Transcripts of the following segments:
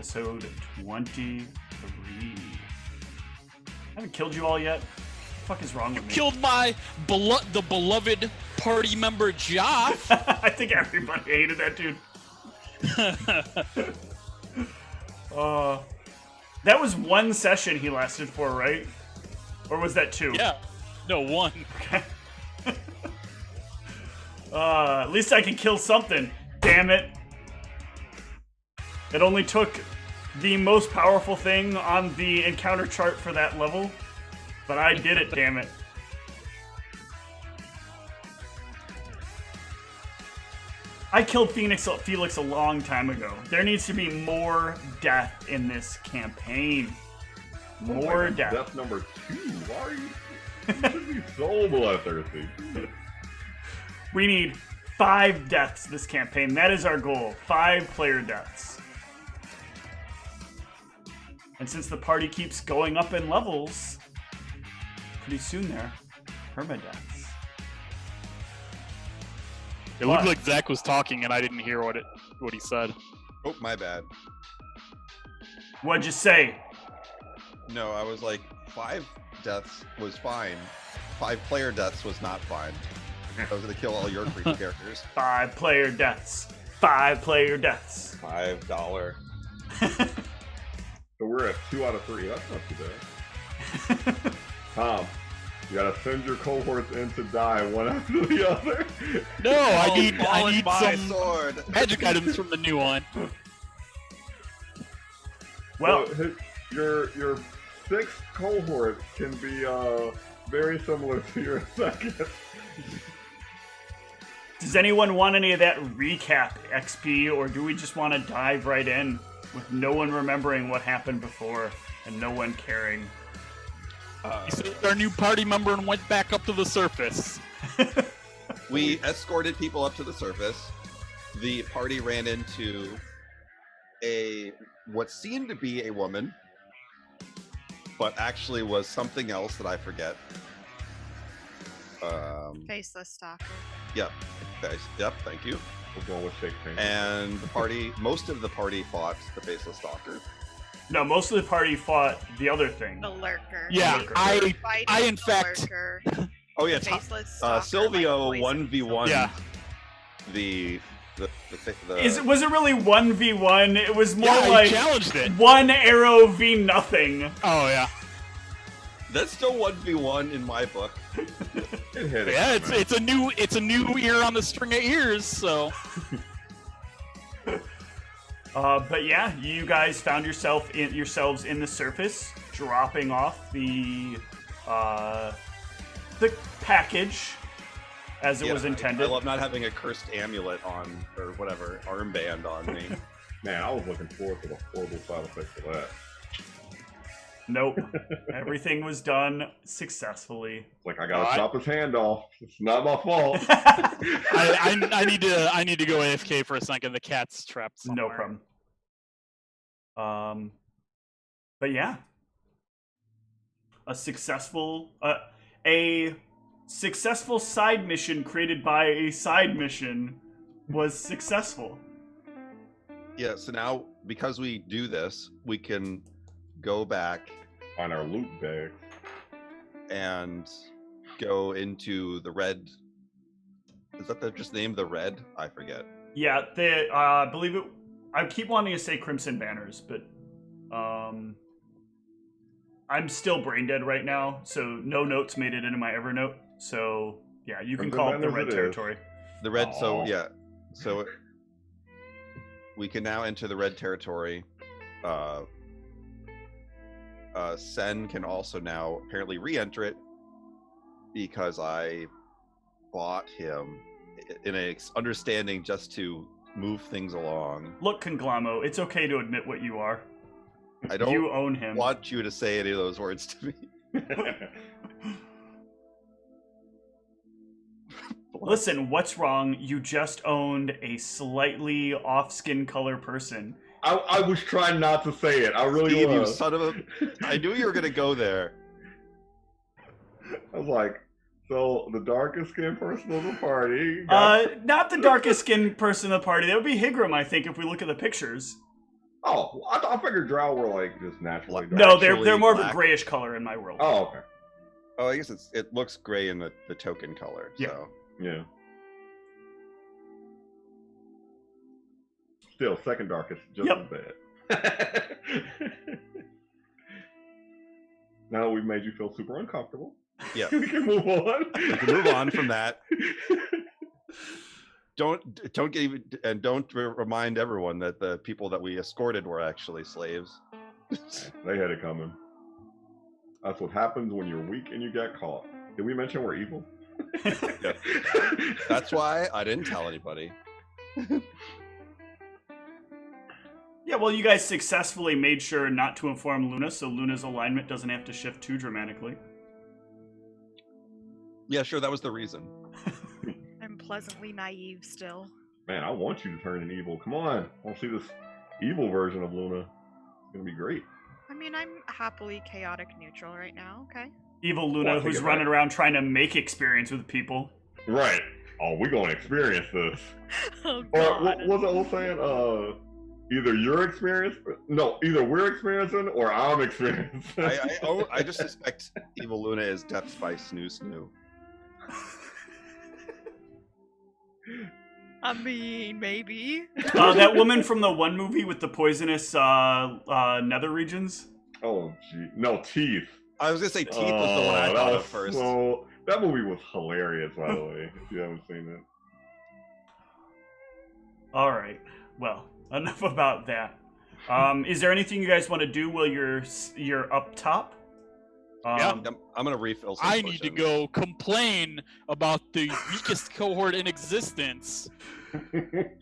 Episode 23. I haven't killed you all yet. What the fuck is wrong with me? Killed my the beloved party member Joff. I think everybody hated that dude. That was one session he lasted for, right? Or was that two? Yeah. No, one. Okay. At least I can kill something. Damn it. It only took the most powerful thing on the encounter chart for that level, but I did it, damn it. I killed Felix a long time ago. There needs to be more death in this campaign. More death. Death number 2. Why are you? You should be so bloodthirsty. We need 5 deaths this campaign. That is our goal. 5 player deaths. And since the party keeps going up in levels, pretty soon there, permadeaths. It looked like Zach was talking and I didn't hear what he said. Oh, my bad. What'd you say? No, I was like, 5 deaths was fine. 5 player deaths was not fine. I was gonna kill all your creepy characters. 5 player deaths. 5 player deaths. $5. So we're at 2 out of 3. That's not too bad. Tom, you gotta send your cohorts in to die one after the other. No, I need my some sword. magic items from the new one. Well, so your 6th cohort can be very similar to your 2nd. does anyone want any of that recap XP, or do we just want to dive right in with no one remembering what happened before and no one caring? He said our new party member and went back up to the surface. We escorted people up to the surface. The party ran into what seemed to be a woman, but actually was something else that I forget. Faceless stalker. Yep. Yep. Thank you. We're going with shake things. And the party, most of the party fought the faceless stalker. No, most of the party fought the other thing. The lurker. Yeah, Lurker. I in fact. Lurker, Oh yeah, faceless stalker, Silvio like poison 1v1. Yeah. The Was it really 1v1? It was more Yeah, like he challenged it. 1 arrow v nothing. Oh yeah. That's still 1v1 in my book. It hit it, Yeah, man. it's a new ear on the string of ears, so But yeah, you guys found yourselves in the surface, dropping off the package as it was intended. I love not having a cursed amulet on, or whatever, armband on me. Man, I was looking forward to the horrible side effects of that. Nope. Everything was done successfully. Like, I gotta chop his hand off. It's not my fault. I need to go AFK for a second. The cat's trapped somewhere. No problem. But yeah, a successful side mission created by a side mission was successful. Yeah, so now, because we do this, we can go back On our loot bag. and go into the red. Is that just named the red? I forget. Yeah, I believe it. I keep wanting to say Crimson Banners, but I'm still brain dead right now, so no notes made it into my Evernote. So yeah, you can Crimson call it the Banners red it is. territory. The red. So Aw. yeah, so we can now enter the red territory. Sen can also now apparently re-enter it because I bought him in a understanding just to move things along. Look, Conglamo, it's okay to admit what you are. I don't You own him. want you to say any of those words to me. Listen, what's wrong? You just owned a slightly off-skin color person. I was trying not to say it. I really Steve, you was. son of a... I knew you were going to go there. I was like, so the darkest skinned person of the party. Not the darkest skinned person in the party. That would be Higram, I think, if we look at the pictures. Oh, I figured drow were like just naturally dark. No, they're Actually, more of a black. grayish color in my world. Oh, okay. Oh, I guess it looks gray in the token color. Yeah. So. Yeah. Still, second darkest, just Yep. as bad. Now that we've made you feel super uncomfortable, Yeah. we can move on. We can move on from that. Don't remind everyone that the people that we escorted were actually slaves. They had it coming. That's what happens when you're weak and you get caught. Did we mention we're evil? Yeah. That's why I didn't tell anybody. Yeah, well, you guys successfully made sure not to inform Luna, so Luna's alignment doesn't have to shift too dramatically. Yeah, sure, that was the reason. I'm pleasantly naive still. Man, I want you to turn in evil. Come on. I want to see this evil version of Luna. It's going to be great. I mean, I'm happily chaotic neutral right now, okay? Evil Luna, Well, who's take it running back. around trying to make experience with people. Right. Oh, we're going to experience this. Oh, Or God. what was the old saying? Either you're experiencing, either we're experiencing or I'm experiencing. I just suspect Evil Luna is depths by Snoo Snoo. I mean, maybe. That woman from the one movie with the poisonous nether regions. Oh, gee. No, Teeth. I was gonna say Teeth was the one I that thought was of first. So, that movie was hilarious, by the way, if you haven't seen it. All right. Well, enough about that. Is there anything you guys want to do while you're up top? Yeah. I'm gonna refill some I need to potions. go complain about the weakest cohort in existence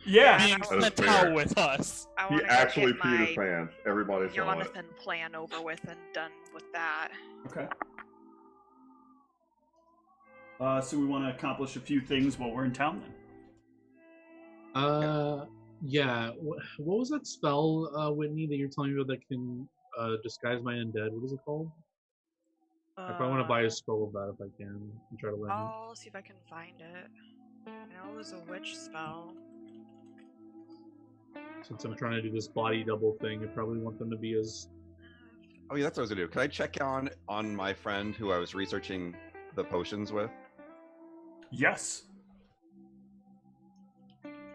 Yeah. being That's sent fair. out with us. I He want to actually get peed his my pants. Everybody saw it. Jonathan plan over with and done with that. Okay. So we want to accomplish a few things while we're in town then. Yeah. What was that spell, Whitney, that you're telling me about that can disguise my undead? What is it called? I probably want to buy a scroll of that if I can and try to learn it. I'll see if I can find it. I know it was a witch spell. Since I'm trying to do this body double thing, I probably want them to be as... Oh yeah, that's what I was gonna do. Can I check on my friend who I was researching the potions with? Yes.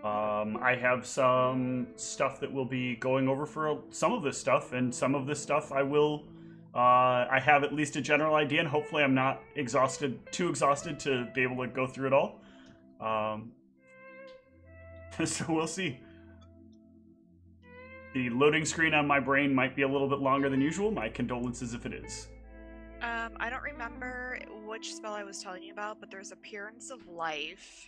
I have some stuff that we'll be going over for some of this stuff, and some of this stuff I will. I have at least a general idea, and hopefully I'm not too exhausted to be able to go through it all. So we'll see. The loading screen on my brain might be a little bit longer than usual. My condolences if it is. I don't remember which spell I was telling you about, but there's Appearance of Life.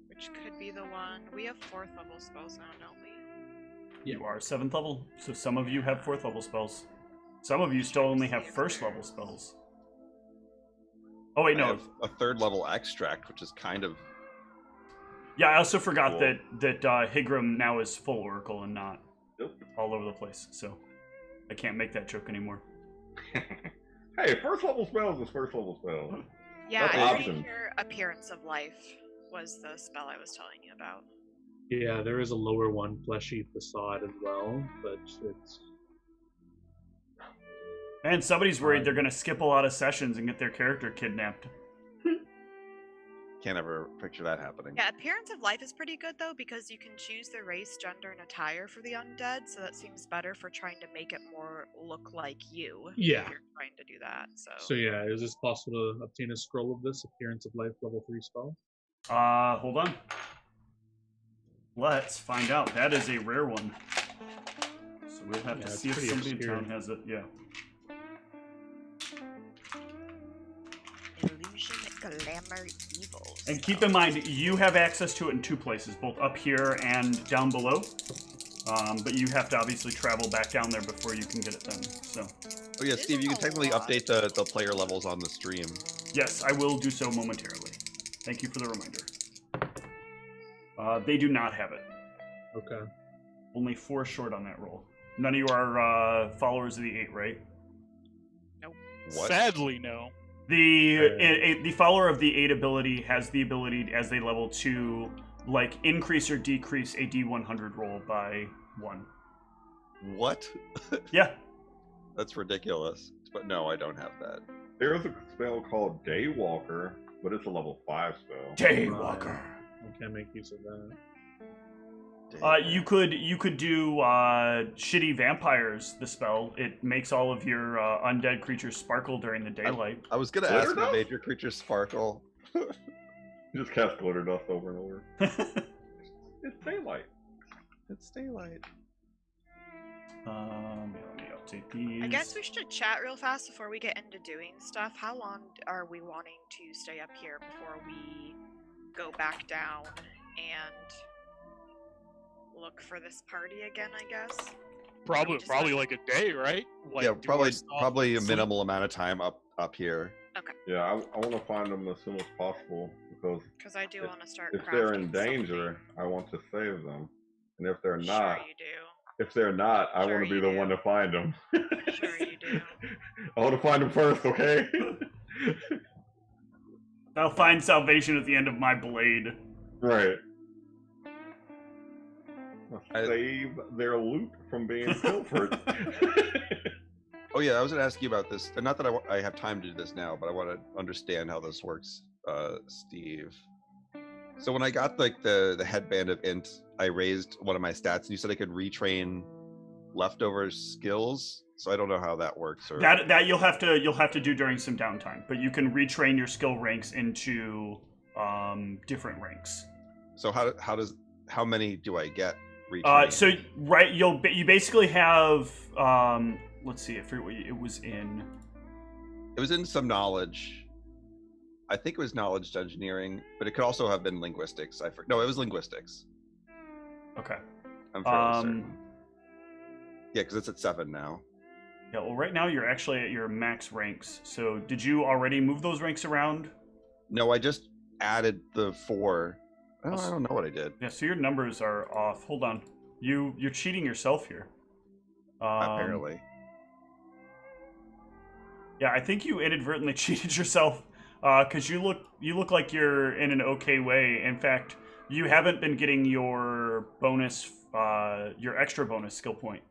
Which could be the one. We have 4th level spells now, don't we? You are 7th level, so some of you have 4th level spells. Some of you still only have 1st level spells. Oh wait, I no. have a 3rd level extract, which is kind of Yeah, I also forgot Cool. that Higram now is full Oracle and not Nope. all over the place, so I can't make that joke anymore. Hey, first level spells is first level spells. Yeah, That's I'm pretty option. sure Appearance of Life was the spell I was telling you about. Yeah, there is a lower one, Fleshy Facade, as well, but it's... And somebody's worried they're gonna skip a lot of sessions and get their character kidnapped. can't ever picture that happening. Yeah, Appearance of Life is pretty good though, because you can choose the race, gender, and attire for the undead, so that seems better for trying to make it more look like you. Yeah. If you're trying to do that, so. So yeah, is it possible to obtain a scroll of this Appearance of Life level 3 spell? Hold on. Let's find out. That is a rare one. So we'll have to Yeah, see it's if pretty somebody obscure. in town has it. Yeah. Illusion, glamour, evils. And keep in mind, you have access to it in 2 places, both up here and down below. But you have to obviously travel back down there before you can get it done. So, Oh yeah, This Steve, you is can a technically lot. update the player levels on the stream. yes, I will do so momentarily. Thank you for the reminder. They do not have it. Okay. Only 4 short on that roll. None of you are followers of the 8, right? What? Sadly, no. The follower of the 8 ability has the ability, as they level, to like increase or decrease a D100 roll by 1. What? Yeah. That's ridiculous. But no, I don't have that. There's a spell called Daywalker, but it's a level 5 spell. Daywalker. I can't make use of that. You could do shitty vampires. The spell, it makes all of your undead creatures sparkle during the daylight. I was gonna Glitter ask dust? what made your creatures sparkle. You just cast glitter dust over and over. It's daylight. It's daylight. I'll take these. I guess we should chat real fast before we get into doing stuff. How long are we wanting to stay up here before we go back down and look for this party again, I guess? Probably like a day, right? Like, Yeah, do our stuff probably a and sleep. minimal amount of time up here. Yeah, I want to find them as soon as possible Because I do want to start if they're in crafting danger, I want to save them, and if they're something. not, Sure you do. if they're not, I Sure want to be you the do. one to find them. Sure you do. I want to find them first, okay? I'll find salvation at the end of my blade. Right. Save their loot from being pilfered. Oh yeah, I was gonna ask you about this. And not that I have time to do this now, but I want to understand how this works, Steve. So when I got like the headband of int, I raised one of my stats, and you said I could retrain leftover skills. So I don't know how that works. Or That you'll have to do during some downtime, but you can retrain your skill ranks into different ranks. so how many do I get? Retrained? So right, you basically have let's see, I forget what it was in. It was in some knowledge. I think it was knowledge engineering, but it could also have been linguistics. No, it was linguistics. Okay. I'm fairly certain. Yeah, because it's at 7 now. Yeah, well, right now you're actually at your max ranks. So did you already move those ranks around? No, I just added the 4. I don't know what I did. Yeah, so your numbers are off. Hold on. You're cheating yourself here. Apparently. Yeah, I think you inadvertently cheated yourself because you look like you're in an okay way. In fact, you haven't been getting your bonus, your extra bonus skill point.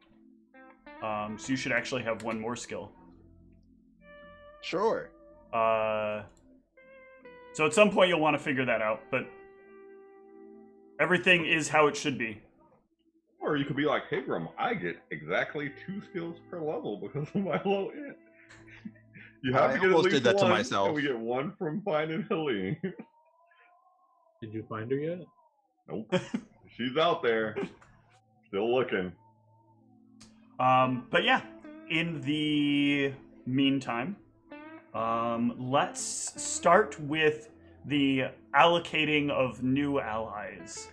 So you should actually have one more skill. Sure. So at some point you'll want to figure that out, but everything is how it should be. Or you could be like, hey, Grum, I get exactly 2 skills per level because of my low int. You have to get at almost least did that to one, myself. and we get 1 from finding Helene. Did you find her yet? Nope. She's out there. Still looking. But yeah, in the meantime, let's start with the allocating of new allies.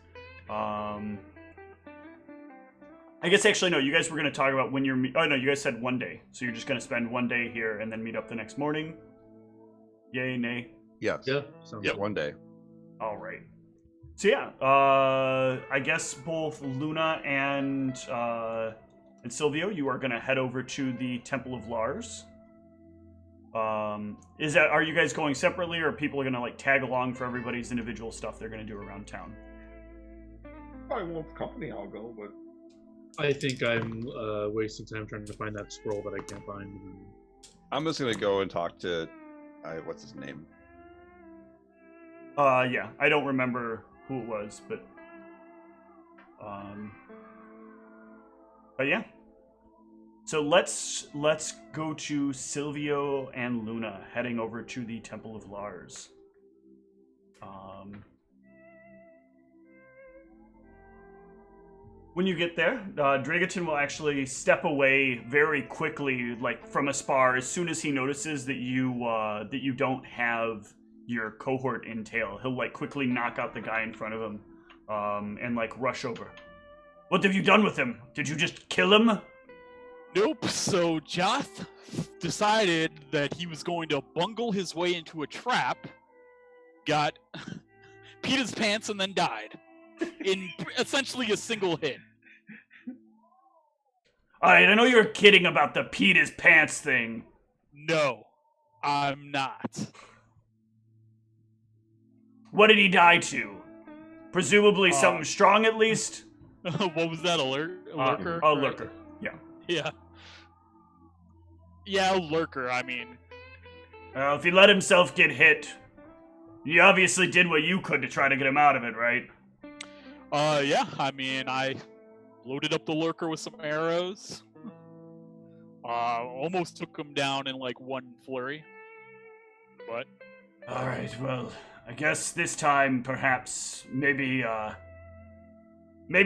I guess actually no, you guys were going to talk about when you're... Oh no, you guys said 1 day. So you're just going to spend 1 day here and then meet up the next morning? Yay, nay? Yes. Yeah. Sounds Yeah, good. 1 day. All right. So yeah, I guess both Luna and Silvio, you are going to head over to the Temple of Lars. Are you guys going separately, or are people going to like tag along for everybody's individual stuff they're going to do around town? Probably won't company, I'll go, but I think I'm wasting time trying to find that scroll that I can't find. I'm just gonna go and talk to, what's his name? Yeah, I don't remember who it was, but yeah. So let's go to Silvio and Luna heading over to the Temple of Lars. When you get there, Dragaton will actually step away very quickly, like from a spar, as soon as he notices that you don't have your cohort intel. He'll like quickly knock out the guy in front of him, and like rush over. What have you done with him? Did you just kill him? Nope. So Joth decided that he was going to bungle his way into a trap, got peed his pants, and then died in essentially a single hit. Alright, I know you're kidding about the peed his pants thing. No, I'm not. What did he die to? Presumably something strong at least. What was that? A lurker? A lurker. Yeah. Yeah. Yeah, a lurker. I mean, If he let himself get hit, you obviously did what you could to try to get him out of it, right? yeah. I mean, I loaded up the lurker with some arrows. Almost took him down in like one flurry. But all right. Well, I guess this time, perhaps, maybe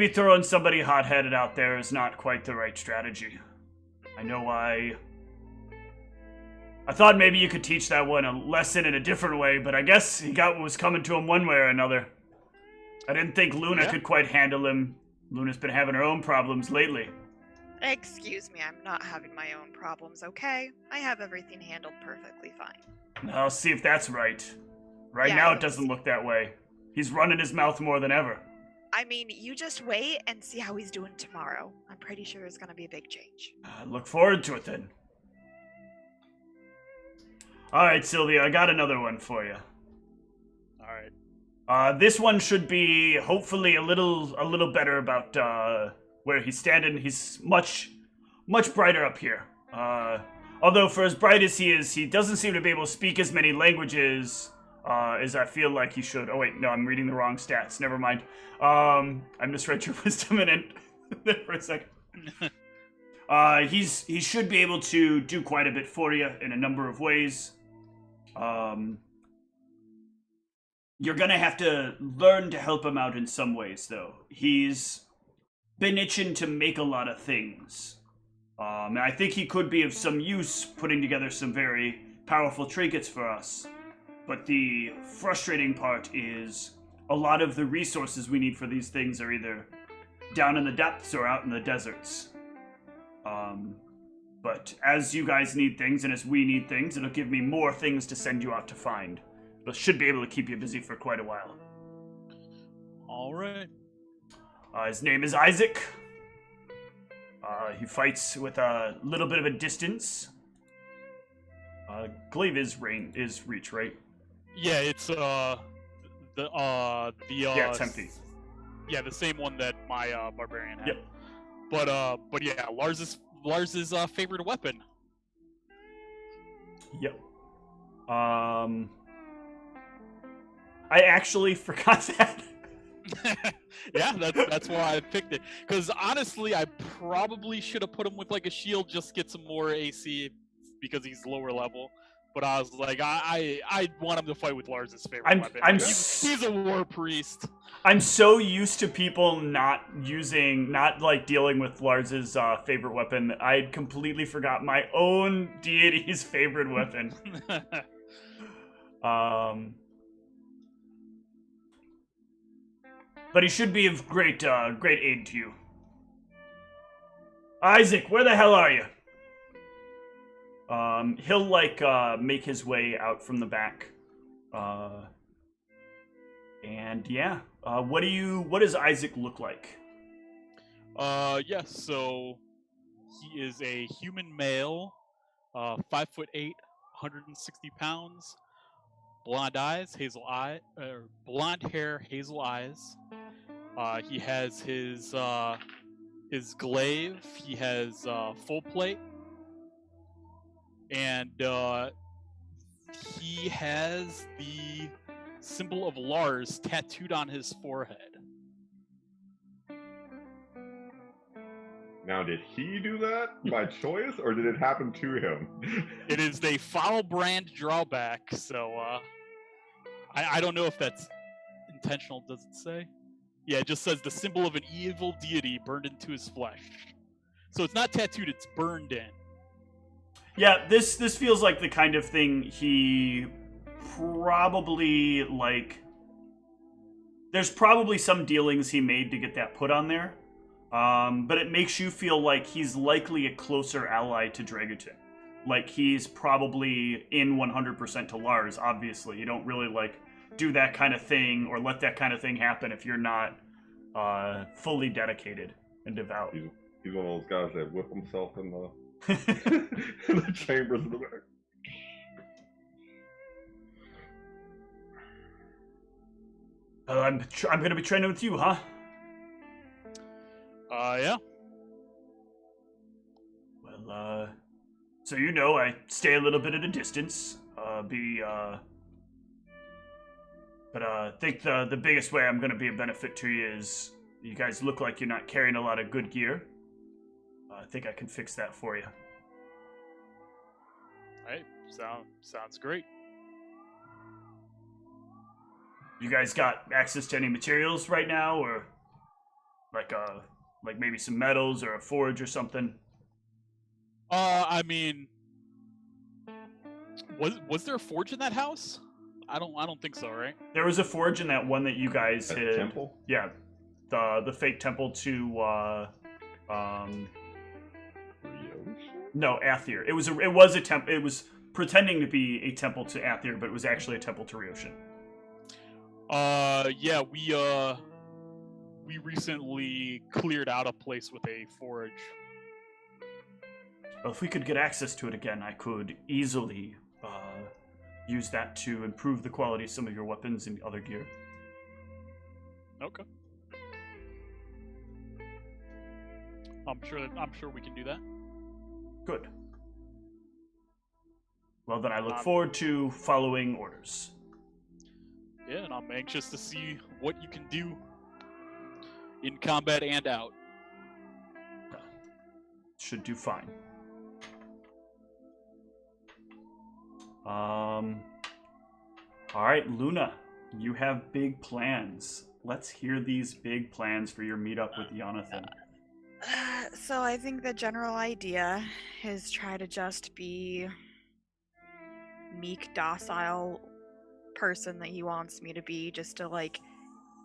throwing somebody hot-headed out there is not quite the right strategy. I know I thought maybe you could teach that one a lesson in a different way, but I guess he got what was coming to him one way or another. I didn't think Luna could quite handle him. Luna's been having her own problems lately. Excuse me, I'm not having my own problems, okay? I have everything handled perfectly fine. I'll see if that's right. Right now it doesn't look that way. He's running his mouth more than ever. I mean, you just wait and see how he's doing tomorrow. I'm pretty sure there's gonna be a big change. I look forward to it then. Alright, Sylvia, I got another one for you. alright. This one should be hopefully a little better about where he's standing. He's much brighter up here. Although for as bright as he is, he doesn't seem to be able to speak as many languages as I feel like he should. Oh wait, no, I'm reading the wrong stats. Never mind. I misread your wisdom in it there for a second. He should be able to do quite a bit for you in a number of ways. You're gonna have to learn to help him out in some ways, though. He's been itching to make a lot of things. And I think he could be of some use putting together some very powerful trinkets for us. But the frustrating part is a lot of the resources we need for these things are either down in the depths or out in the deserts. But as you guys need things and as we need things, it'll give me more things to send you out to find. But should be able to keep you busy for quite a while. Alright. His name is Isaac. He fights with a little bit of a distance. Glaive is reach, right? Yeah, it's yeah, it's empty. Yeah, the same one that my barbarian had. Yep. But yeah, Lars's favorite weapon. Yep. I actually forgot that. Yeah, that's why I picked it. Because honestly, I probably should have put him with like a shield, just get some more AC because he's lower level. But I was like, I want him to fight with Lars's favorite weapon. He's a war priest. I'm so used to people not like dealing with Lars's favorite weapon. I'd completely forgot my own deity's favorite weapon. But he should be of great aid to you. Isaac, where the hell are you? He'll make his way out from the back. And yeah, what does Isaac look like? Yes, so he is a human male, 5'8", 160 pounds, blonde hair, hazel eyes. He has his glaive. He has full plate, and he has the symbol of Lars tattooed on his forehead. Now, did he do that by choice, or did it happen to him? It is a foul brand drawback, so I don't know if that's intentional. Does it say? Yeah, it just says the symbol of an evil deity burned into his flesh. So it's not tattooed, it's burned in. Yeah, this feels like the kind of thing he probably, like... There's probably some dealings he made to get that put on there. But it makes you feel like he's likely a closer ally to Dragutin. Like, he's probably in 100% to Lars, obviously. You don't really, do that kind of thing or let that kind of thing happen if you're not fully dedicated and devout. He's one of those guys that whip himself in the, in the chambers in the back. I'm going to be training with you, huh? Yeah. Well, so you know, I stay a little bit at a distance. But I think the biggest way I'm going to be a benefit to you is you guys look like you're not carrying a lot of good gear. I think I can fix that for you. Hey, sounds great. You guys got access to any materials right now, or like maybe some metals or a forge or something? I mean, was there a forge in that house? I don't think so, right? There was a forge in that one that you guys At hid. temple? Yeah, the fake temple to no, Aether. It was a temple. It was pretending to be a temple to Aether, but it was actually a temple to Ryoshin. Yeah, we recently cleared out a place with a forge. Well, if we could get access to it again, I could easily use that to improve the quality of some of your weapons and other gear. Okay. I'm sure we can do that. Good. Well, then I look forward to following orders. Yeah, and I'm anxious to see what you can do in combat and out. Should do fine. All right, Luna, you have big plans. Let's hear these big plans for your meetup with Jonathan. So I think the general idea is try to just be meek, docile person that he wants me to be, just to like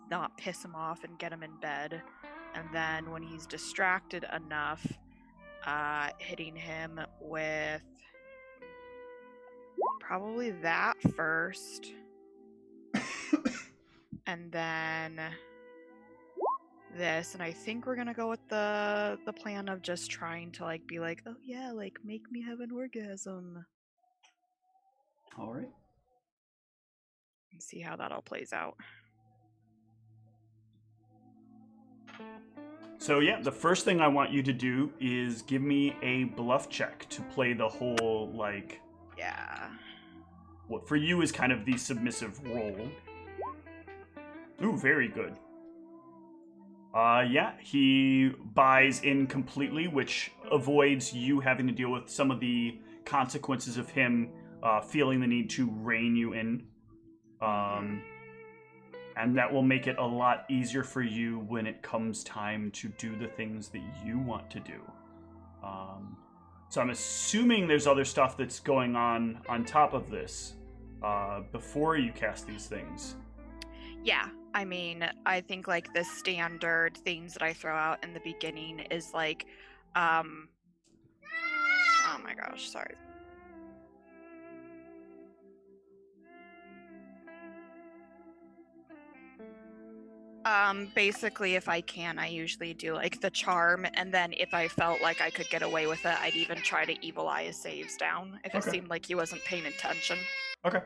not piss him off and get him in bed. And then when he's distracted enough, hitting him with probably that first. And then this, and I think we're gonna go with the plan of just trying to like be like, oh yeah, like make me have an orgasm. All right. And see how that all plays out. So yeah, the first thing I want you to do is give me a bluff check to play the whole, like, Yeah. what for you is kind of the submissive role. Ooh, very good. Yeah, he buys in completely, which avoids you having to deal with some of the consequences of him feeling the need to rein you in. And that will make it a lot easier for you when it comes time to do the things that you want to do. So I'm assuming there's other stuff that's going on top of this before you cast these things. Yeah, I mean, I think like the standard things that I throw out in the beginning is like, oh my gosh, sorry. Basically, if I can, I usually do like the charm, and then if I felt like I could get away with it, I'd even try to evil eye his saves down if it seemed like he wasn't paying attention. Okay.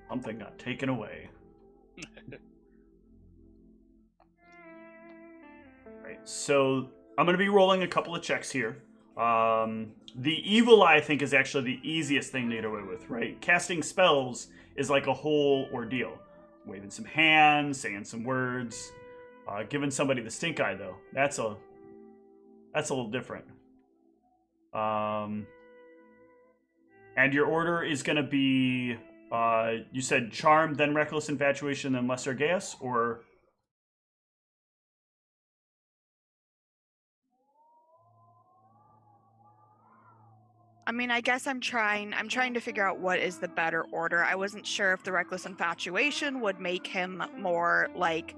Something got taken away. Right, so I'm going to be rolling a couple of checks here. The evil eye, I think, is actually the easiest thing to get away with, right? Casting spells is like a whole ordeal. Waving some hands, saying some words. Giving somebody the stink eye, though, that's a little different. And your order is going to be, you said charm, then reckless infatuation, then lesser gaius, or? I mean, I guess I'm trying to figure out what is the better order. I wasn't sure if the reckless infatuation would make him more like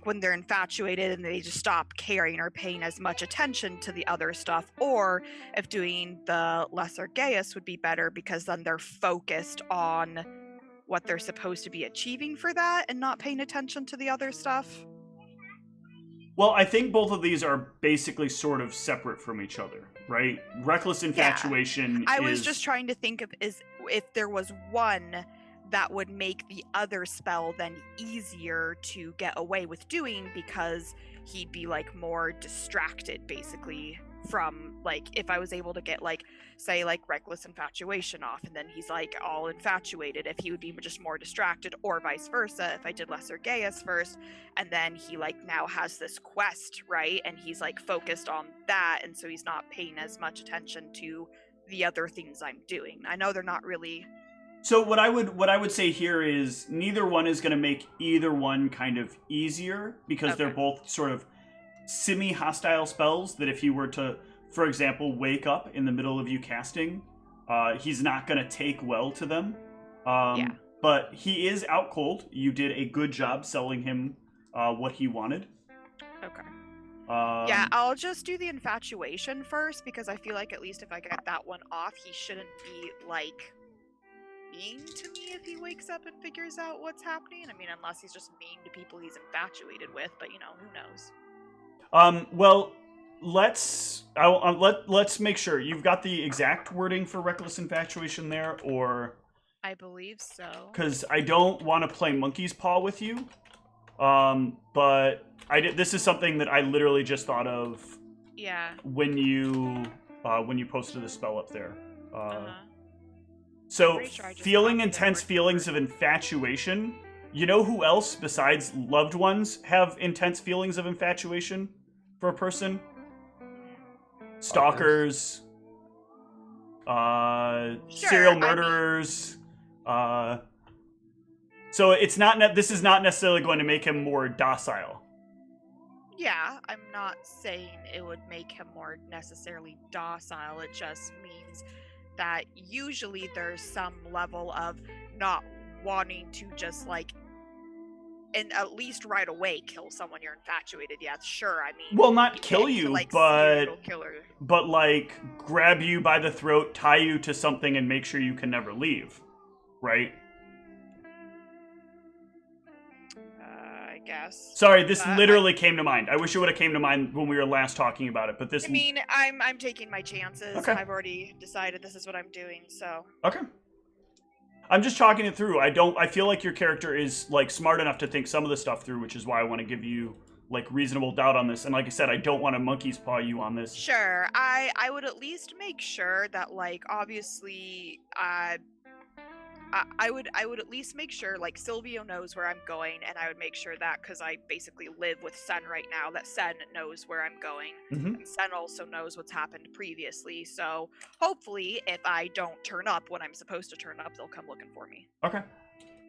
when they're infatuated and they just stop caring or paying as much attention to the other stuff, or if doing the lesser gaius would be better because then they're focused on what they're supposed to be achieving for that and not paying attention to the other stuff. Well, I think both of these are basically sort of separate from each other, right? Reckless infatuation I was just trying to think of if there was one that would make the other spell then easier to get away with doing, because he'd be like more distracted basically from, like, if I was able to get, like, say, like, reckless infatuation off, and then he's like all infatuated, if he would be just more distracted, or vice versa if I did lesser Gaius first, and then he like now has this quest, right, and he's like focused on that, and so he's not paying as much attention to the other things I'm doing. I know they're not really. So what I would say here is neither one is going to make either one kind of easier, because they're both sort of semi-hostile spells that if he were to, for example, wake up in the middle of you casting, he's not going to take well to them. But he is out cold. You did a good job selling him what he wanted. Okay. Yeah, I'll just do the infatuation first, because I feel like at least if I get that one off, he shouldn't be like mean to me if he wakes up and figures out what's happening. I mean, unless he's just mean to people he's infatuated with, but you know, who knows? Well, let's make sure you've got the exact wording for reckless infatuation there, or I believe so. Because I don't want to play monkey's paw with you, but this is something that I literally just thought of. Yeah. When you posted the spell up there. So feeling intense feelings of infatuation. You know who else besides loved ones have intense feelings of infatuation for a person? Stalkers, serial murderers. So it's not. This is not necessarily going to make him more docile. Yeah, I'm not saying it would make him more necessarily docile. It just means that usually there's some level of not wanting to just like, and at least right away kill someone you're infatuated. Yeah, sure. I mean, well, not kill you, like, but like grab you by the throat, tie you to something, and make sure you can never leave, right? I guess. Sorry, this literally came to mind. I wish it would have came to mind when we were last talking about it, but this. I mean, I'm taking my chances. Okay. I've already decided this is what I'm doing, so. Okay. I'm just talking it through. I feel like your character is like smart enough to think some of the stuff through, which is why I want to give you like reasonable doubt on this. And like I said, I don't want to monkey's paw you on this. Sure. I would at least make sure that, like, obviously, I would at least make sure, like, Silvio knows where I'm going, and I would make sure that, because I basically live with Sen right now, that Sen knows where I'm going. Mm-hmm. And Sen also knows what's happened previously, so hopefully if I don't turn up when I'm supposed to turn up, they'll come looking for me. Okay.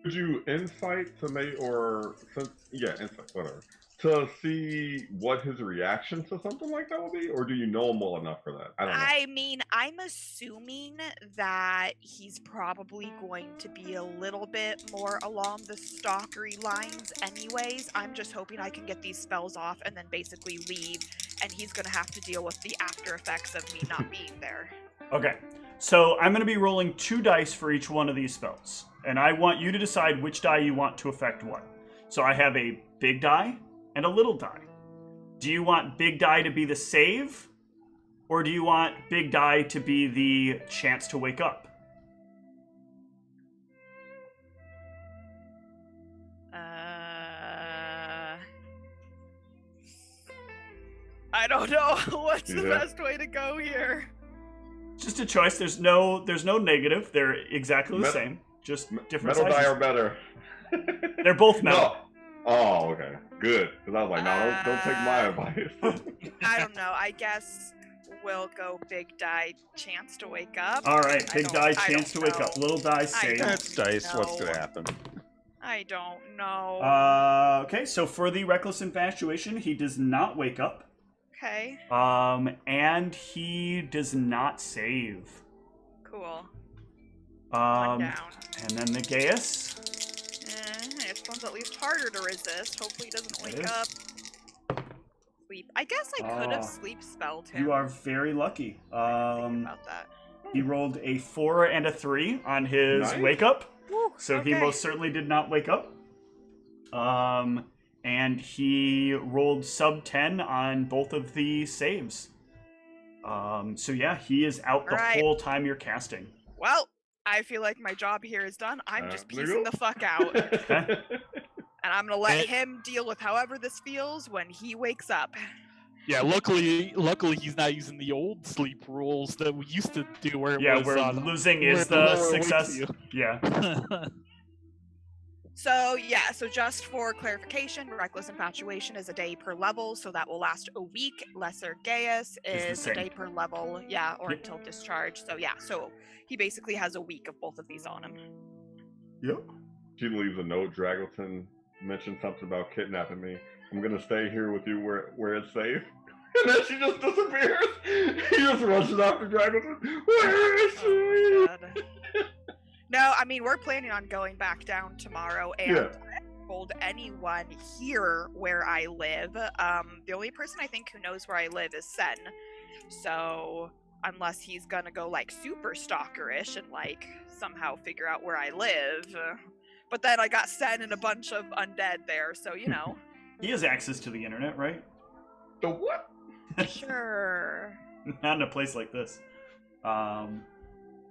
Could you insight to make, insight, whatever, to see what his reaction to something like that will be? Or do you know him well enough for that? I don't know. I mean, I'm assuming that he's probably going to be a little bit more along the stalkery lines anyways. I'm just hoping I can get these spells off and then basically leave, and he's going to have to deal with the after effects of me not being there. Okay. So I'm going to be rolling 2 dice for each one of these spells. And I want you to decide which die you want to affect what. So I have a big die and a little die. Do you want big die to be the save? Or do you want big die to be the chance to wake up? I don't know. What's the best way to go here? Just a choice. There's no negative. They're exactly the same. Just different metal sizes. die are better. They're both metal. No. Oh, okay. Good. Because I was like, no, don't take my advice. I don't know. I guess we'll go big die, chance to wake up. All right, big die, chance to wake up. Little die, save. That's dice. What's going to happen? I don't know. Okay, so for the reckless infatuation, he does not wake up. Okay. And he does not save. Cool. One down. And then the Gaius. This one's at least harder to resist. Hopefully he doesn't wake up. Sleep. I guess I could have sleep spelled him. You are very lucky. About that. He rolled a 4 and a 3 on his wake up. Woo, so he most certainly did not wake up. And he rolled sub 10 on both of the saves. So yeah, he is out the whole time you're casting. Well, I feel like my job here is done. I'm just there you piecing go. the fuck out. Okay. And I'm gonna let And- him deal with however this feels when he wakes up. Yeah, luckily he's not using the old sleep rules that we used to do where it Yeah, was where losing is where the lower wakes success. you. Yeah. So yeah, so just for clarification, reckless infatuation is a day per level, so that will last a week. Lesser Gaius Is the is a same. day per level, yeah, or Yep. until discharge. So yeah, so he basically has a week of both of these on him. Yep. She leaves a note. Draggleton mentioned something about kidnapping me. I'm gonna stay here with you where it's safe. And then she just disappears. He just rushes after Draggleton. Where is she? Oh, God. No, I mean we're planning on going back down tomorrow, and Yeah. I haven't told anyone here where I live. The only person I think who knows where I live is Sen. So unless he's gonna go like super stalkerish and like somehow figure out where I live, but then I got Sen and a bunch of undead there, so you know. He has access to the internet, right? The what? Sure. Not in a place like this.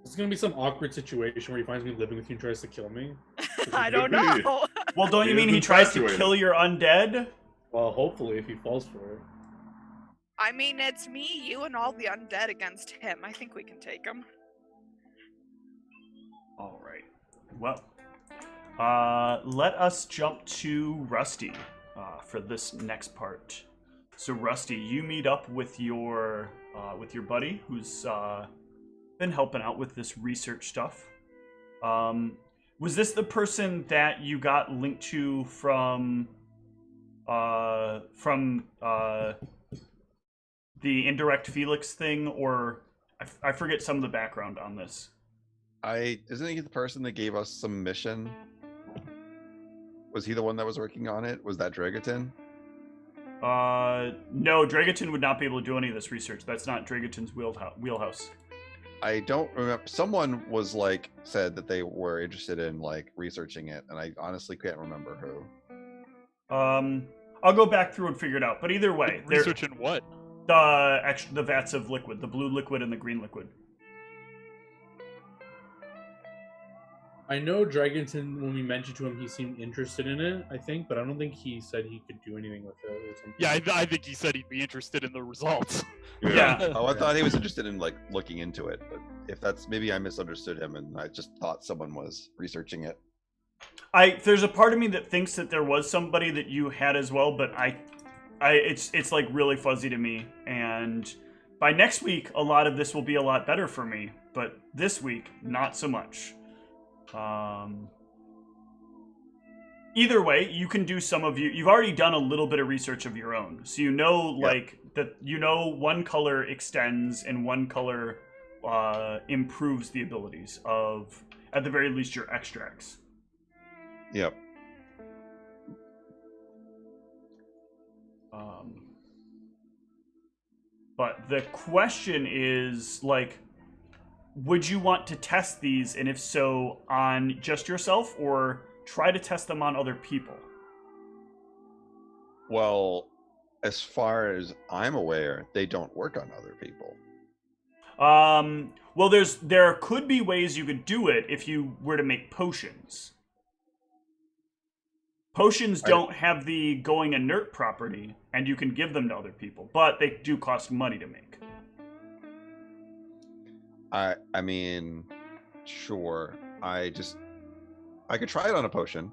It's gonna be some awkward situation where he finds me living with you and tries to kill me. I don't Could be. know. Well, don't you He mean is he tries to infatuated. kill your undead? Well, hopefully, if he falls for it. I mean, it's me, you, and all the undead against him. I think we can take him. All right. Well, let us jump to Rusty for this next part. So, Rusty, you meet up with your buddy who's been helping out with this research stuff. Was this the person that you got linked to from the indirect Felix thing, or I forget some of the background on this. Isn't he the person that gave us some mission? Was he the one that was working on it? Was that Dragaton? No, Dragaton would not be able to do any of this research. That's not Dragaton's wheelhouse. I don't remember. Someone was like said that they were interested in like researching it, and I honestly can't remember who. I'll go back through and figure it out. But either way, Researching what? the vats of liquid, the blue liquid and the green liquid. I know Dragonton, when we mentioned to him, he seemed interested in it, I think, but I don't think he said he could do anything with it or something. Yeah, I think he said he'd be interested in the results. Yeah. Oh, I thought he was interested in like looking into it, but if that's maybe I misunderstood him and I just thought someone was researching it. There's a part of me that thinks that there was somebody that you had as well, but it's like really fuzzy to me. And by next week, a lot of this will be a lot better for me, but this week, not so much. Either way, you can do you've already done a little bit of research of your own. So you know, like, that you know one color extends and one color improves the abilities of, at the very least, your extracts. Yep. But the question is, like, would you want to test these, and if so, on just yourself, or try to test them on other people? Well, as far as I'm aware, they don't work on other people. Well, there could be ways you could do it if you were to make potions. Potions don't have the going inert property, and you can give them to other people, but they do cost money to make. I mean, sure. I could try it on a potion.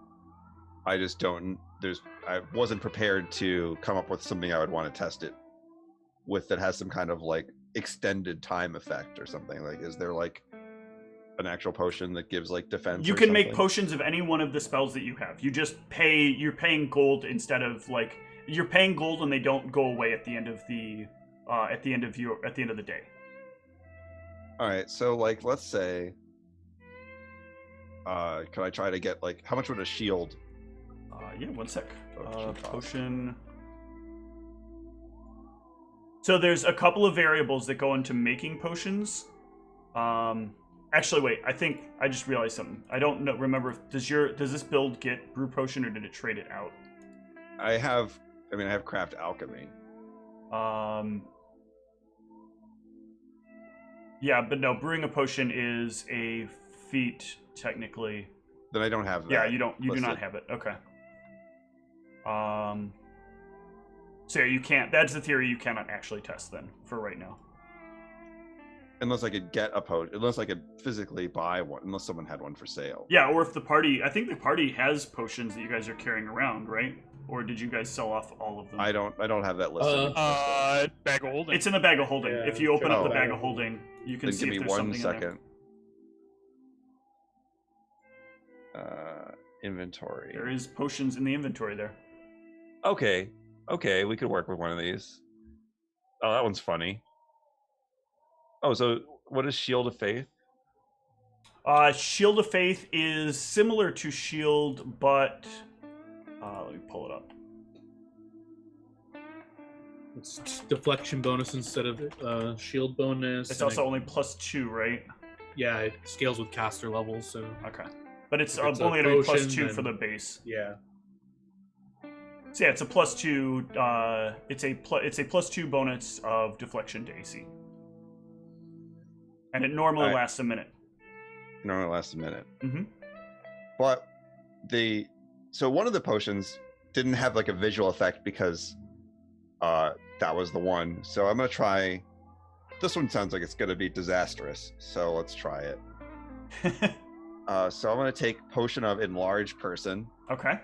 I just don't. I wasn't prepared to come up with something I would want to test it with that has some kind of like extended time effect or something. Like, is there like an actual potion that gives like defense? You or can make something? potions of any one of the spells that you have. You just you're paying gold instead of like, you're paying gold and they don't go away at the end of the day. All right, so like, let's say, could I try to get like, how much would a shield? Yeah, one sec. Potion cost. Potion. So there's a couple of variables that go into making potions. Actually, wait. I think I just realized something. I don't know. Remember, does this build get brew potion, or did it trade it out? I have craft alchemy. Yeah, but no. Brewing a potion is a feet, technically. Then I don't have that. Yeah, you don't. You do not listed. have it. Okay. So yeah, you can't. That's the theory you cannot actually test then for right now. Unless I could get a potion. Unless I could physically buy one. Unless someone had one for sale. Yeah, or if the party. I think the party has potions that you guys are carrying around, right? Or did you guys sell off all of them? I don't have that listed. Bag of holding. It's in the bag of holding. Yeah, If you open check up the the bag of holding, you can Then see give if me there's one something in there. second. Inventory. There is potions in the inventory there. Okay, we could work with one of these. Oh, that one's funny. Oh, so what is Shield of Faith? Shield of Faith is similar to Shield, but let me pull it up. It's deflection bonus instead of shield bonus. It's and also only +2, right? yeah, it scales with caster levels, so Okay, but it's If it's a only going to be potion, +2 for the then- base. yeah. So yeah, it's a +2. It's a +2 bonus of deflection to AC, and it normally Alright. lasts a minute. Normally lasts a minute. Mm-hmm. But so one of the potions didn't have like a visual effect because that was the one. So I'm gonna try. This one sounds like it's gonna be disastrous. So let's try it. So I'm gonna take Potion of Enlarged Person. Okay.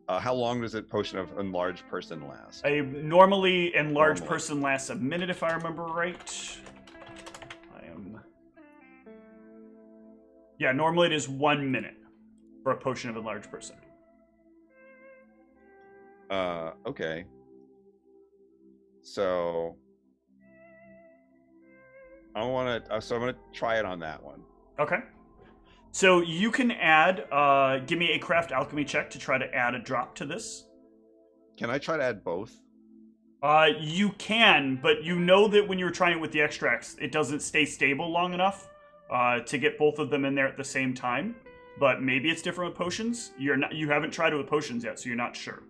How long does a Potion of Enlarged Person last? A normally enlarged Normally. person lasts a minute, if I remember right. Yeah, normally it is 1 minute for a potion of enlarged person. Okay. So I'm gonna try it on that one. Okay. So you can add, give me a craft alchemy check to try to add a drop to this. Can I try to add both? You can, but you know that when you're trying it with the extracts, it doesn't stay stable long enough to get both of them in there at the same time. But maybe it's different with potions. You haven't tried it with potions yet, so you're not sure.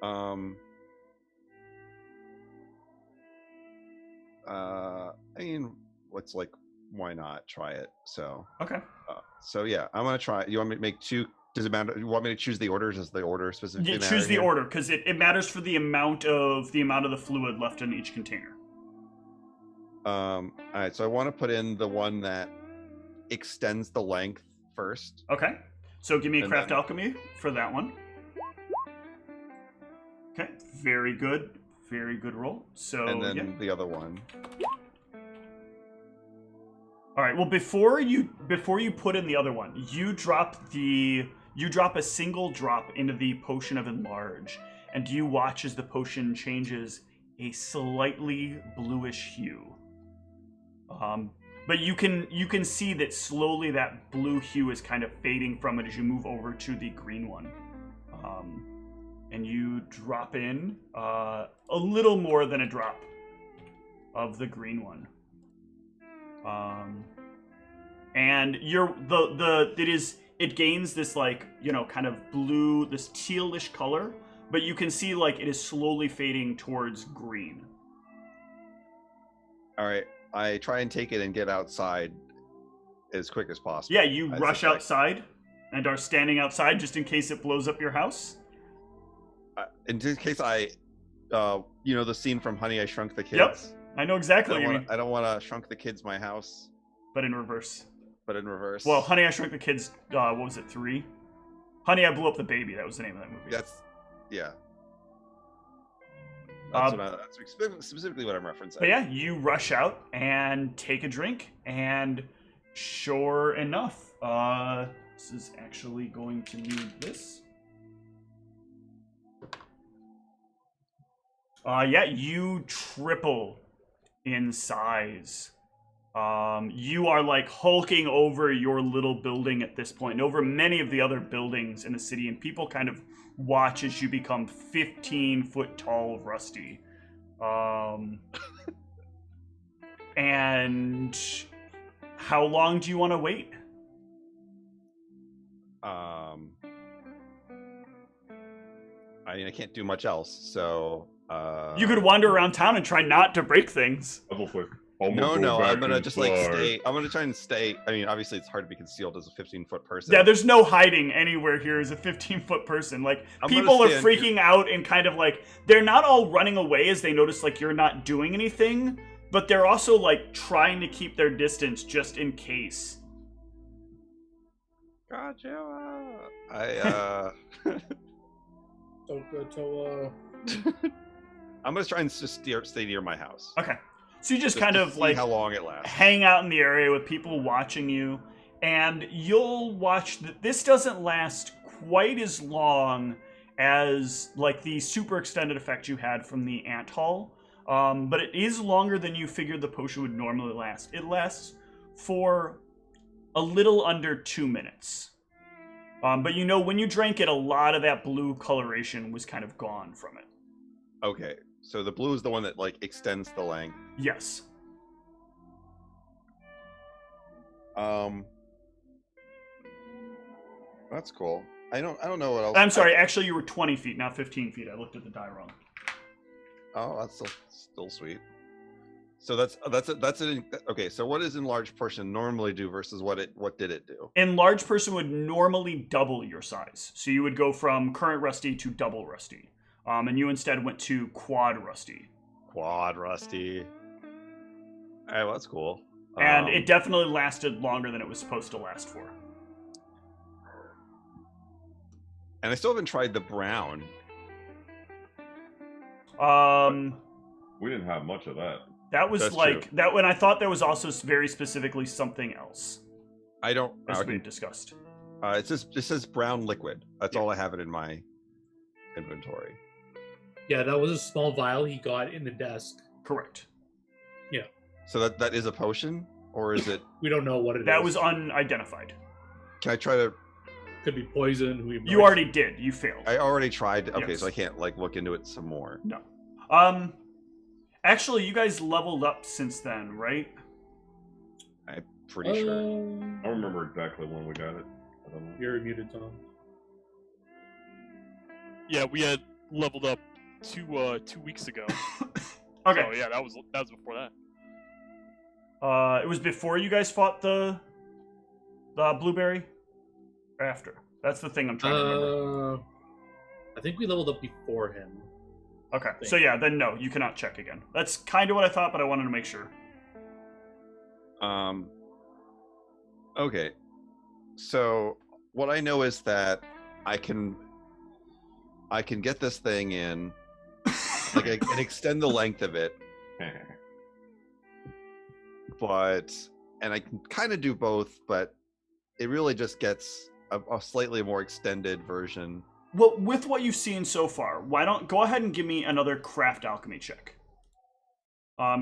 I mean, why not try it? So Okay. So yeah, I'm gonna try. You want me to make two? Does it matter? You want me to choose the order? Does the order specifically You matter choose the here? order because it matters for the amount of the fluid left in each container. All right, so I want to put in the one that extends the length first. Okay. So give me a And craft then- alchemy for that one. Okay. Very good. Very good roll. So And then yeah. the other one. All right. Well, before you put in the other one, you drop a single drop into the potion of enlarge, and you watch as the potion changes a slightly bluish hue. But you can see that slowly that blue hue is kind of fading from it as you move over to the green one, and you drop in a little more than a drop of the green one. And it gains this kind of blue, this tealish color, but you can see it is slowly fading towards green. All right, I try and take it and get outside as quick as possible. Yeah, you I rush suspect. outside and are standing outside just in case it blows up your house. In case the scene from Honey, I Shrunk the Kids. Yep, I know exactly what you mean, I don't want to shrunk the kids my house, but in reverse. but in reverse. Well, Honey, I Shrunk the Kids, what was it, 3? Honey, I Blew Up the Baby, that was the name of that movie. Yeah. Um, That's specifically what I'm referencing. But yeah, you rush out and take a drink, and sure enough, this is actually going to need this. Yeah, you triple in size. You are hulking over your little building at this point, and over many of the other buildings in the city, and people kind of watch as you become 15 foot tall, Rusty. And how long do you want to wait? I can't do much else, so You could wander around town and try not to break things. Double click. I'm No, go no, back I'm gonna just like inside. stay. I'm gonna try and stay. I mean, obviously, it's hard to be concealed as a 15-foot person. Yeah, there's no hiding anywhere here as a 15-foot person. Like, I'm gonna people are stand freaking out and kind of like, they're not all running away as they notice like you're not doing anything, but they're also like trying to keep their distance just in case. Gotcha. I'm gonna try and just stay near my house. Okay. So you just Just kind to of see like how long it lasts. hang out in the area with people watching you, and you'll watch that this doesn't last quite as long as like the super extended effect you had from the ant hall, but it is longer than you figured the potion would normally last. It lasts for a little under 2 minutes, but you know when you drank it, a lot of that blue coloration was kind of gone from it. Okay, so the blue is the one that like extends the length. Yes. That's cool. I don't know what else. I'm sorry, actually you were 20 feet, not 15 feet. I looked at the die wrong. Oh, that's still sweet. So that's it. Okay, so what does enlarged person normally do versus what did it do? Enlarged person would normally double your size. So you would go from current rusty to double rusty. And you instead went to quad rusty. Quad rusty. All right, well, that's cool. And it definitely lasted longer than it was supposed to last for. And I still haven't tried the brown. We didn't have much of that. That was That's like true. that when I thought there was also very specifically something else I don't. as Okay. we discussed. It says brown liquid. That's all I have it in my inventory. Yeah, that was a small vial he got in the desk. Correct. So that is a potion, or is it? We don't know what it is. That was unidentified. Can I try to? Could be poison. You already did. You failed. I already tried. Okay, Yes. so I can't like look into it some more. No. Actually, you guys leveled up since then, right? I'm pretty sure. I don't remember exactly when we got it. I don't know. You're muted, Tom. Yeah, we had leveled up 2 weeks ago. Okay. So yeah, that was before that. It was before you guys fought the blueberry? Or after? That's the thing I'm trying to remember. I think we leveled up before him. Okay, so yeah, then no, you cannot check again. That's kind of what I thought, but I wanted to make sure. Okay. So what I know is that I can get this thing in, like I can extend the length of it, and I can kind of do both, but it really just gets a slightly more extended version. Well, with what you've seen so far, why don't go ahead and give me another craft alchemy check.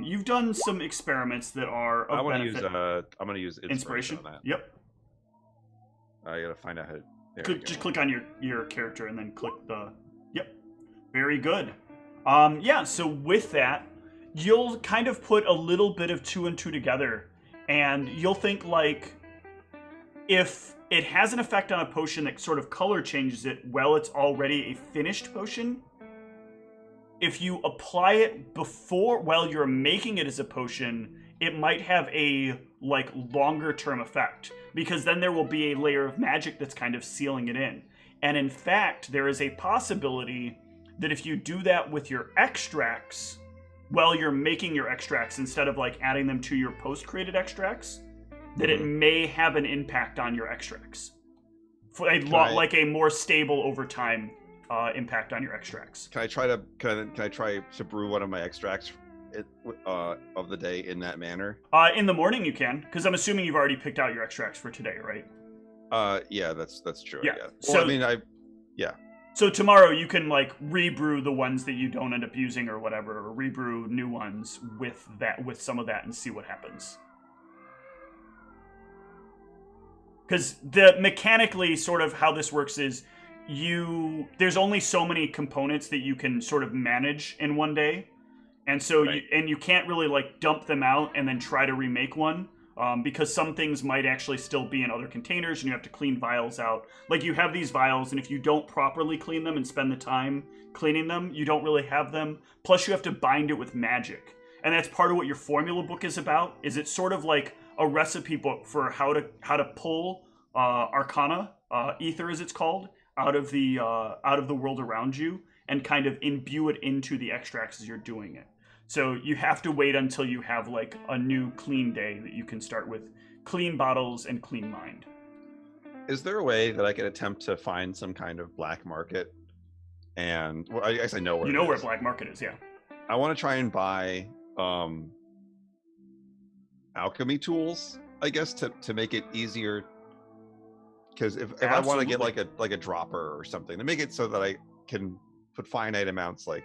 You've done some experiments that are of I'm benefit. gonna use Inspiration. on that. Yep. I gotta find out how. There we go. Just click on your character and then click the. Yep. Very good. Yeah. So with that, you'll kind of put a little bit of 2 and 2 together, and you'll think like, if it has an effect on a potion that sort of color changes it while it's already a finished potion, if you apply it while you're making it as a potion, it might have a like longer term effect, because then there will be a layer of magic that's kind of sealing it in. And in fact, there is a possibility that if you do that with your extracts while you're making your extracts, instead of like adding them to your post created extracts, that it may have an impact on your extracts for like a more stable over time impact on your extracts. Can I try to brew one of my extracts of the day in that manner? In the morning you can, because I'm assuming you've already picked out your extracts for today, right? Yeah, that's true. Yeah. Well, So, I mean, So tomorrow you can like rebrew the ones that you don't end up using or whatever, or rebrew new ones with some of that and see what happens. Because mechanically, sort of how this works is there's only so many components that you can sort of manage in one day, and so Right. you can't really like dump them out and then try to remake one, because some things might actually still be in other containers and you have to clean vials out. Like you have these vials, and if you don't properly clean them and spend the time cleaning them, you don't really have them. Plus you have to bind it with magic. and that's part of what your formula book is about. Is it's sort of like a recipe book for how to pull Arcana, Ether as it's called, out of the world around you, and kind of imbue it into the extracts as you're doing it. So you have to wait until you have like a new clean day that you can start with clean bottles and clean mind. Is there a way that I could attempt to find some kind of black market? And well, I guess I know where. You know where black market is, yeah. I want to try and buy alchemy tools, I guess, to make it easier. Because if I want to get like a dropper or something to make it so that I can put finite amounts, like.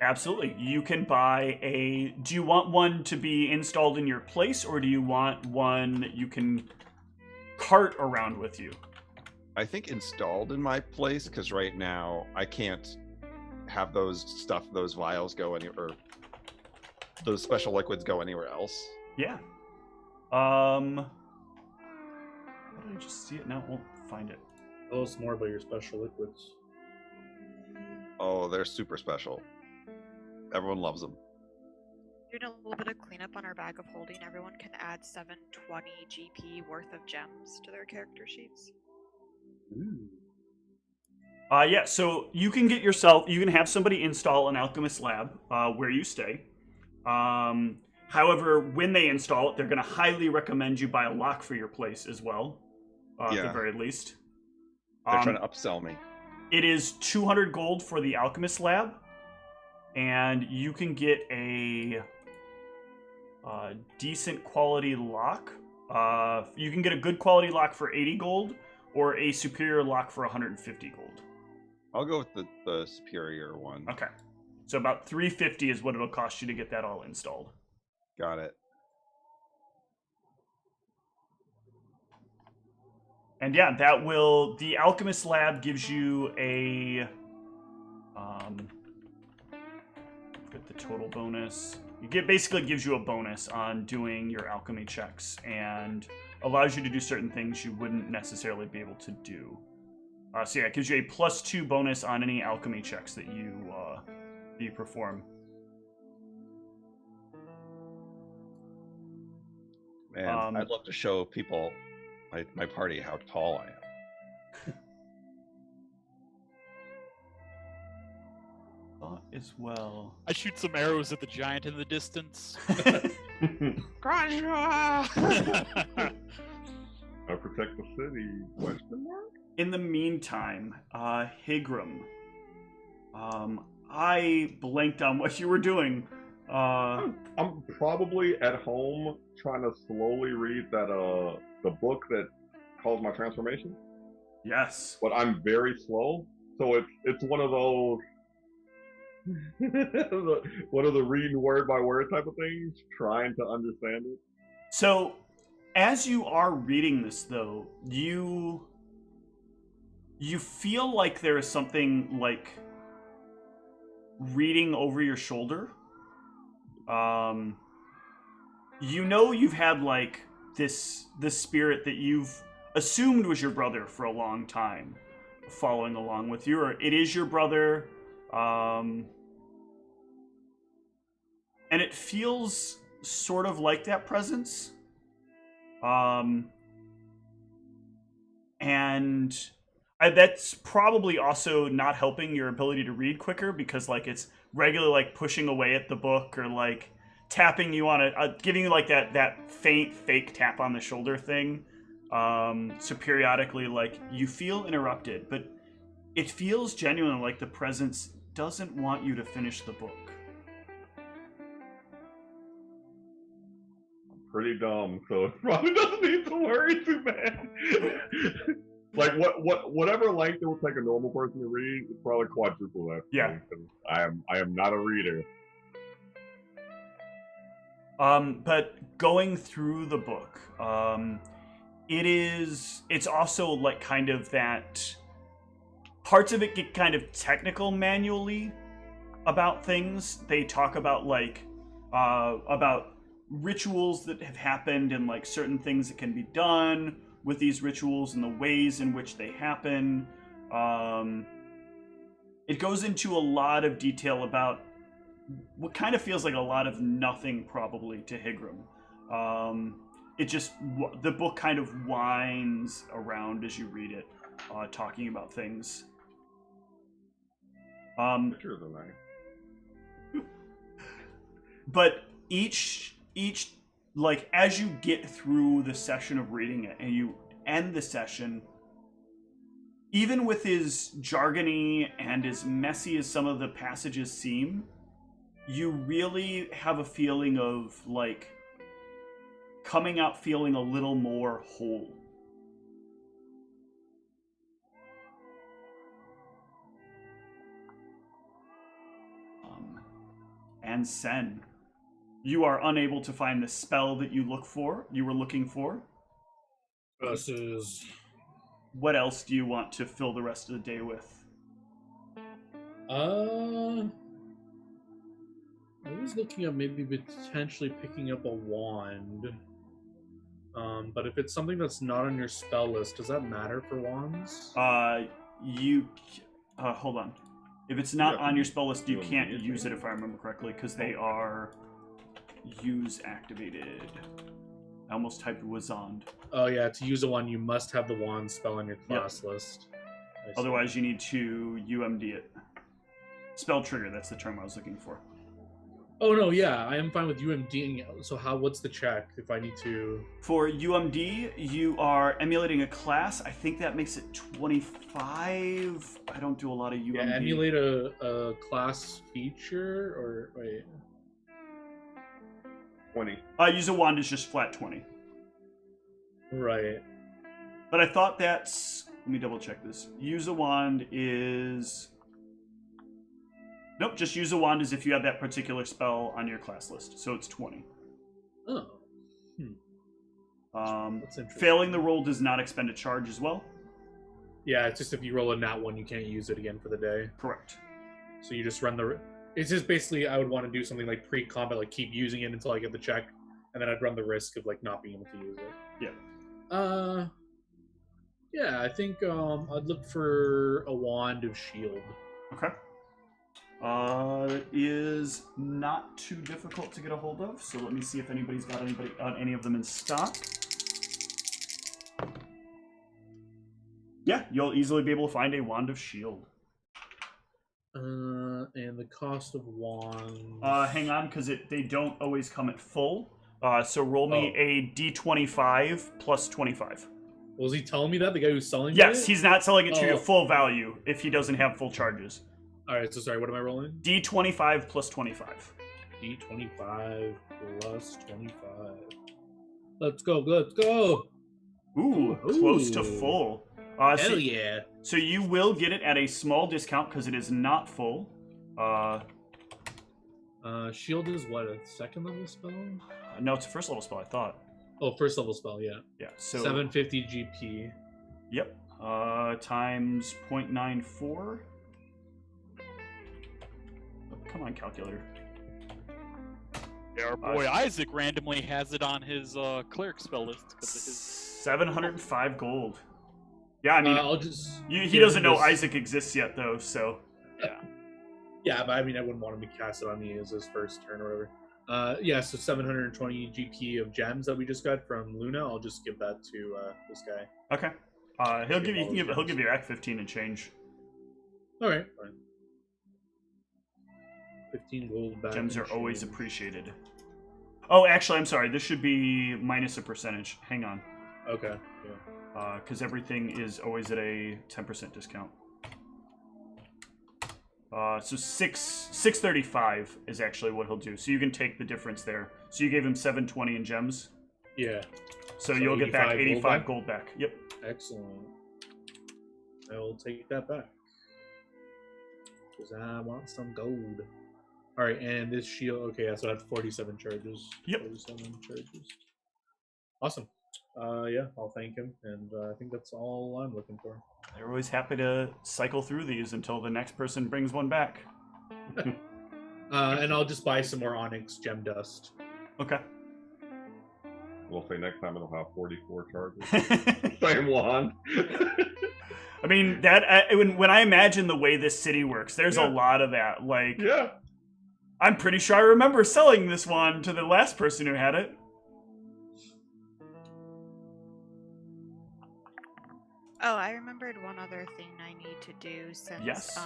Absolutely. You can buy do you want one to be installed in your place, or do you want one that you can cart around with you? I think installed in my place, because right now I can't have those vials go anywhere, or those special liquids go anywhere else. Yeah. How did I just see it now? Won't find it. Tell us more about your special liquids. Oh, they're super special. Everyone loves them. Doing a little bit of cleanup on our bag of holding. Everyone can add 720 GP worth of gems to their character sheets. Yeah, so you can have somebody install an alchemist lab where you stay. However, when they install it, they're going to highly recommend you buy a lock for your place as well, at the very least. They're trying to upsell me. It is 200 gold for the alchemist lab, and you can get a decent quality lock. You can get a good quality lock for 80 gold, or a superior lock for 150 gold. I'll go with the superior one. Okay. So about 350 is what it'll cost you to get that all installed. Got it. And yeah, the Alchemist Lab gives you a, get the total bonus. Basically gives you a bonus on doing your alchemy checks and allows you to do certain things you wouldn't necessarily be able to do. So yeah, it gives you a +2 bonus on any alchemy checks that you perform. Man, I'd love to show people, my party, how tall I am. As well. I shoot some arrows at the giant in the distance. I protect the city. Question mark? In the meantime, Higram, I blanked on what you were doing. I'm probably at home trying to slowly read that the book that calls my transformation. Yes. But I'm very slow, so it's one of those one of the reading word by word type of things, trying to understand it. So, as you are reading this, though, you feel like there is something like reading over your shoulder. You know you've had like this spirit that you've assumed was your brother for a long time following along with you, or it is your brother, and it feels sort of like that presence. And that's probably also not helping your ability to read quicker, because like it's regularly like pushing away at the book, or like tapping you on giving you like that faint fake tap on the shoulder thing. So periodically, like, you feel interrupted, but it feels genuinely like the presence doesn't want you to finish the book. Pretty dumb, so it probably doesn't need to worry too bad. Like whatever length it would take a normal person to read, it's probably quadruple that. Yeah. I am not a reader. But going through the book, it's also like kind of that parts of it get kind of technical manually about things. They talk about like about rituals that have happened and like certain things that can be done with these rituals and the ways in which they happen. It goes into a lot of detail about what kind of feels like a lot of nothing probably to Higram. It just, the book kind of winds around as you read it, talking about things. Picture of the night. But each like as you get through the session of reading it and you end the session, even with as jargony and as messy as some of the passages seem, you really have a feeling of like coming out feeling a little more whole. And Sen, you are unable to find the spell that you were looking for. What else do you want to fill the rest of the day with? I was looking at maybe potentially picking up a wand. But if it's something that's not on your spell list, does that matter for wands? Hold on. If it's not on your spell list, you can't use it, if I remember correctly, because they are use activated. I almost typed Wazand. Oh yeah, to use a wand, you must have the wand spell on your class list. Otherwise, you need to UMD it. Spell trigger, that's the term I was looking for. Oh no, yeah, I am fine with UMDing. So what's the check if I need to? For UMD, you are emulating a class. I think that makes it 25. I don't do a lot of UMD. Yeah, emulate a class feature, or wait. 20. Use a wand is just flat 20. Right. But I thought that's... Let me double check this. Use a wand is... Nope, just use a wand as if you have that particular spell on your class list. So it's 20. Oh. That's interesting. Failing the roll does not expend a charge as well. Yeah, it's just if you roll a nat one, you can't use it again for the day. Correct. So you just run the... It's just basically, I would want to do something like pre-combat, like keep using it until I get the check, and then I'd run the risk of like not being able to use it. Yeah. Yeah, I think I'd look for a wand of shield. Okay. It is not too difficult to get a hold of, so let me see if anybody's got any of them in stock. Yeah, you'll easily be able to find a wand of shield. And the cost of wands... Hang on, because they don't always come at full. So roll me a d25 plus 25. Was he telling me that, the guy who's selling Yes, it? he's not selling it to you at full value if he doesn't have full charges. Alright, so sorry, what am I rolling? d25 plus 25. d25 plus 25. Let's go, let's go! Ooh, close to full. Hell yeah. So you will get it at a small discount because it is not full. Shield is what, a second level spell? No, it's a first level spell, I thought. Oh, first level spell, yeah. Yeah, so 750 GP. Yep. Times 0.94. Oh, come on, calculator. Yeah, our boy Isaac randomly has it on his cleric spell list because of his 705 gold. Yeah, I mean, I'll just he doesn't know Isaac exists yet, though, so... Yeah. Yeah, but I mean, I wouldn't want him to cast it on me as his first turn or whatever. Yeah, so 720 GP of gems that we just got from Luna. I'll just give that to this guy. Okay. He'll give you Act 15 and change. All right, fine. 15 gold back. Gems are always appreciated. Oh, actually, I'm sorry. This should be minus a percentage. Hang on. Okay. Yeah. Because everything is always at a 10% discount. So 635 is actually what he'll do. So you can take the difference there. So you gave him 720 in gems. Yeah. So you'll get back 85 gold back. Yep. Excellent. I will take that back. Because I want some gold. Alright, and this shield, okay, yeah, so that's 47 charges. Yep. 47 charges. Awesome. Yeah, I'll thank him, and I think that's all I'm looking for. They're always happy to cycle through these until the next person brings one back. And I'll just buy some more Onyx gem dust. Okay. We'll say next time it'll have 44 charges. Same wand. I mean, that when I imagine the way this city works, there's a lot of that. Like, yeah. I'm pretty sure I remember selling this wand to the last person who had it. Oh, I remembered one other thing I need to do since Yes.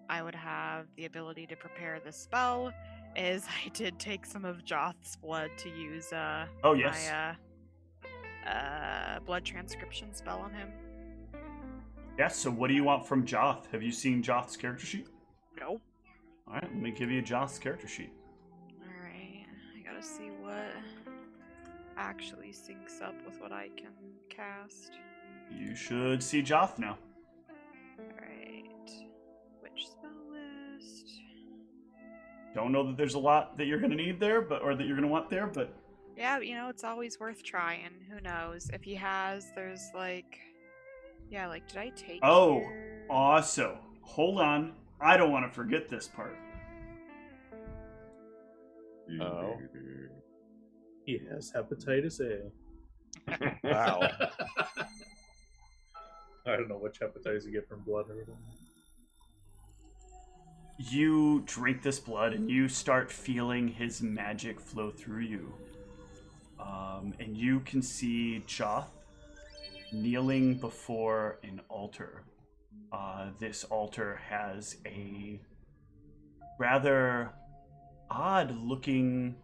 I would have the ability to prepare the spell. Is I did take some of Joth's blood to use Oh, yes. my blood transcription spell on him. Yes, so what do you want from Joth? Have you seen Joth's character sheet? Nope. Alright, let me give you Joth's character sheet. Alright, I gotta see what actually syncs up with what I can cast. You should see Joth now. Alright. Which spell list? Don't know that there's a lot that you're going to need there, or that you're going to want there, but... Yeah, you know, it's always worth trying. Who knows? If he has, there's like... Yeah, like, did I take Oh, here? also, hold on. I don't want to forget this part. Oh. He has hepatitis A. Wow. I don't know which hepatitis you get from blood or whatever. You drink this blood and you start feeling his magic flow through you. And you can see Joth kneeling before an altar. This altar has a rather odd-looking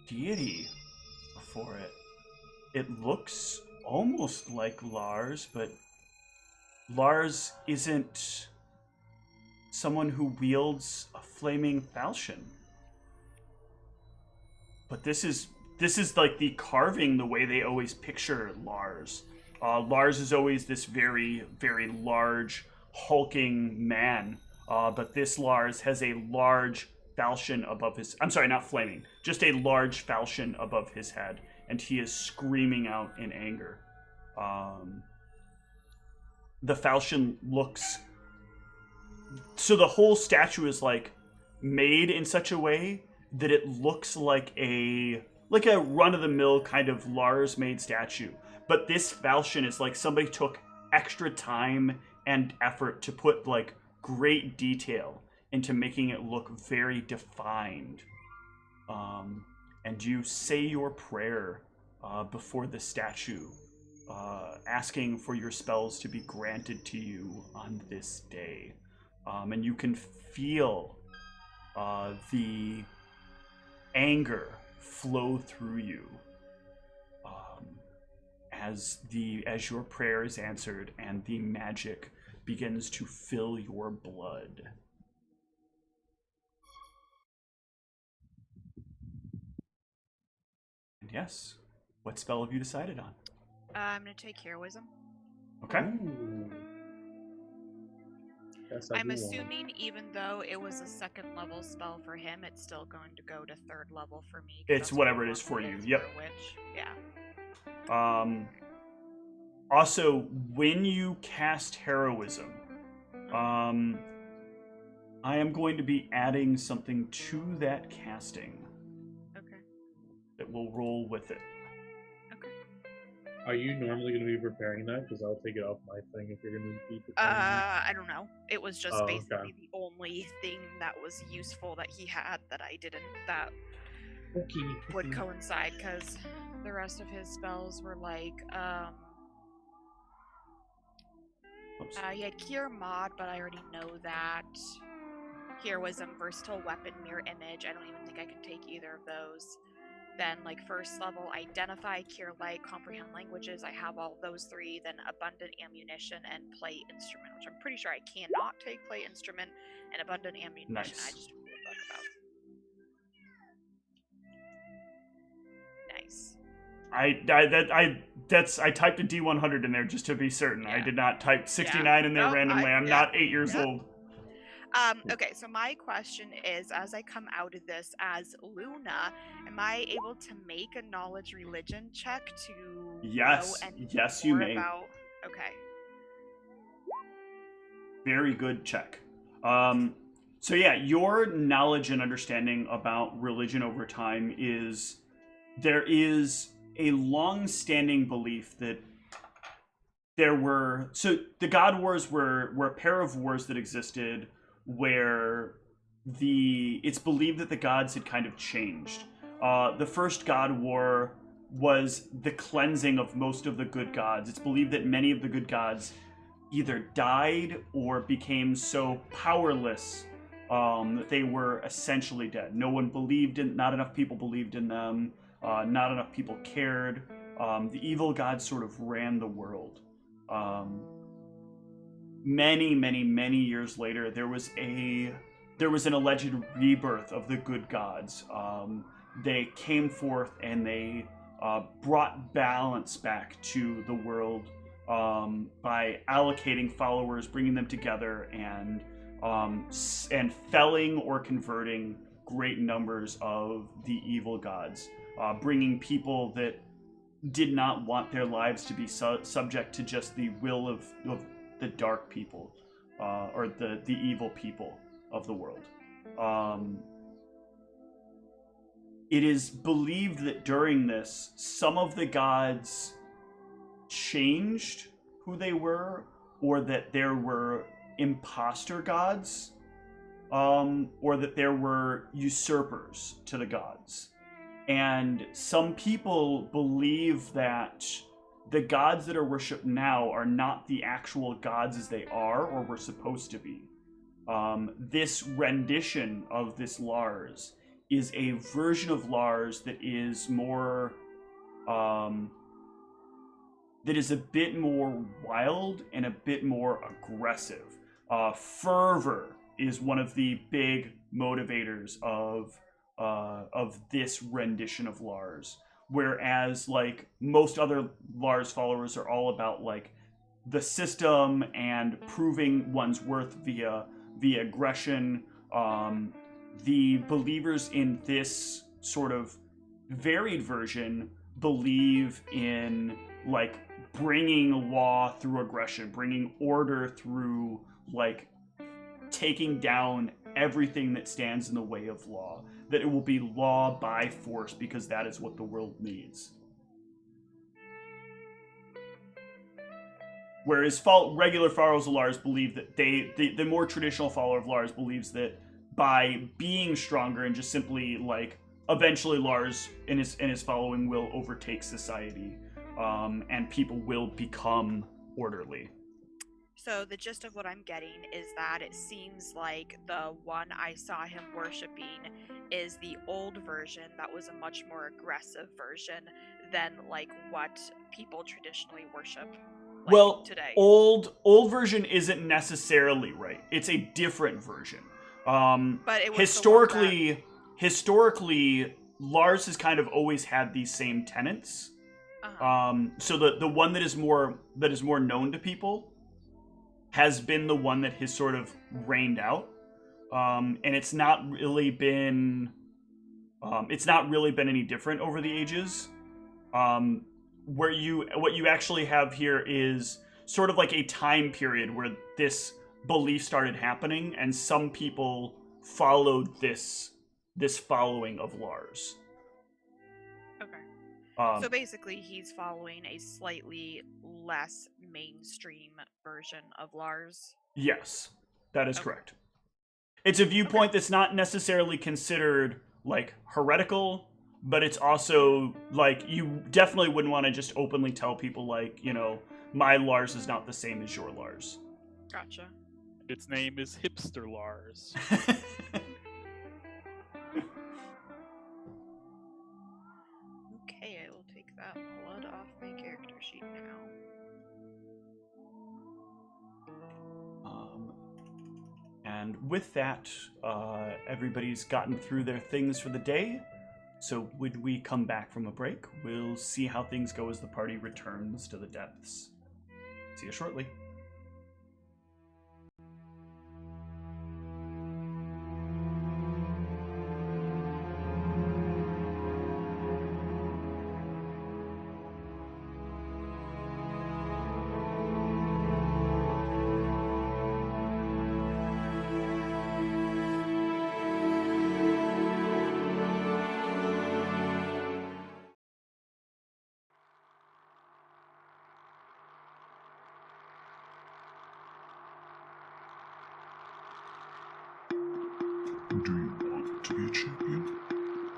deity before it. It looks almost like Lars, but Lars isn't someone who wields a flaming falchion. But this is like the carving, the way they always picture Lars. Lars is always this very, very large, hulking man. But this Lars has a large falchion above his... I'm sorry, not flaming. Just a large falchion above his head. And he is screaming out in anger. The falchion looks... So the whole statue is like made in such a way that it looks like a run-of-the-mill kind of Lars-made statue. But this falchion is like somebody took extra time and effort to put like great detail into making it look very defined. And you say your prayer before the statue, asking for your spells to be granted to you on this day. And you can feel the anger flow through you as your prayer is answered and the magic begins to fill your blood. And yes, what spell have you decided on? I'm gonna take heroism. Okay. Ooh. Yes, I'm do assuming even though it was a second level spell for him, it's still going to go to third level for me. It's whatever it is for you. Yep. Which, yeah. Also, when you cast heroism, I am going to be adding something to that casting. Okay. That will roll with it. Okay. Are you normally going to be preparing that? Because I'll take it off my thing if you're going to be preparing. I don't know. It was just Oh, basically okay. the only thing that was useful that he had that I didn't, that would coincide, because the rest of his spells were like, Oops. yeah, Cure Mod, but I already know that. Heroism, Versatile Weapon, Mirror Image, I don't even think I can take either of those. Then, like, first level, Identify, Cure Light, Comprehend Languages, I have all those three. Then Abundant Ammunition and Play Instrument, which I'm pretty sure I cannot take Play Instrument and Abundant Ammunition. Nice. I just don't know what about. Nice. I typed a D100 in there just to be certain. Yeah. I did not type 69 in there Nope, randomly. I'm not 8 years old. Okay, so my question is, as I come out of this as Luna, am I able to make a knowledge religion check to Yes. know anything Yes, you more may. about... Okay. Very good check. So yeah, your knowledge and understanding about religion over time is there is a long-standing belief that there were... So the God Wars were a pair of wars that existed where it's believed that the gods had kind of changed. The first God War was the cleansing of most of the good gods. It's believed that many of the good gods either died or became so powerless that they were essentially dead. No one believed in, not enough people believed in them, not enough people cared. The evil gods sort of ran the world. Many years later, there was an alleged rebirth of the good gods. They came forth and they brought balance back to the world by allocating followers, bringing them together, and felling or converting great numbers of the evil gods, bringing people that did not want their lives to be subject to just the will of the dark people, or the evil people of the world. It is believed that during this, some of the gods changed who they were, or that there were imposter gods, or that there were usurpers to the gods. And some people believe that the gods that are worshipped now are not the actual gods as they are or were supposed to be. This rendition of this Lars is a version of Lars that is more, that is a bit more wild and a bit more aggressive. Fervor is one of the big motivators of this rendition of Lars. Whereas, like, most other Lars followers are all about, like, the system and proving one's worth via aggression. The believers in this sort of varied version believe in, like, bringing law through aggression, bringing order through, like, taking down everything that stands in the way of law. That it will be law by force because that is what the world needs. Whereas regular followers of Lars believe that the more traditional follower of Lars believes that by being stronger and just simply, like, eventually Lars and his following will overtake society, and people will become orderly. So the gist of what I'm getting is that it seems like the one I saw him worshiping is the old version that was a much more aggressive version than, like, what people traditionally worship, like, well, today. Old version isn't necessarily right. It's a different version. But it was historically, Lars has kind of always had these same tenets. So the one that is more known to people has been the one that has sort of reigned out, and it's not really been any different over the ages. What you actually have here is sort of like a time period where this belief started happening, and some people followed this following of Lars. Okay. So basically, he's following a slightly less mainstream version of Lars. Yes, that is correct. It's a viewpoint that's not necessarily considered, like, heretical, but it's also, like, you definitely wouldn't want to just openly tell people, like, you know, my Lars is not the same as your Lars. Gotcha. Its name is Hipster Lars. Okay, I will take that blood off my character sheet now. And with that, everybody's gotten through their things for the day. So when we come back from a break, we'll see how things go as the party returns to the depths. See you shortly.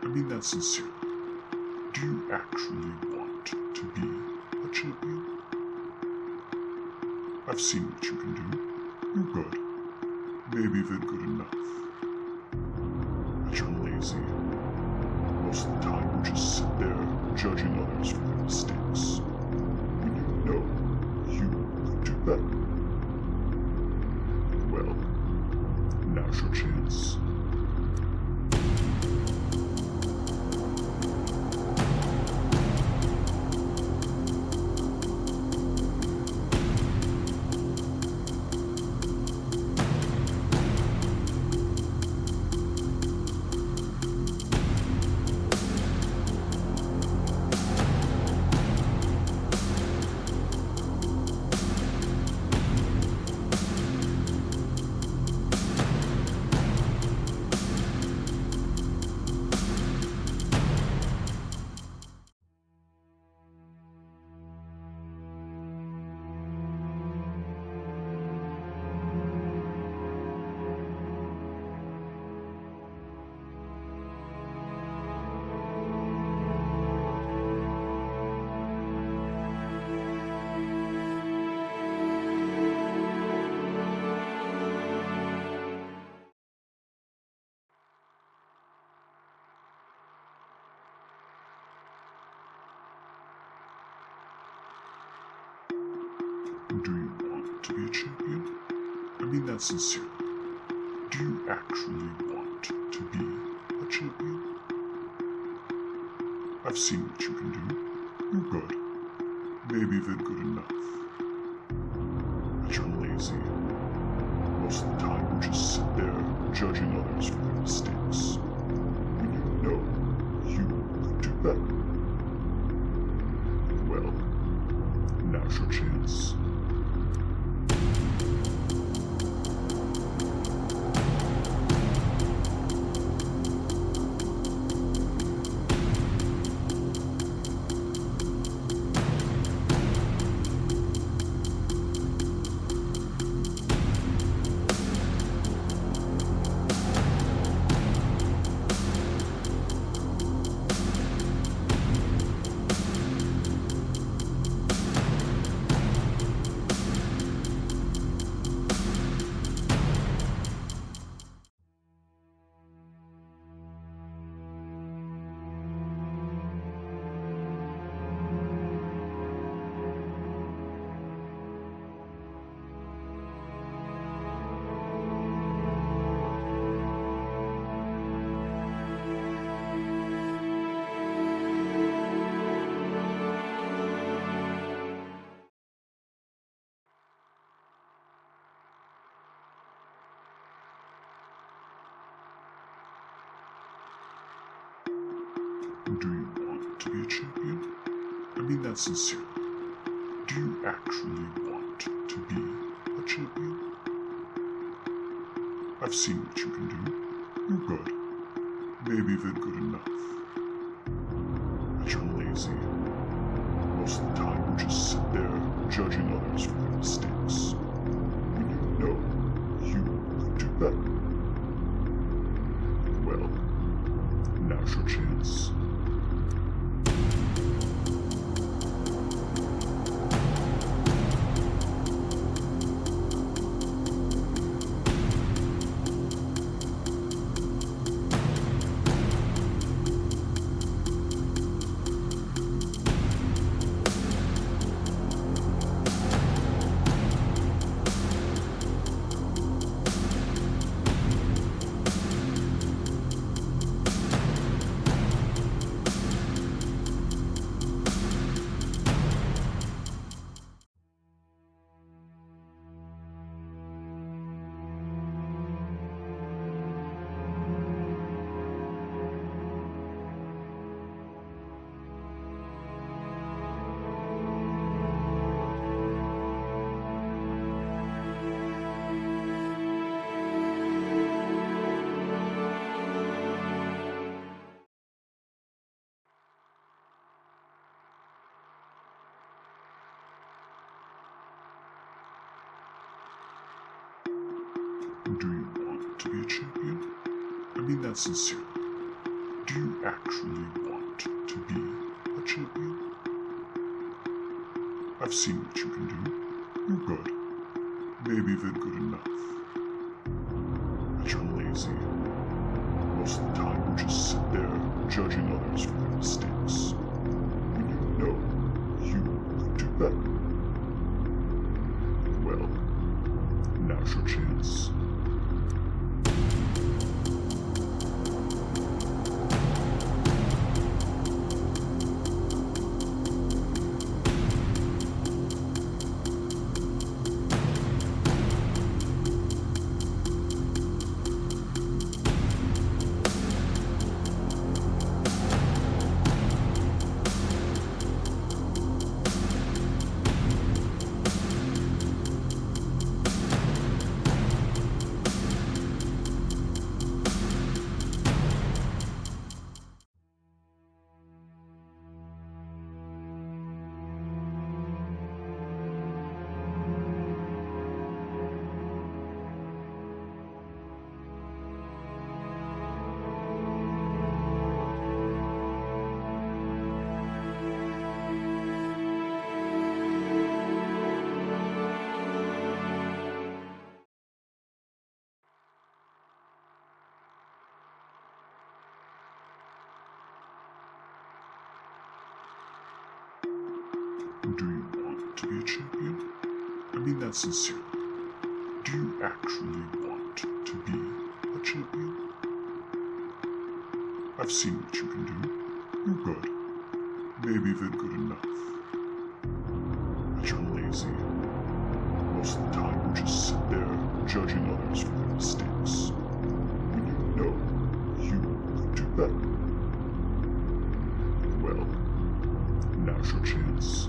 I mean that sincerely. Do you actually want to be a champion? I've seen what you can do. You're good. Maybe even good enough. But you're lazy. Most of the time you just sit there judging others for their mistakes. When you know you could do better. Well, now's your chance. Do you want to be a champion? I mean that sincerely. Do you actually want to be a champion? I've seen what you can do. You're good. Maybe even good enough. But you're lazy. Most of the time you just sit there judging others for their mistakes. When you know you could do better. Well, now's your chance. Do you want to be a champion? I mean that sincerely. Do you actually want to be a champion? I've seen what you can do. You're good. Maybe even good enough. But you're lazy. Most of the time you just sit there judging others for their mistakes. When you know you could do better. Well, now's your chance. Do you want to be a champion? I mean that sincerely. Do you actually want to be a champion? I've seen what you can do. You're good. Maybe even good enough. But you're lazy. Most of the time you just sit there judging others for their mistakes. When you know you could do better. Well, now's your chance. Do you want to be a champion? I mean that sincerely. Do you actually want to be a champion? I've seen what you can do. You're good. Maybe even good enough. But you're lazy. Most of the time you just sit there judging others for their mistakes. When you know you could do better. Well, now's your chance.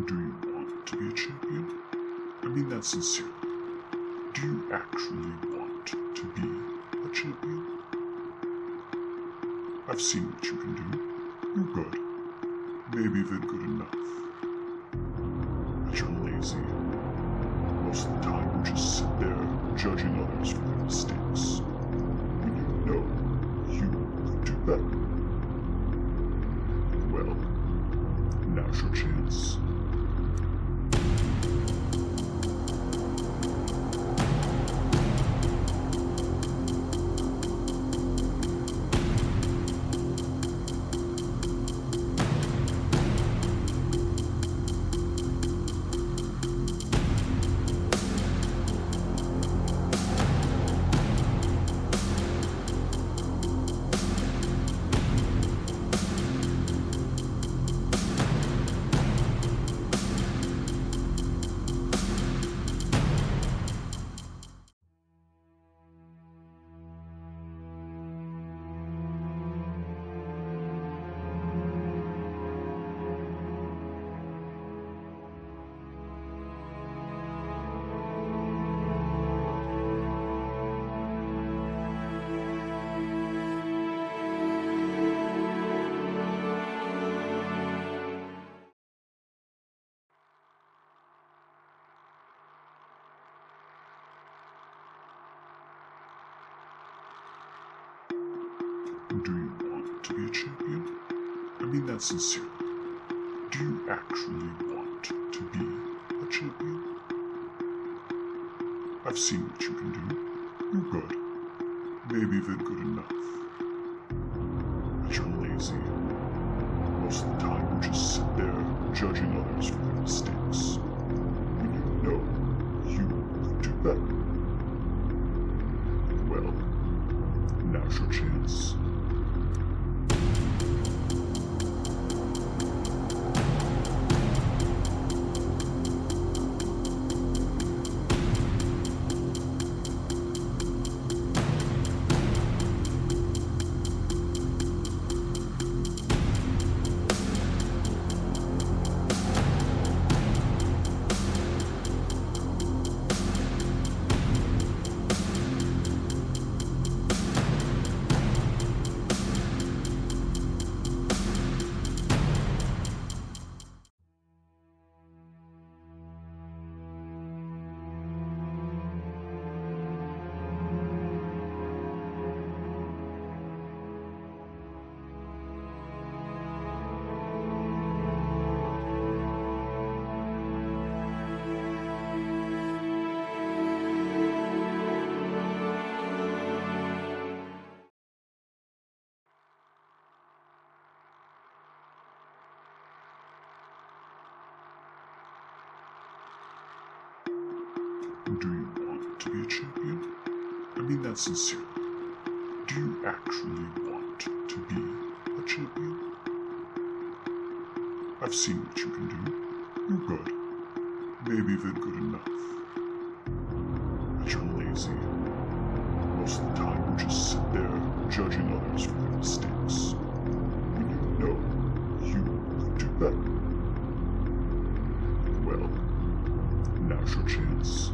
Do you want to be a champion? I mean that sincerely. Do you actually want to be a champion? I've seen what you can do. You're good. Maybe even good enough. But you're lazy. Most of the time you just sit there judging others for their mistakes. When you know you could do better. Well, now's your chance. Do you want to be a champion? I mean that sincerely. Do you actually want to be champion? I've seen what you can do. You're good. Maybe even good enough. But you're lazy. Most of the time you just sit there judging others for their mistakes. When you know you could do better. Well, now's your chance. Do you want to be a champion? I mean that sincerely. Do you actually want to be a champion? I've seen what you can do. You're good. Maybe even good enough. But you're lazy. Most of the time you just sit there judging others for their mistakes. When you know you could do better. Well, now's your chance.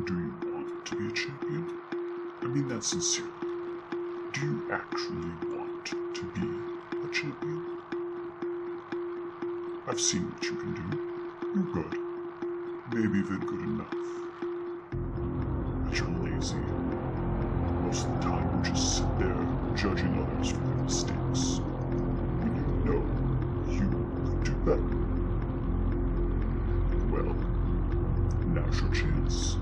Do you want to be a champion? I mean that sincerely. Do you actually want to be a champion? I've seen what you can do. You're good. Maybe even good enough. But you're lazy. Most of the time you just sit there judging others for their mistakes. When you know you could do better. Well, now's your chance.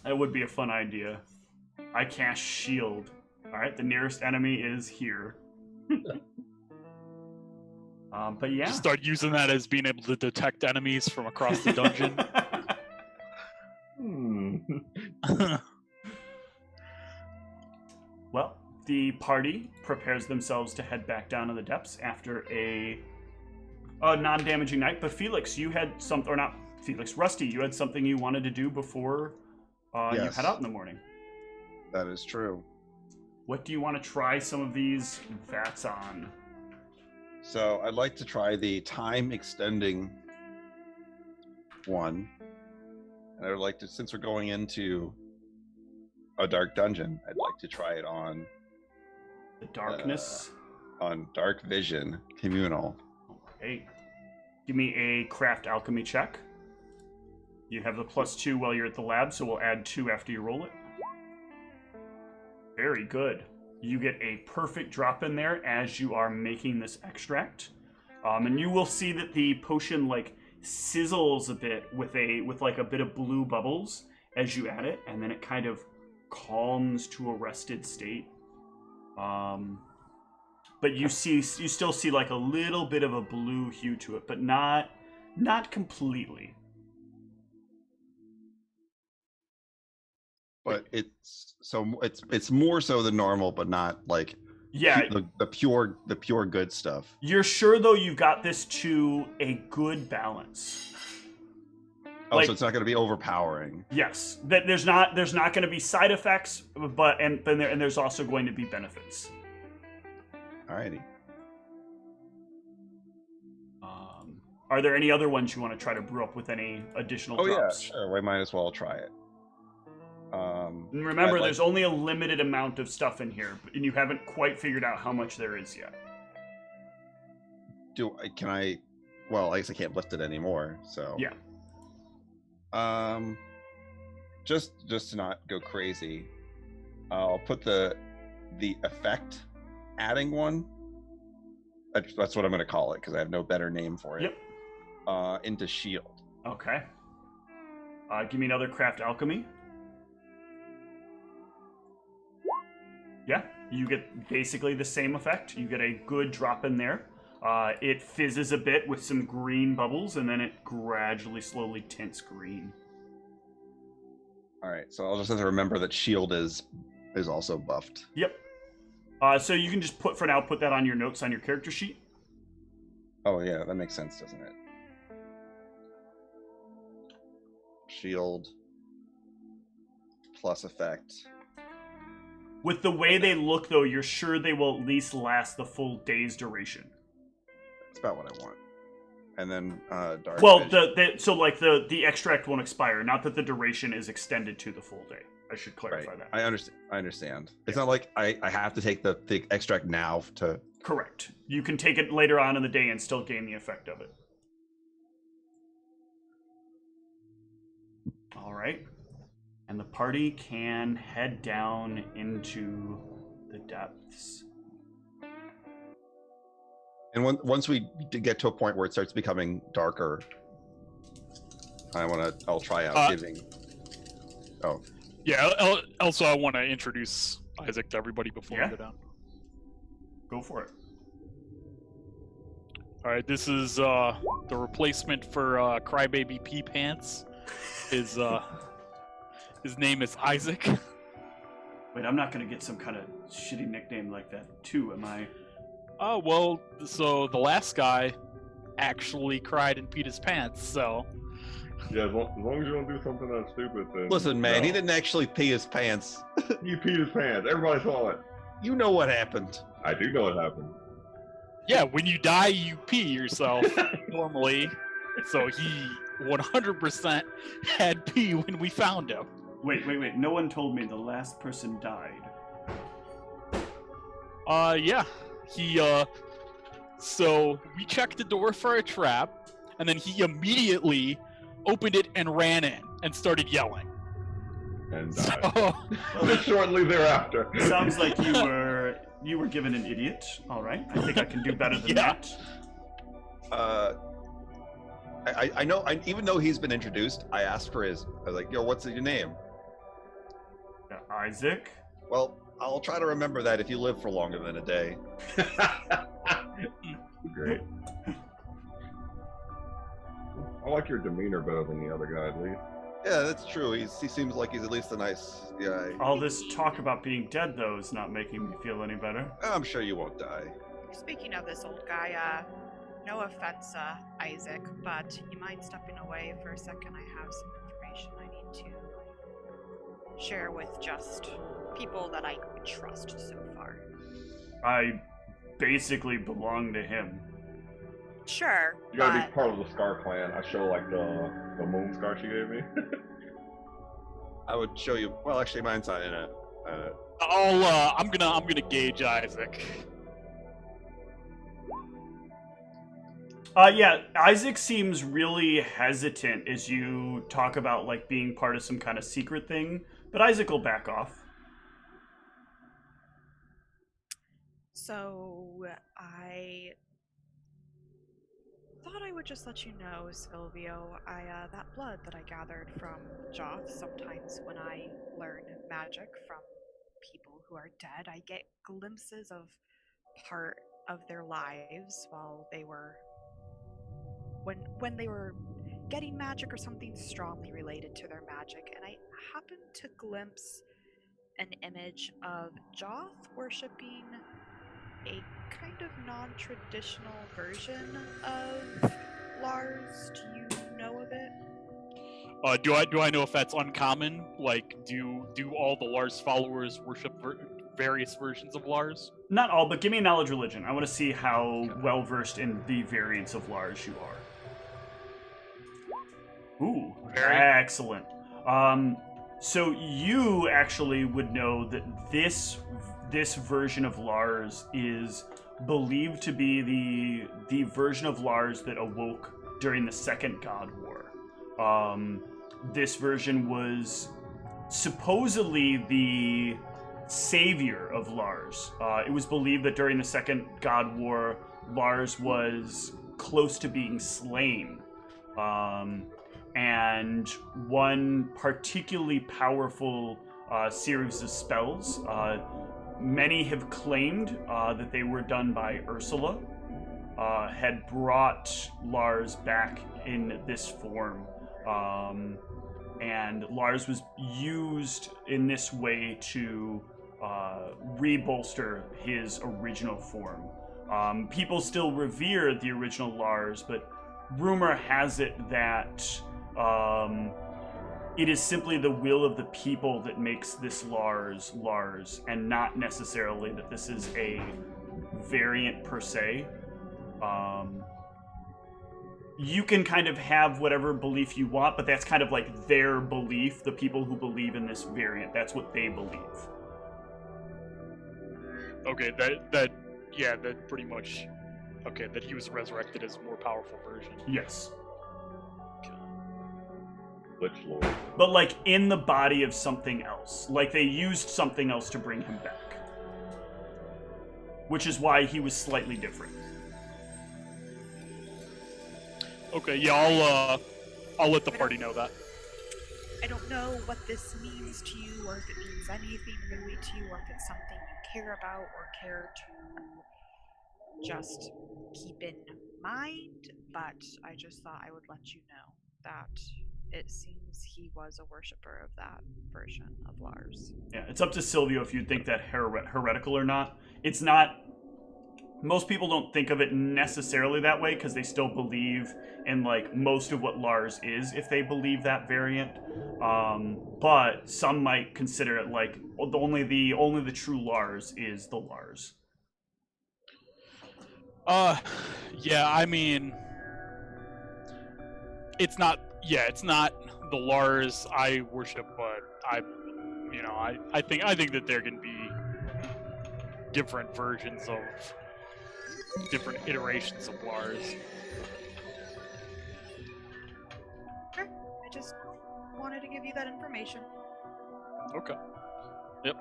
That would be a fun idea. I cast shield. Alright, the nearest enemy is here. But yeah. Just start using that as being able to detect enemies from across the dungeon. Well, the party prepares themselves to head back down to the depths after a non-damaging night. But Felix, you had something, or not Felix, Rusty, you had something you wanted to do before you Yes. head out in the morning. That is true. What do you want to try some of these vats on? So I'd like to try the time extending one. And I would like to, since we're going into a dark dungeon, I'd like to try it on The darkness? on Dark Vision Communal. Okay. Give me a craft alchemy check. You have the +2 while you're at the lab, so we'll add 2 after you roll it. Very good. You get a perfect drop in there as you are making this extract. And you will see that the potion like sizzles a bit with like a bit of blue bubbles as you add it, and then it kind of calms to a rested state. But you still see like a little bit of a blue hue to it, but not completely. But it's more so than normal, but not like the pure good stuff. You're sure though you've got this to a good balance. Oh, so it's not going to be overpowering. Yes, that there's not going to be side effects, but there's also going to be benefits. Alrighty. Are there any other ones you want to try to brew up with any additional drops? Yeah, sure. We might as well try it. And remember, there's only a limited amount of stuff in here, and you haven't quite figured out how much there is yet. Can I? Well, I guess I can't lift it anymore. So yeah. Just to not go crazy, I'll put the effect adding one. That's what I'm going to call it because I have no better name for it. Yep. Into shield. Okay. Give me another craft alchemy. Yeah, you get basically the same effect. You get a good drop in there. It fizzes a bit with some green bubbles, and then it gradually, slowly tints green. All right, so I'll just have to remember that shield is also buffed. Yep. So you can just put that on your notes on your character sheet. Oh yeah, that makes sense, doesn't it? Shield plus effect. With the way they look, though, you're sure they will at least last the full day's duration. That's about what I want. And then dark. Well, vision. the extract won't expire. Not that the duration is extended to the full day. I should clarify that. I understand. It's not like I have to take the extract now to. Correct. You can take it later on in the day and still gain the effect of it. All right. And the party can head down into the depths. And once we get to a point where it starts becoming darker, I'll try out giving. Oh. Yeah. Also, I want to introduce Isaac to everybody before we go down. Go for it. All right. This is the replacement for Crybaby Pee Pants. His name is Isaac. Wait, I'm not going to get some kind of shitty nickname like that, too, am I? Oh, well, so the last guy actually cried and peed his pants, so... Yeah, as long as you don't do something that's stupid, then... Listen, man, he didn't actually pee his pants. He peed his pants. Everybody saw it. You know what happened. I do know what happened. Yeah, when you die, you pee yourself, normally. So he 100% had pee when we found him. Wait. No one told me the last person died. Yeah. He, so we checked the door for a trap, and then he immediately opened it and ran in and started yelling. And died. Shortly thereafter. Sounds like you were given an idiot. All right. I think I can do better than that. I know, even though he's been introduced, I asked for I was like, yo, what's your name? Isaac. Well, I'll try to remember that if you live for longer than a day. Great. I like your demeanor better than the other guy, at least. Yeah, that's true. He seems like he's at least a nice guy. All this talk about being dead, though, is not making me feel any better. I'm sure you won't die. Speaking of this old guy, no offense, Isaac, but you mind stepping away for a second? I have some information I need to share with just people that I trust so far. I basically belong to him. Sure. You gotta be part of the Scar clan. I show like the moon scar she gave me. I would show you. Well, actually, mine's not in it. I'm gonna gauge Isaac. Yeah, Isaac seems really hesitant as you talk about like being part of some kind of secret thing, but Isaac will back off. So I thought I would just let you know, Silvio, that blood that I gathered from Joth, sometimes when I learn magic from people who are dead, I get glimpses of part of their lives while they were when they were getting magic or something strongly related to their magic, and I happened to glimpse an image of Joth worshipping a kind of non-traditional version of Lars. Do you know of it? Do I know if that's uncommon? Like, do all the Lars followers worship various versions of Lars? Not all, but give me a knowledge religion. I want to see how well versed in the variants of Lars you are. Ooh, Very. excellent. So you actually would know that this version of Lars is believed to be the version of Lars that awoke during the Second God War. This version was supposedly the savior of Lars. It was believed that during the Second God War, Lars was close to being slain. And one particularly powerful series of spells, many have claimed that they were done by Ursula, had brought Lars back in this form. And Lars was used in this way to rebolster his original form. People still revere the original Lars, but rumor has it that it is simply the will of the people that makes this Lars, and not necessarily that this is a variant per se. You can kind of have whatever belief you want, but that's kind of like their belief, the people who believe in this variant. That's what they believe. Okay, that pretty much. Okay, that he was resurrected as a more powerful version. Yes. Lich Lord. But like in the body of something else. Like they used something else to bring him back. Which is why he was slightly different. Okay, yeah, I'll let the party know that. I don't know what this means to you, or if it means anything really to you, or if it's something you care about or care to just keep in mind, but I just thought I would let you know that it seems he was a worshiper of that version of Lars. Yeah, it's up to Silvio if you think that heretical or not. It's not. Most people don't think of it necessarily that way because they still believe in like most of what Lars is if they believe that variant. But some might consider it like only the true Lars is the Lars. Yeah, I mean, it's not the Lars I worship, but I think that there can be different versions of different iterations of Lars. Okay, I just wanted to give you that information. Okay. Yep.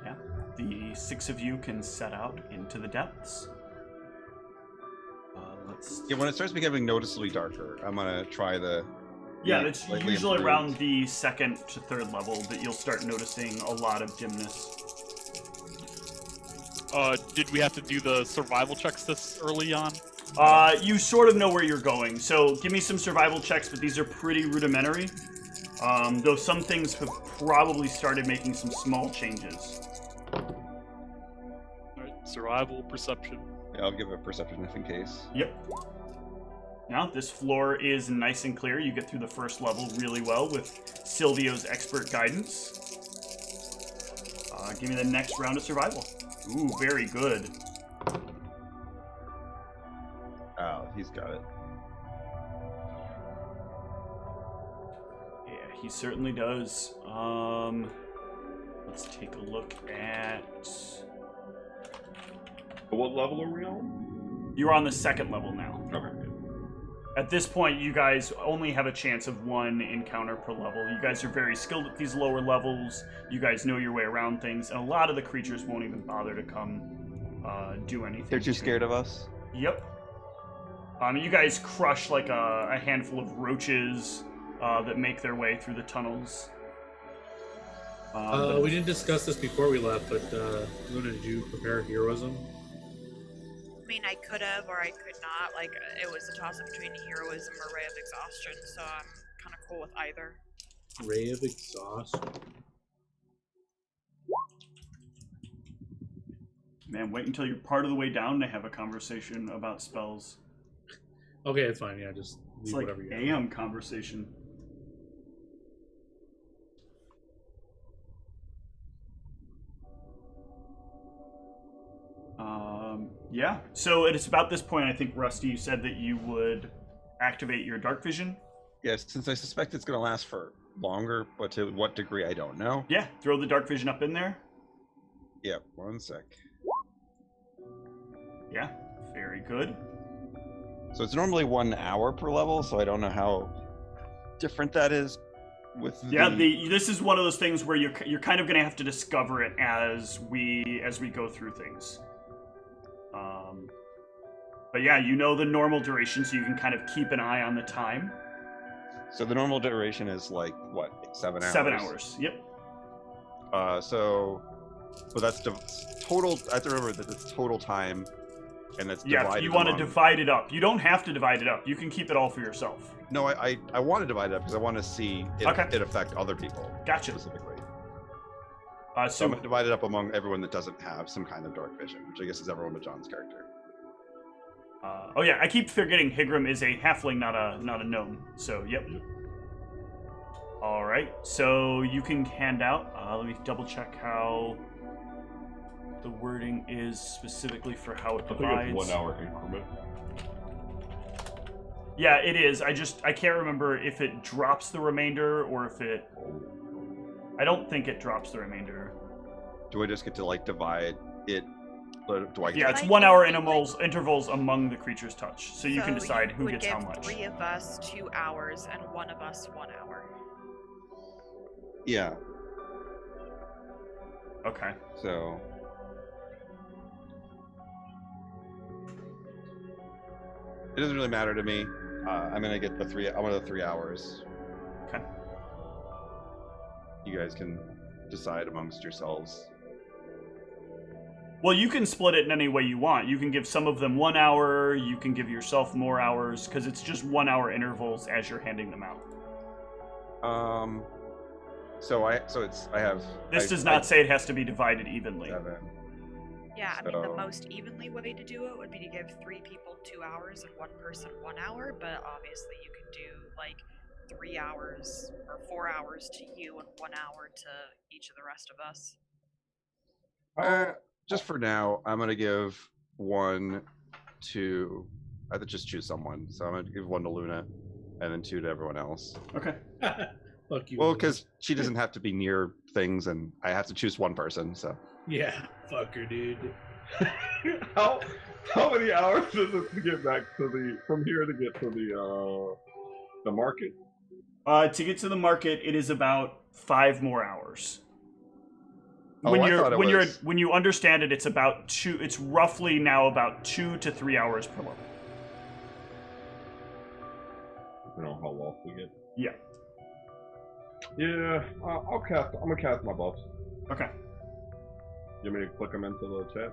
Yeah. The six of you can set out into the depths. Let's. Yeah, when it starts becoming noticeably darker, I'm gonna try the. Yeah, it's slightly usually improved. around the second to third level that you'll start noticing a lot of dimness. Did we have to do the survival checks this early on? You sort of know where you're going, so give me some survival checks, but these are pretty rudimentary. Though some things have probably started making some small changes. Alright, survival, perception. Yeah, I'll give a perception if in case. Yep. Now, this floor is nice and clear. You get through the first level really well with Silvio's expert guidance. Give me the next round of survival. Ooh, very good. Oh, he's got it. Yeah, he certainly does. Let's take a look at... What level are we on? You're on the second level now. Okay. At this point, you guys only have a chance of one encounter per level. You guys are very skilled at these lower levels. You guys know your way around things, and a lot of the creatures won't even bother to come do anything. They're too scared of us? Yep. You guys crush like a handful of roaches that make their way through the tunnels. We didn't discuss this before we left, but Luna, did you prepare heroism? I mean, I could have or I could not. Like, it was a toss-up between heroism or Ray of Exhaustion, so I'm kind of cool with either. Ray of Exhaustion. Man, wait until you're part of the way down to have a conversation about spells. Okay, it's fine. Yeah, just It's leave like whatever you have. AM conversation. Yeah. So it's about this point, I think, Rusty, you said that you would activate your dark vision. Yes, since I suspect it's going to last for longer, but to what degree, I don't know. Yeah, throw the dark vision up in there. Yeah, 1 sec. Yeah, very good. So it's normally 1 hour per level, so I don't know how different that is with Yeah, this is one of those things where you're kind of going to have to discover it as we go through things. But yeah, you know the normal duration, so you can kind of keep an eye on the time. So the normal duration is like, what, 7 hours? 7 hours, yep. So that's total. I have to remember that it's total time, and that's Yeah, divided if you want to among... divide it up. You don't have to divide it up. You can keep it all for yourself. No, I want to divide it up because I want to see it, Okay. it affect other people. Gotcha. Specifically. So I'm going to divide it up among everyone that doesn't have some kind of dark vision, which I guess is everyone but John's character. oh yeah, I keep forgetting Higram is a halfling, not a gnome. So yep. All right, so you can hand out. Let me double check how the wording is specifically for how it I think divides. it's 1 hour increment. Yeah, it is. I can't remember if it drops the remainder or if it. I don't think it drops the remainder. Do I just get to like divide it? Do I get Yeah, to... it's Like, 1 hour like- intervals among the creatures touch, so you can decide who gets how much. 3 of us 2 hours and 1 of us 1 hour. Yeah. Okay. So it doesn't really matter to me. I'm gonna get the 3. I want the 3 hours. Okay. You guys can decide amongst yourselves. Well, you can split it in any way you want. You can give some of them 1 hour. You can give yourself more hours because it's just 1 hour intervals as you're handing them out. I have. This does not say it has to be divided evenly. 7. Yeah, I mean, the So- most evenly way to do it would be to give 3 people 2 hours and 1 person 1 hour, but obviously you can do, like, 3 hours or 4 hours to you and 1 hour to each of the rest of us. Just for now, I'm gonna give 1 to. I have to just choose someone, so I'm gonna give 1 to Luna, and then 2 to everyone else. Okay. Fuck you. Well, Luna. because she doesn't have to be near things, and I have to choose 1 person. So Yeah, fucker, dude. how many hours is it to get back to from here to get to the market? To get to the market, it is about 5 more hours. Oh, When I you're thought it was- when you understand it, it's about 2. It's roughly now about 2 to 3 hours per level. You know how lost we get. Yeah. Yeah, I'm gonna cast my buffs. Okay. You want me to click them into the chat?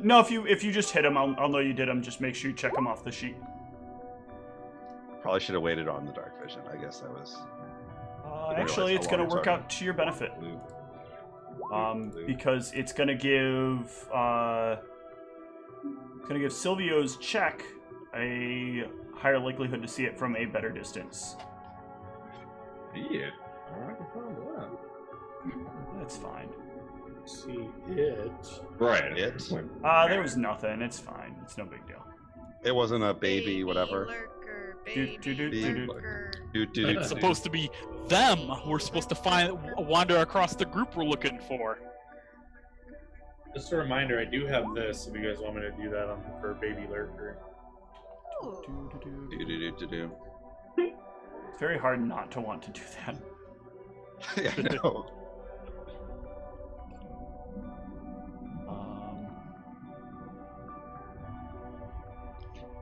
No. If you just hit them, I'll know you did them. Just make sure you check them off the sheet. probably should have waited on the dark vision. I guess that was. Actually, it's how going long to work it's out to your benefit. Blue. Because it's going to give Silvio's check a higher likelihood to see it from a better distance. Yeah. Alright, that's fine with that. That's fine. See it. Right. It. There was nothing. It's fine. It's no big deal. It wasn't a baby, whatever. Lurker, Do, baby do, do, do, do. lurker. It's supposed to be them. We're supposed to wander across the group we're looking for. Just a reminder, I do have this. If you guys want me to do that for Baby Lurker. Ooh. Do. It's very hard not to want to do that. Yeah, I know.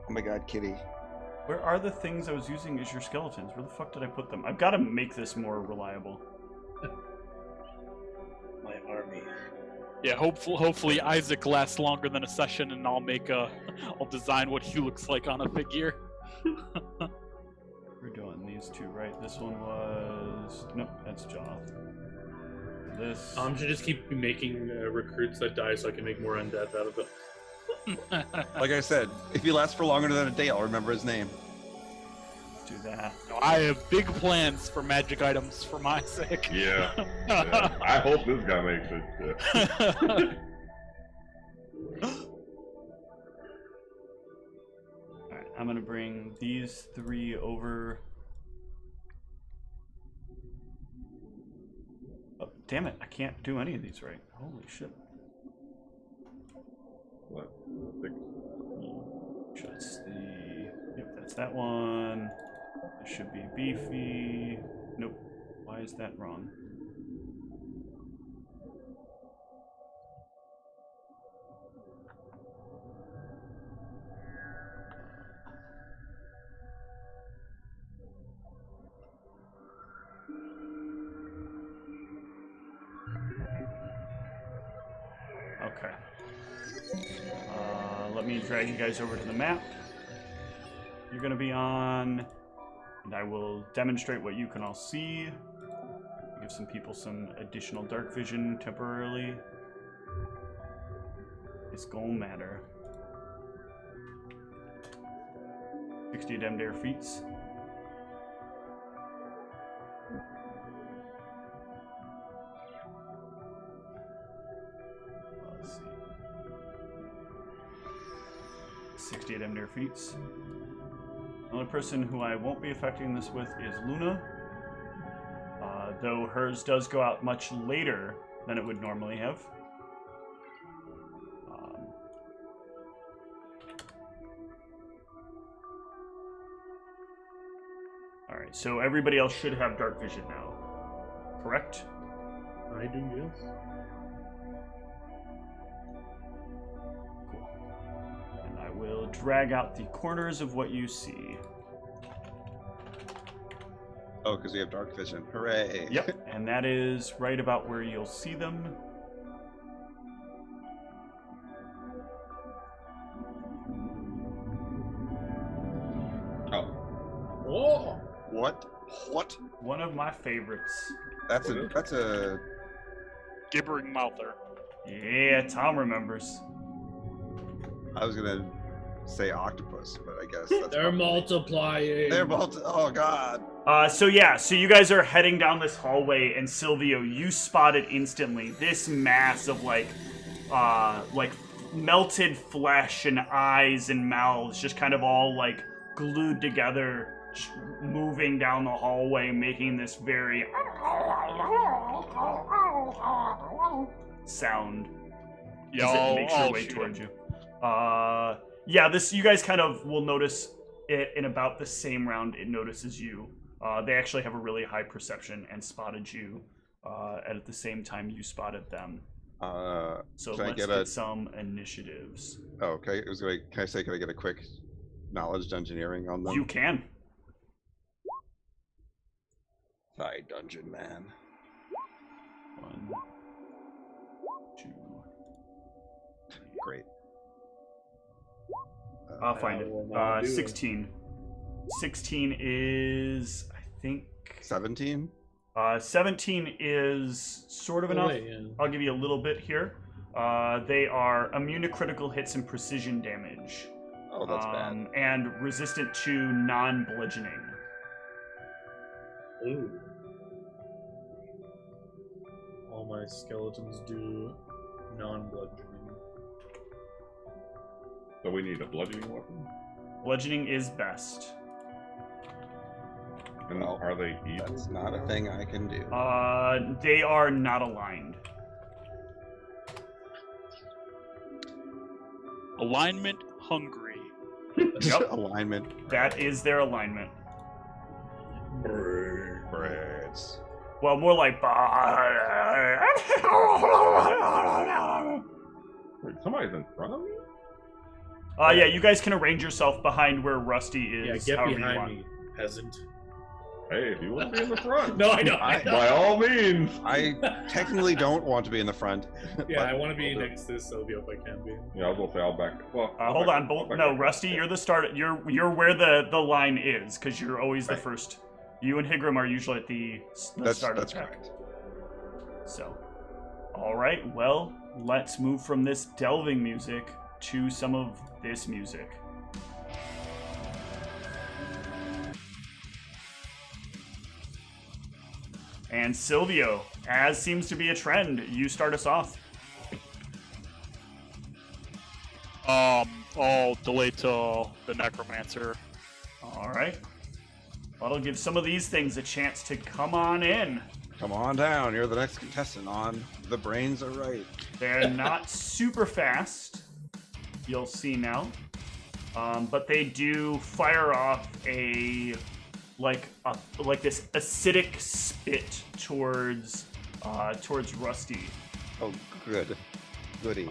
Oh my god, Kitty. Where are the things I was using as your skeletons? Where the fuck did I put them? I've got to make this more reliable. My army. Yeah, hopefully Isaac lasts longer than a session, and I'll design what he looks like on a figure. We're doing these two, right? This one was... Nope, that's Joth. This... Should just keep making recruits that die so I can make more undead out of them. Like I said, if he lasts for longer than a day, I'll remember his name. do that. I have big plans for magic items for Isaac. Yeah. Yeah. I hope this guy makes it. Yeah. Alright, I'm gonna bring these three over. Oh, damn it, I can't do any of these right. Holy shit. What? That's the... Yep, that's that one. It should be beefy. Nope. Why is that wrong? Okay. Let me drag you guys over to the map. You're going to be on, and I will demonstrate what you can all see. Give some people some additional dark vision temporarily. It's gonna matter. 60 damned air feats. Let's see. 60 damned air feats. The only person who I won't be affecting this with is Luna. Though hers does go out much later than it would normally have. Alright, so everybody else should have dark vision now. Correct? I do, yes. Cool. And I will drag out the corners of what you see. Oh, because we have dark vision. Hooray! Yep, and that is right about where you'll see them. Oh. Oh! What? What? One of my favorites. That's a Gibbering mouther. Yeah, Tom remembers. I was gonna say octopus, but I guess that's They're multiplying. They're oh god. So you guys are heading down this hallway, and Silvio, you spotted instantly this mass of like melted flesh and eyes and mouths, just kind of all like glued together, moving down the hallway, making this very sound Yeah, as it makes your way towards you. Yeah, this you guys kind of will notice it in about the same round it notices you. They actually have a really high perception and spotted you at the same time you spotted them. So let's get some initiatives. Oh, okay. It was like, can I get a quick knowledge engineering on them? You can. Hi, dungeon man. 1, 2. Great. I'll find it. 16. 16 is, I think... 17? 17 is sort of enough. Wait, yeah. I'll give you a little bit here. They are immune to critical hits and precision damage. Oh, that's bad. And resistant to non-bludgeoning. Ooh. All my skeletons do non-bludgeoning. So we need a bludgeoning weapon? Bludgeoning is best. And are they evil? That's not a thing I can do. They are not aligned. Alignment hungry. Yep. Alignment. That is their alignment. Braids. Well, more like. Wait, somebody's in front of me? Yeah, you guys can arrange yourself behind where Rusty Yeah, is. get however you behind want. me, peasant. Hey, if you want to be in the front, No, I know. by all means. I technically don't want to be in the front. Yeah, I but want to be I'll do it. next to Sylvia if I can be. Yeah, I was gonna say I'll back. Well, Hold on, no, Rusty, you're the start. You're where the line is because you're always the Right. first. You and Higram are usually at the start of that's the track. correct. So, all right. Well, let's move from this delving music to some of this music. And Silvio, as seems to be a trend, you start us off. I'll delay till the necromancer. All right. That'll give some of these things a chance to come on in. Come on down. You're the next contestant on The Brains Are Right. They're not super fast, you'll see now, but they do fire off like this acidic spit towards Rusty. Oh, good. Goody.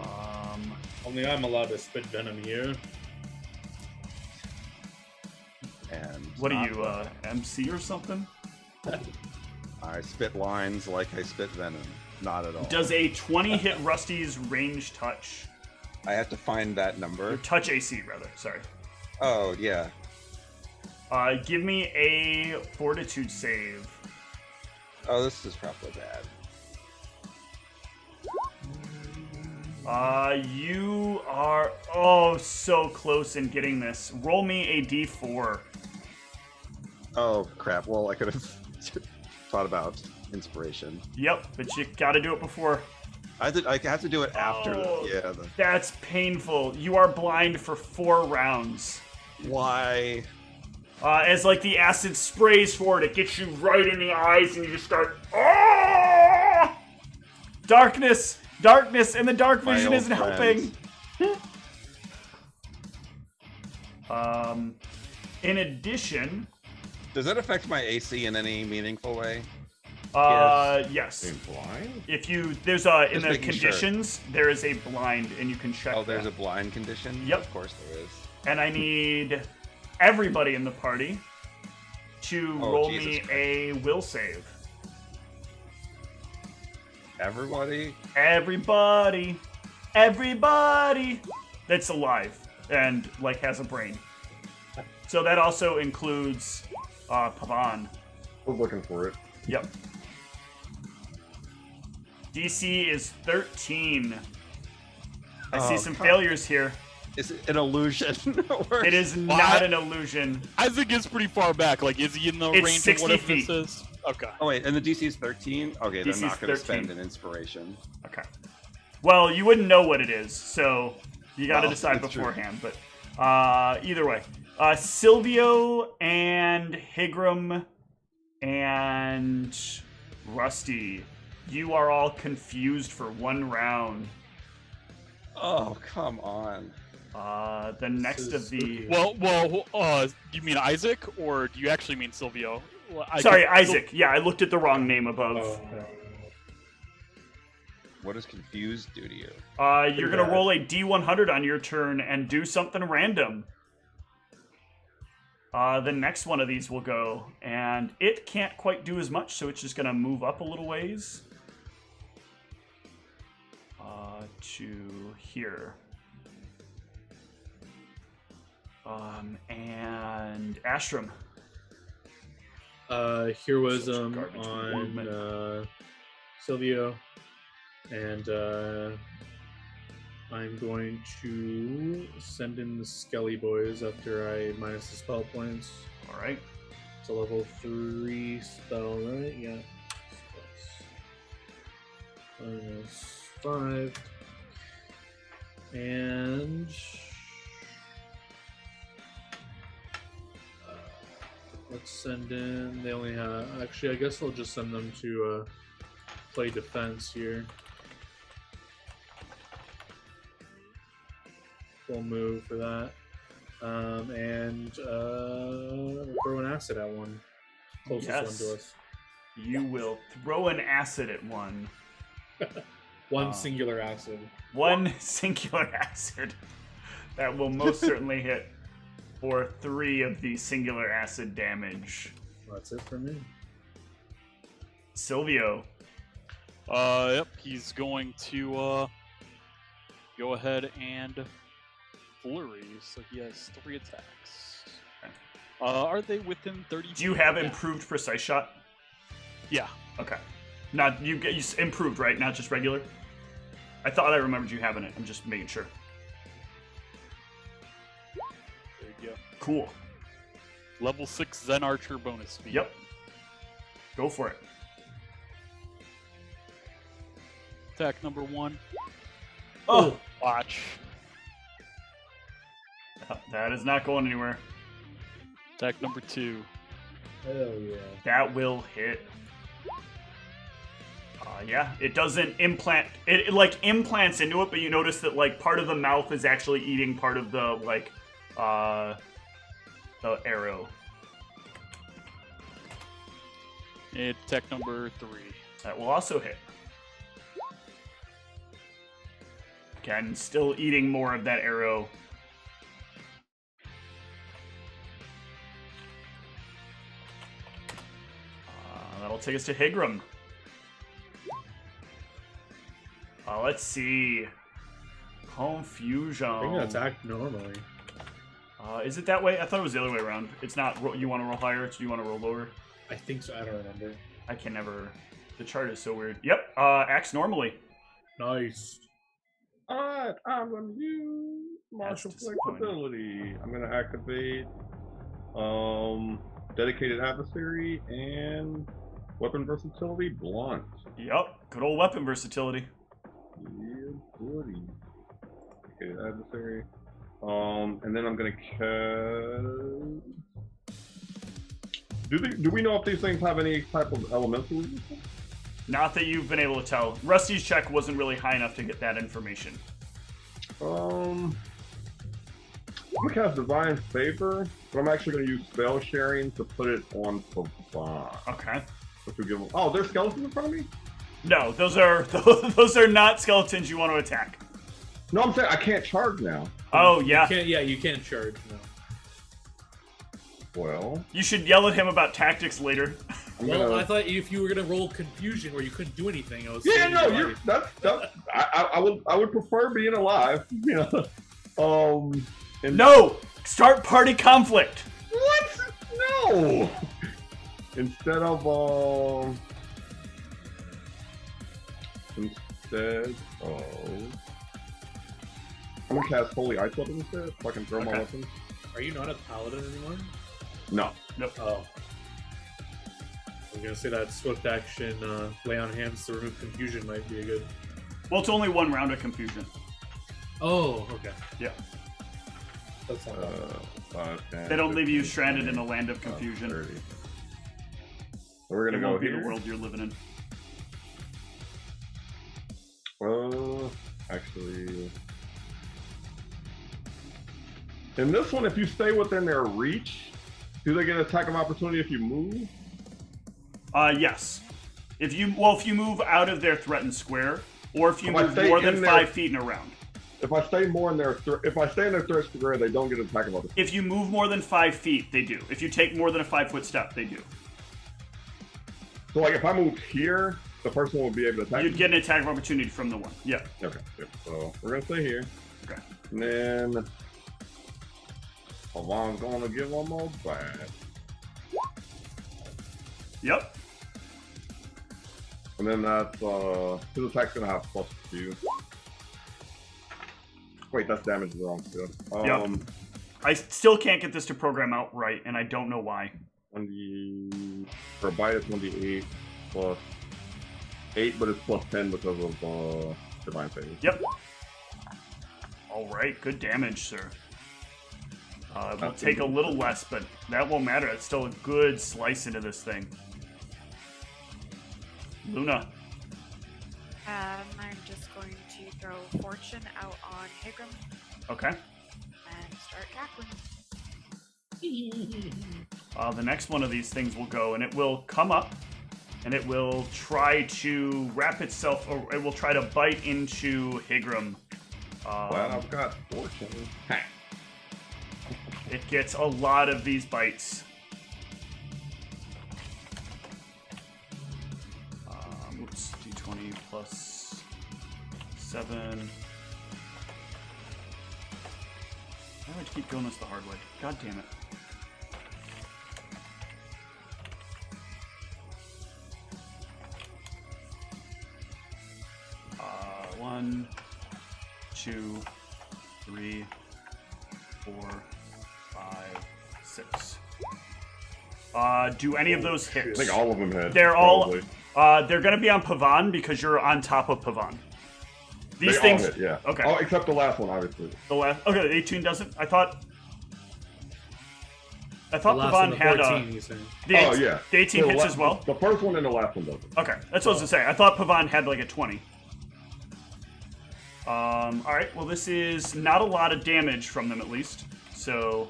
Only I'm allowed to spit venom here. And What are not- you, MC or something? I spit lines like I spit venom. Not at all. Does a 20 hit Rusty's range touch? I have to find that Or number. touch AC, rather. Sorry. Oh, yeah. Give me a fortitude save. Oh, this is probably bad. You are so close in getting this. Roll me a d4. Oh, crap. Well, I could have thought about inspiration. Yep, but you gotta do it before. I have to do it after. Oh. The That's painful. You are blind for 4 rounds. Why? As like the acid sprays forward, it gets you right in the eyes, and you just start. Oh! Darkness, and the dark My vision old isn't friends. helping. In addition, Does that affect my AC in any meaningful way? yes. In blind? If you in Just the making sure. conditions, there is a blind, and you can check. Oh, there's that. a blind condition? Yep. Of course there is. And I need everybody in the party to Oh, roll Jesus me Christ. a will save. Everybody? Everybody that's alive and like has a brain. So that also includes Pavan. I was looking for it. Yep. DC is 13. I see Oh, some come- failures here. Is it an illusion? It is Well, not an illusion. Isaac is pretty far back. Like, is he in the It's range 60 of whatever feet. this is? Okay. Oh, wait, and the DC is 13? Okay, they're DC is not going to 13. spend an inspiration. Okay. Well, you wouldn't know what it is, so you got to Well, decide it's true. beforehand. But either way, Silvio and Higram and Rusty, you are all confused for 1 round. Oh, come on. The next is of the Well, you mean Isaac, or do you actually mean Silvio? Well, sorry, Isaac. Yeah, I looked at the wrong name above. Oh, What does confused do to you? You're gonna bad. roll a D100 on your turn and do something random. The next one of these will go, and it can't quite do as much, so it's just gonna move up a little ways. To here. And Astrum. heroism Such garbage on ornament. Silvio, and I'm going to send in the Skelly Boys after I minus the spell points. All right. It's a level 3 spell, right? Yeah. Minus 5. And let's send in. They only have. Actually, I guess I'll just send them to play defense here. full move for that. And throw an acid at one. Closest one to us. You will throw an acid at one. One singular acid. One singular acid. That will most certainly hit for 3 of the singular acid damage. That's it for me. Silvio. Yep, he's going to go ahead and flurry, so he has 3 attacks. Okay. Are they within 30? Do you have improved precise shot? Yeah. Okay. Not you improved, right? Not just regular? I thought I remembered you having it. I'm just making sure. There you go. Cool. Level 6 Zen Archer bonus speed. Yep. Go for it. Attack number 1. Oh! Watch. That is not going anywhere. Attack number 2. Hell yeah. That will hit. Yeah, it doesn't implant. It like implants into it, but you notice that like part of the mouth is actually eating part of the like the arrow. And attack number 3. That will also hit. Again, still eating more of that arrow. That'll take us to Higram. Let's see. Confusion. I think that's act normally. Is it that way? I thought it was the other way around. It's not. You want to roll higher, so you want to roll lower. I think so. I don't remember. I can never. The chart is so weird. Yep. Acts normally. Nice. Alright, I'm gonna use martial That's disappointing. flexibility. I'm gonna activate dedicated adversary and weapon versatility blunt. Yep. Good old weapon versatility. Yeah, buddy. Dedicated adversary. And then I'm gonna cast. Do we know if these things have any type of elemental resistance? Not that you've been able to tell. Rusty's check wasn't really high enough to get that information. I'm gonna cast Divine Favor, but I'm actually gonna use Spell Sharing to put it on Pavon. Okay. Which will give them. Oh, there's skeletons in front of me? No, those are not skeletons you want to attack. No, I'm saying I can't charge now. Oh yeah. You can't charge. No. Well, You should yell at him about tactics later. Well, I thought if you were gonna roll confusion where you couldn't do anything, I was. yeah, saving no, your you're life. that's I would prefer being alive. You know. And No! Start party conflict! what? No. Instead of I'm gonna cast Holy Ice Weapon instead, so I can throw my Okay. weapons. Are you not a paladin anymore? No. Nope. Oh. I was gonna say that swift action lay on hands to remove confusion might be a good. Well, it's only 1 round of confusion. Oh, okay. Yeah. That's not bad. 5, 10, They don't leave you 15, stranded 20, in a land of confusion. 30. So we're It gonna go won't be here. the world you're living in. Actually, in this one, if you stay within their reach, do they get an attack of opportunity if you move? Yes. If you move out of their threatened square, or if you If I move stay more than in their- 5 feet in a round. If I stay more in their, if I stay in their threat square, they don't get an attack of opportunity. If you move more than 5 feet, they do. If you take more than a 5-foot step, they do. So, like, if I moved here, the first one would be able to attack. You'd me? get an attack of opportunity from the one. Yeah. Okay. Yep. So we're gonna stay here, Okay. and then I'm gonna give them all back. Yep. And then that's his attack's gonna have +2. Wait, that's damage wrong too. Yep. I still can't get this to program out right, and I don't know why. 1d for a bite, it's 1d8 plus 8, but it's +10 because of divine phase. Yep. All right, good damage, sir. We'll take a little less, but that won't matter. It's still a good slice into this thing. Luna. I'm just going to throw Fortune out on Higram. Okay. Start cackling. The next one of these things will go, and it will come up, and it will try to wrap itself, or it will try to bite into Higram. Glad I've got fortune. It gets a lot of these bites. Oops, d20 plus 7. Why do I keep going this the hard way? God damn it. One, 2, 3, 4, 5, 6. Do any of those hit? I think all of them hit. They're probably. all. They're going to be on Pavan because you're on top of Pavan. These They things. all hit, yeah. Okay. Oh, except the last one, obviously. The last. Okay, the 18 doesn't. I thought The last one, Pavan the had 14, you saying. the Oh, yeah. The 18 So hits as well. The first one and the last one doesn't. Okay, that's what I was gonna say. I thought Pavan had like a 20. All right. Well, this is not a lot of damage from them, at least. So.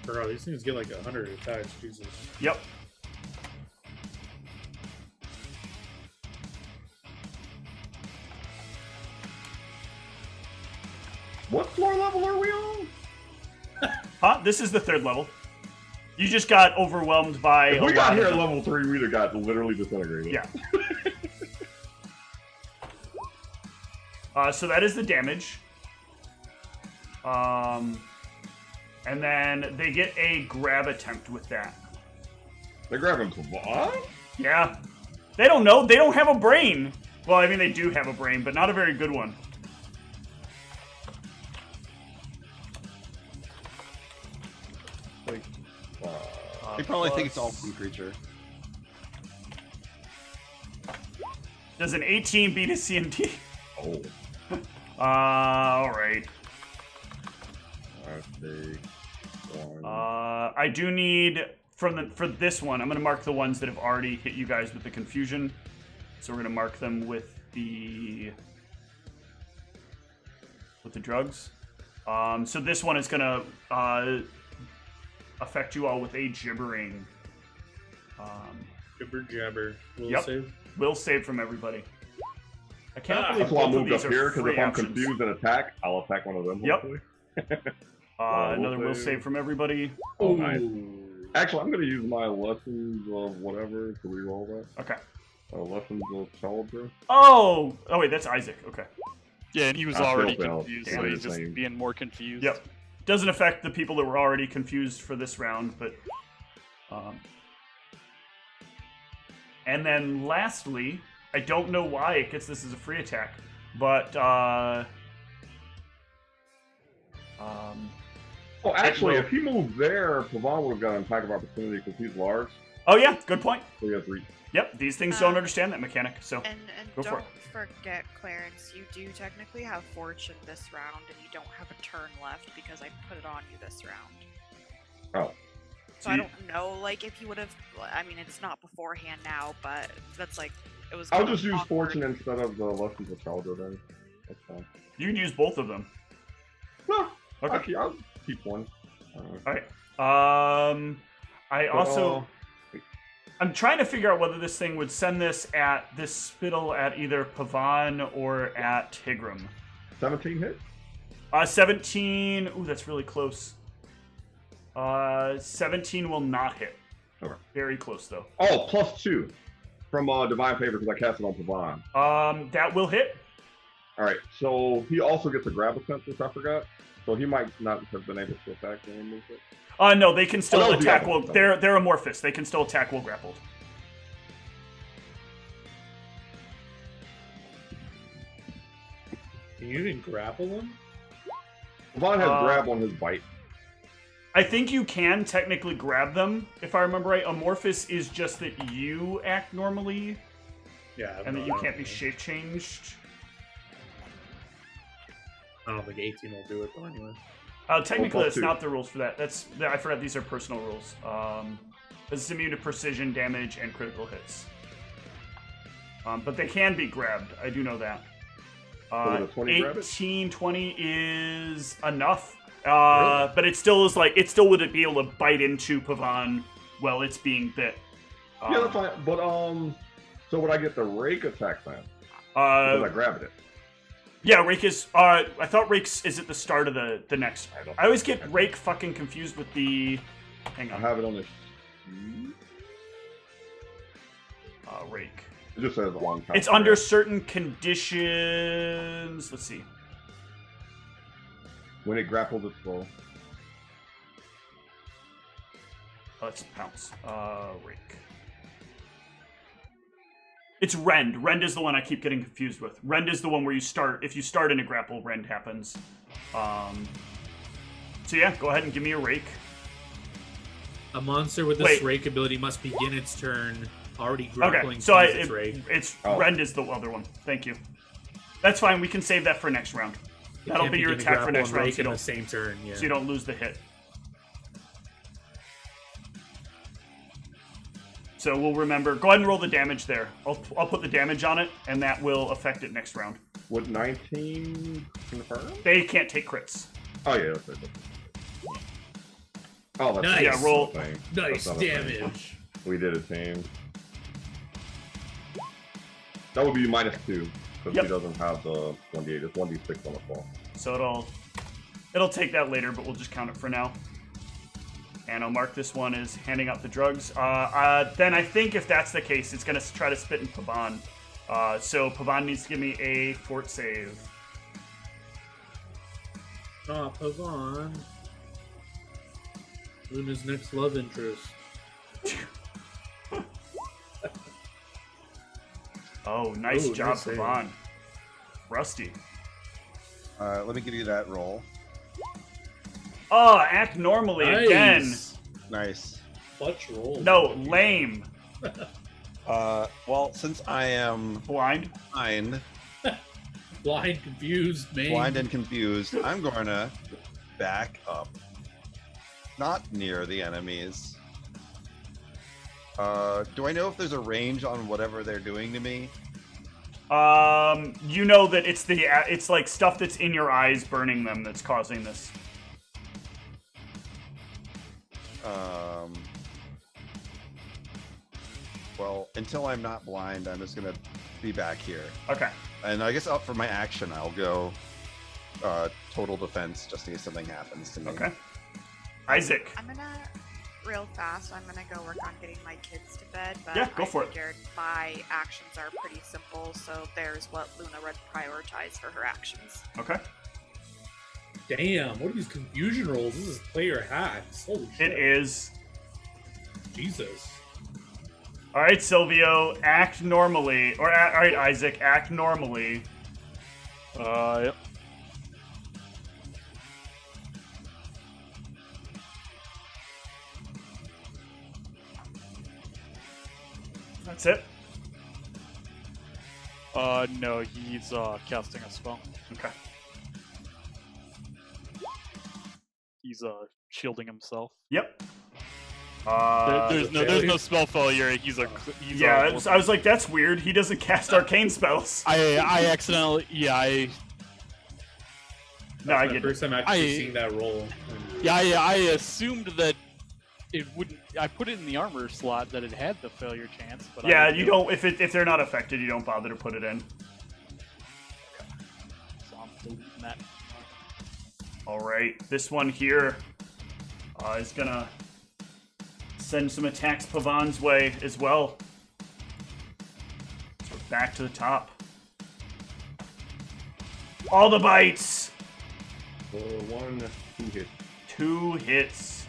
Bro, these things get like 100 attacks. Jesus. Yep. What floor level are we on? Huh? This is the 3rd level. You just got overwhelmed by. If a we got lot here of at them. level 3, we'd have got literally disintegrated. Yeah. So that is the damage. And then they get a grab attempt with that. They're grabbing Pavan? Yeah. They don't know. They don't have a brain. Well, I mean, they do have a brain, but not a very good one. They probably think it's all food creature. Does an 18 beat a CMD? Oh. Alright. I take 1. I do need, for this one, I'm going to mark the ones that have already hit you guys with the confusion. So we're going to mark them with the drugs. So this one is going to affect you all with a gibbering. Gibber jabber. Will Yep. save? Will save from everybody. I can't believe That's why I both of moved these up are here, because free if I'm options. confused and attack, I'll attack one of them, Yep. hopefully. Another will save. save from everybody. Oh, nice. Actually, I'm going to use my lessons of whatever to reroll that. Okay. Lessons of Challenger. Oh, wait, that's Isaac. Okay. Yeah, and he was I already still failed. confused, Damn, so it's he's the just same. being more confused. Yep. Doesn't affect the people that were already confused for this round, but. And then lastly, I don't know why it gets this as a free attack, but Well, actually, will- if he moved there, Pavan would have got an attack of opportunity because he's large, oh yeah, good point. so he has reach. Yep, these things don't understand that mechanic, so And Go for don't it. forget, Clarence, you do technically have fortune this round, and you don't have a turn left because I put it on you this round. Oh. So I don't know, like, if you would have. I mean, it's not beforehand now, but that's like it was. I'll kind of just use awkward. fortune instead of the lessons of Challenger then. That's fine. you can use both of them. No, Okay. actually, I'll keep one. All right. I also. I'm trying to figure out whether this thing would send this spittle at either Pavan or at Higram. 17 hit? 17. Ooh, that's really close. 17 will not hit. Okay. Very close though. Oh, +2 from Divine Favor because I cast it on Pavan. That will hit. All right, so he also gets a grab attempt, which I forgot. So he might not have been able to attack when he moves it. No, they can still that was the attack. other Well, one. they're amorphous. They can still attack while grappled. Can you even grapple them? Pavan has grab on his bite. I think you can technically grab them, if I remember right. Amorphous is just that you act normally, Yeah. and that you can't be know. shape changed. I don't think 18 will do it though. Anyway. Technically, plus that's 2. not the rules for that. I forgot these are personal rules. This is immune to precision damage and critical hits. But they can be grabbed. I do know that. So 20 grab it? 18, 20 is enough. But it still is like, it still wouldn't be able to bite into Pavan while it's being bit. Yeah, that's fine. But, so would I get the rake attack then? Because I grabbed it. Yeah, rake is, I thought rake's is at the start of the next. I always get rake fucking confused with the, hang I on. have it on the Rake. It just says one time. It's under certain conditions. Let's see. When it grapples its foe. Let's pounce. Rake. It's rend. Rend is the one I keep getting confused with. Rend is the one where you start. If you start in a grapple, rend happens. So yeah, go ahead and give me a rake. A monster with this rake ability must begin its turn already grappling. Okay, so its rake. rend is the other one. Thank you. That's fine. We can save that for next round. That'll be your attack for next round. In the same turn, yeah. So you don't lose the hit. So we'll remember. Go ahead and roll the damage there. I'll put the damage on it, and that will affect it next round. Would 19 confirm? They can't take crits. Oh yeah, that's it. Oh, that's nice. Yeah, roll. Nice damage. We did a team. That would be -2 because he doesn't have the 1d8. It's 1d6 on the fall. So it'll take that later, but we'll just count it for now. And I'll mark this one as handing out the drugs. Then I think if that's the case, it's going to try to spit in Pavan. So Pavan needs to give me a fort save. Oh, Pavan. Luna's next love interest. Oh, nice job, nice Pavan. Rusty. Let me give you that roll. Oh, act normally again. Nice. Clutch roll. No, lame. Well, since I am Blind. blind confused, man. blind and confused, I'm going to back up. Not near the enemies. Do I know if there's a range on whatever they're doing to me? You know that it's like stuff that's in your eyes burning them that's causing this. Well, until I'm not blind, I'm just gonna be back here. Okay. And I guess up for my action, I'll go total defense just in case something happens to me. Okay. Isaac. I'm gonna, real fast, I'm gonna go work on getting my kids to bed, but Yeah, go for it. I figured my actions are pretty simple, so there's what Luna would prioritize for her actions. Okay. Damn, what are these confusion rolls? This is player hacks. Holy shit. It is. Jesus. All right, Silvio, act normally. All right, Isaac, act normally. Yep. That's it. No, he's casting a spell. Okay. He's shielding himself. Yep. There's no spell failure. He's yeah. I was like, that's weird. He doesn't cast arcane spells. I accidentally No, I get it. First time actually seeing that roll. I assumed that it wouldn't. I put it in the armor slot that it had the failure chance, but Yeah, you don't. If they're not affected, you don't bother to put it in. So I'm deleting that. All right, this one here is gonna send some attacks Pavan's way as well. So back to the top. All the bites. 2 hits. 2 hits.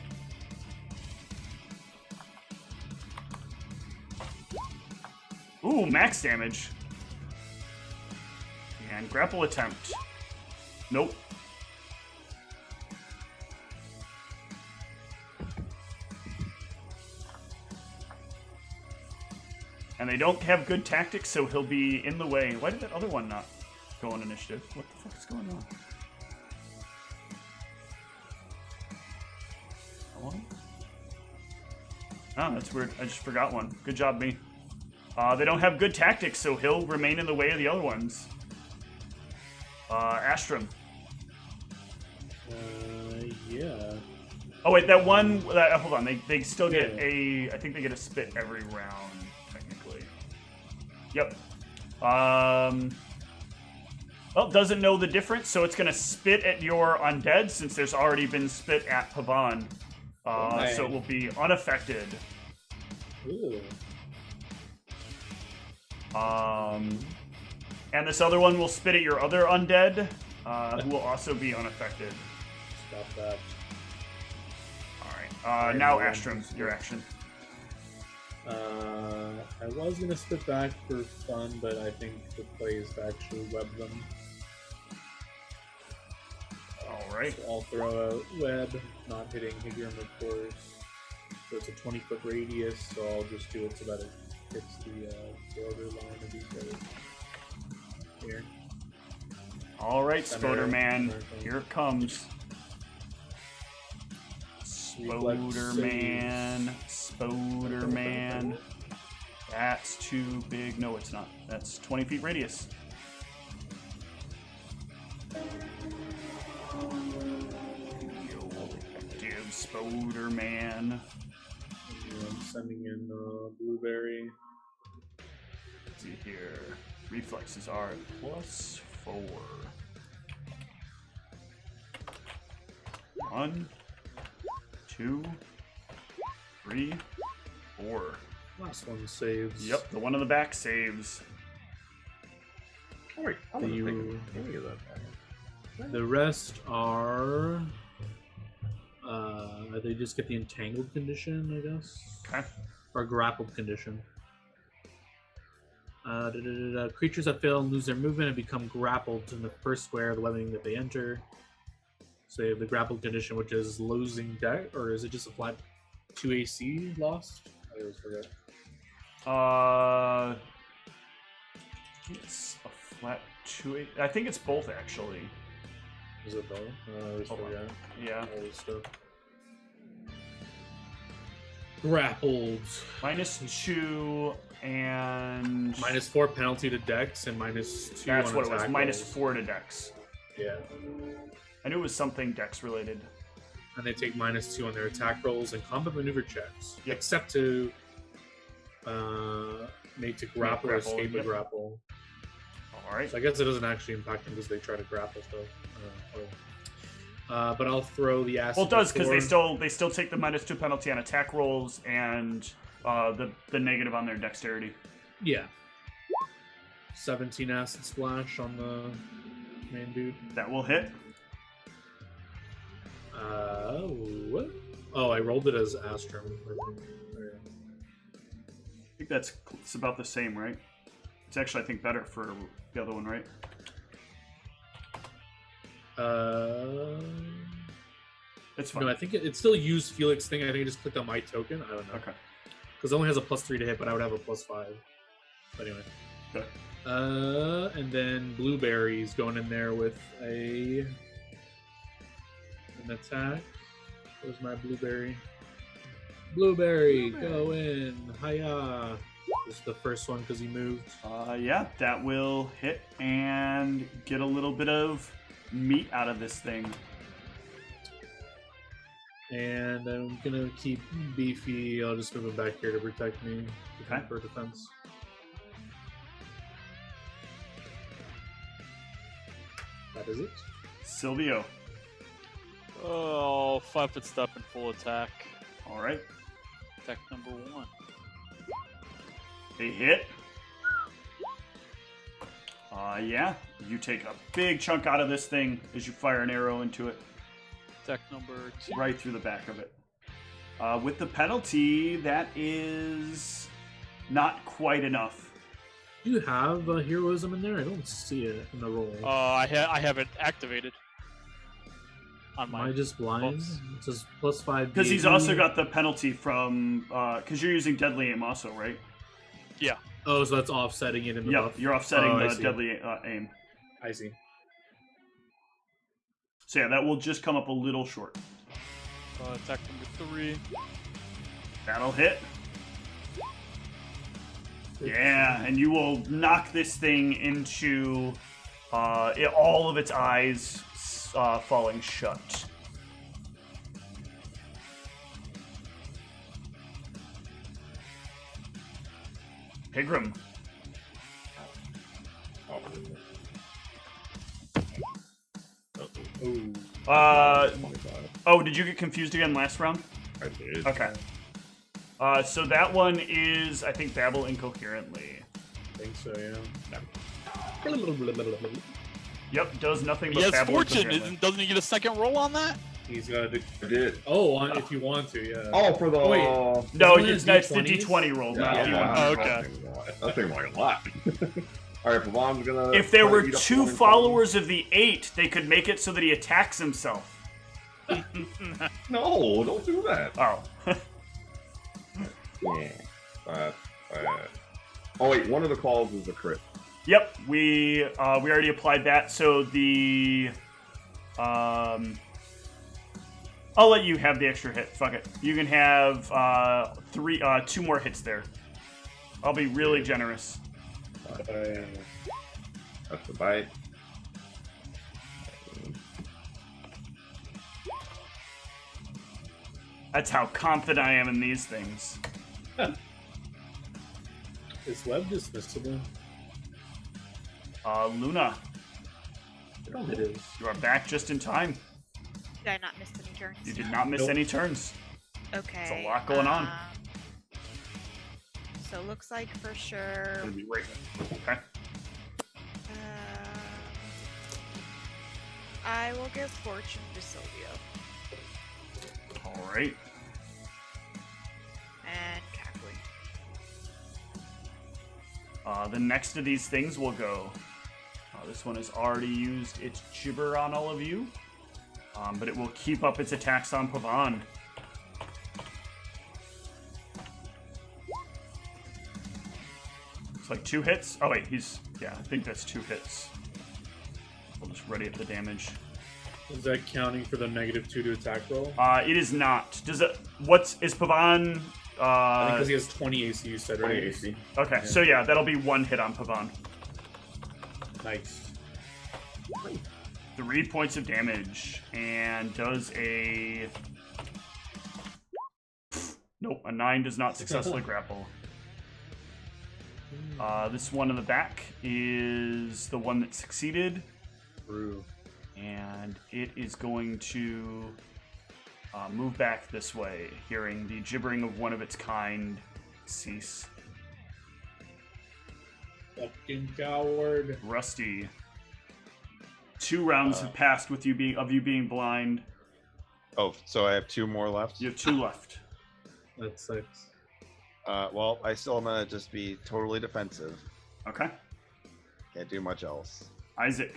Ooh, max damage. And grapple attempt. Nope. And they don't have good tactics, so he'll be in the way. Why did that other one not go on initiative? What the fuck is going on? Oh, that's weird. I just forgot one. Good job, me. They don't have good tactics, so he'll remain in the way of the other ones. Astrum. Yeah. Oh wait, that one. Hold on. They still get a. I think they get a spit every round, technically. Yep. Well, doesn't know the difference, so it's gonna spit at your undead since there's already been spit at Pavan. So it will be unaffected. Ooh. And this other one will spit at your other undead, who will also be unaffected. Stop that. Alright. Now Astrum, your action. I was gonna spit back for fun, but I think the play is to actually web them. Alright. So I'll throw out web, not hitting Higrum, of course. So it's a 20-foot radius, so I'll just do it so that it hits the borderline of these guys. Here. Alright, Spoderman. Here it comes. Spoderman. That's too big. No, it's not. That's 20 feet radius. Give Spoderman. I'm sending in Blueberry. Let's see here. Reflexes are +4. 1, 2, 3, 4. Last one saves. Yep, the one on the back saves. Oh wait, I wasn't thinking any of that. The rest are. They just get the entangled condition, I guess. Okay. Or grappled condition. Creatures that fail and lose their movement and become grappled in the first square of the webbing that they enter. So they have the grappled condition, which is losing deck, or is it just a flat 2 AC lost? I always forget. It's a flat 2. I think it's both actually. Is it both? I always forget. Yeah. All this stuff. Grappled. -2 and -4 penalty to dex and -2 that's on what it was. attack -4 to dex. Yeah. I knew it was something dex related. And they take -2 on their attack rolls and combat maneuver checks. Yep. Except to make to grapple or grapple, escape a yep. grapple. Alright. So I guess it doesn't actually impact them because they try to grapple stuff. But I'll throw the acid. Well, it does because before. they still take the -2 penalty on attack rolls and the negative on their dexterity. Yeah. 17 acid splash on the main dude. That will hit. What? Oh, I rolled it as Astrum. I think it's about the same, right? It's actually, I think, better for the other one, right? It's fine. No, I think it still used Felix thing. I think I just clicked on my token. I don't know. Okay. Because it only has a +3 to hit, but I would have a +5. But anyway. Okay. And then Blueberry's going in there with an attack. Where's my Blueberry? Blueberry, go in. Hiya. This is the first one because he moved. Yeah, that will hit and get a little bit of meat out of this thing. And I'm gonna keep Beefy. I'll just move him back here to protect me. Okay. For defense. That is it. Silvio. Oh, 5-foot step and full attack. All right. Attack number 1. A hit. Yeah. You take a big chunk out of this thing as you fire an arrow into it. Attack number 2. Right through the back of it. With the penalty, that is not quite enough. Do you have heroism in there? I don't see it in the roll. I have it activated. On Am I just blind? books. It says +5. Because he's also got the penalty from... Because you're using Deadly Aim also, right? Yeah. Oh, so that's offsetting it in the Yep, buff. you're offsetting Oh, I the see. Deadly Aim. I see. So yeah, that will just come up a little short. Attack number 3. That'll hit. Yeah, and you will knock this thing into all of its eyes falling shut. Pigram. Oh, did you get confused again last round? I did. Okay. So that one is, I think, babble incoherently. I think so, yeah. Yep, does nothing but He has babble fortune. incoherently. Doesn't he get a second roll on that? He's got to. I did. Oh, if you want to, yeah. Oh, for the. Oh, wait. No, Isn't it it's the D20s? D20 roll, not Yeah, D1. Oh, okay. That thing like a lot. All right, Pavon's gonna. If there try to were eat up 2 one followers of the 8, they could make it so that he attacks himself. No, don't do that. Oh. Yeah. Oh wait, one of the calls is a crit. Yep, we already applied that, so the I'll let you have the extra hit. Fuck it. You can have 2 more hits there. I'll be really generous. That's the bite. That's how confident I am in these things. Is web dismissible? Luna, It is. you are back just in time. Did I not miss any turns? You did not miss Nope. any turns. Okay. There's a lot going on. So looks like for sure. Gonna be Raven. Okay. I will give fortune to Silvio All right. and Cackling. The next of these things will go. This one has already used its gibber on all of you, but it will keep up its attacks on Pavon. It's like 2 hits. Oh wait, I think that's 2 hits. We'll just ready up the damage. Is that counting for the -2 to attack roll? It is not. Is Pavon? I think because he has 20 AC, you said, 20 right? AC. Okay, so yeah, that'll be 1 hit on Pavon. Nice. 3 points of damage, and does a... Nope, a 9 does not successfully grapple. This one in the back is the one that succeeded, True. and it is going to move back this way, hearing the gibbering of one of its kind cease. Fucking coward. Rusty. 2 rounds have passed with you being blind. Oh, so I have 2 more left? You have 2 left. That sucks. Well, I still am gonna just be totally defensive. Okay. Can't do much else. Isaac.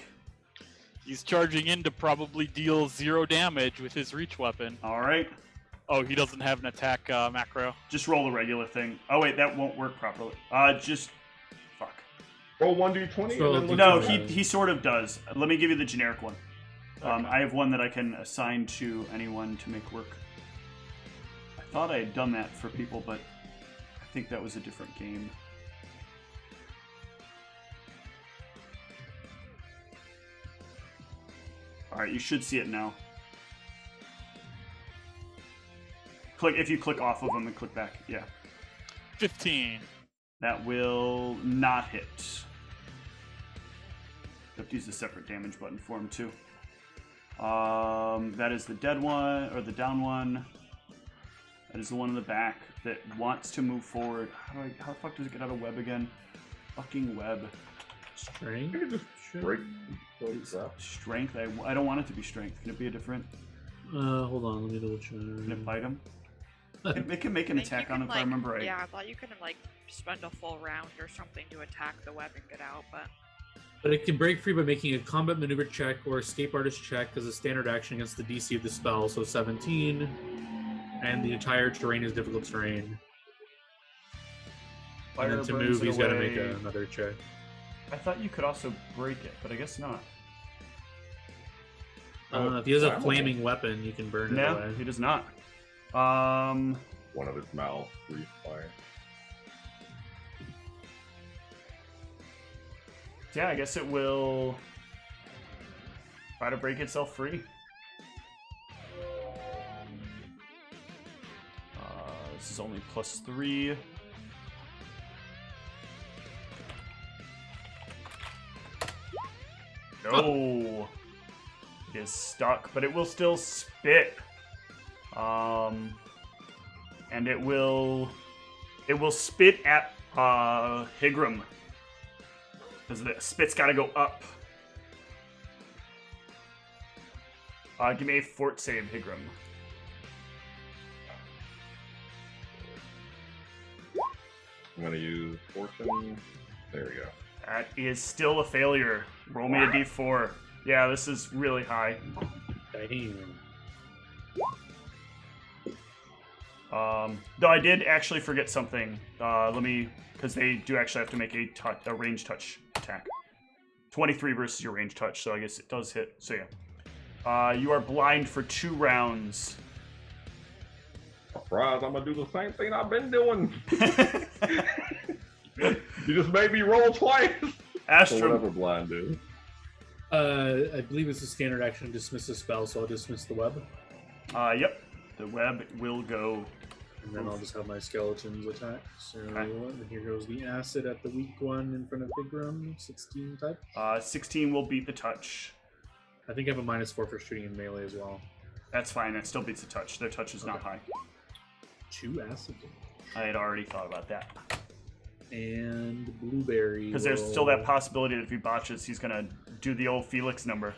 He's charging in to probably deal 0 damage with his reach weapon. All right. Oh, he doesn't have an attack macro. Just roll the regular thing. Oh wait, that won't work properly. Fuck. Roll 1d20. So and then No, look at he sort of does. Let me give you the generic one. I have one that I can assign to anyone to make work. I thought I had done that for people, but I think that was a different game. Alright, you should see it now. If you click off of them and click back, yeah. 15. That will not hit. You have to use a separate damage button for him too. That is the dead one, or the down one. That is the one in the back that wants to move forward. How the fuck does it get out of web again? Fucking web. Strength? You can just break. Holy crap. Strength? I don't want it to be strength. Can it be a different? Hold on, let me double check. Can it bite him? It can make an I think you attack on can, him if I remember right. Yeah, I thought you couldn't spend a full round or something to attack the web and get out, But it can break free by making a combat maneuver check or escape artist check as a standard action against the DC of the spell, so 17. And the entire terrain is difficult terrain. Fire And then to burns move, it he's got to away. make another check. I thought you could also break it, but I guess not. If he has a flammable. flaming weapon, you can burn it No, away. he does not. One of its mouths breathes fire. Yeah, I guess it will Try to break itself free. This is only +3. No. It is stuck, but it will still spit. And it will spit at Higram. Because the spit's gotta go up. Give me a fort save, Higram. I'm gonna use fortune. There we go. That is still a failure. Roll me a d4. Yeah, this is really high. Though I did actually forget something. Because they do actually have to make a range touch attack. 23 versus your range touch, so I guess it does hit. So yeah. You are blind for 2 rounds. Surprise, I'm gonna do the same thing I've been doing. You just made me roll twice. Astrum. So whatever blind is. I believe it's a standard action to dismiss a spell, so I'll dismiss the web. Yep. The web will go. And then I'll just have my skeletons attack. So Okay. here goes the acid at the weak one in front of Higram. 16 touch. 16 will beat the touch. I think I have a -4 for shooting in melee as well. That's fine. That still beats the touch. Their touch is not high. 2 acid. I had already thought about that. And blueberry. Because there's still that possibility that if he botches, he's going to do the old Felix number.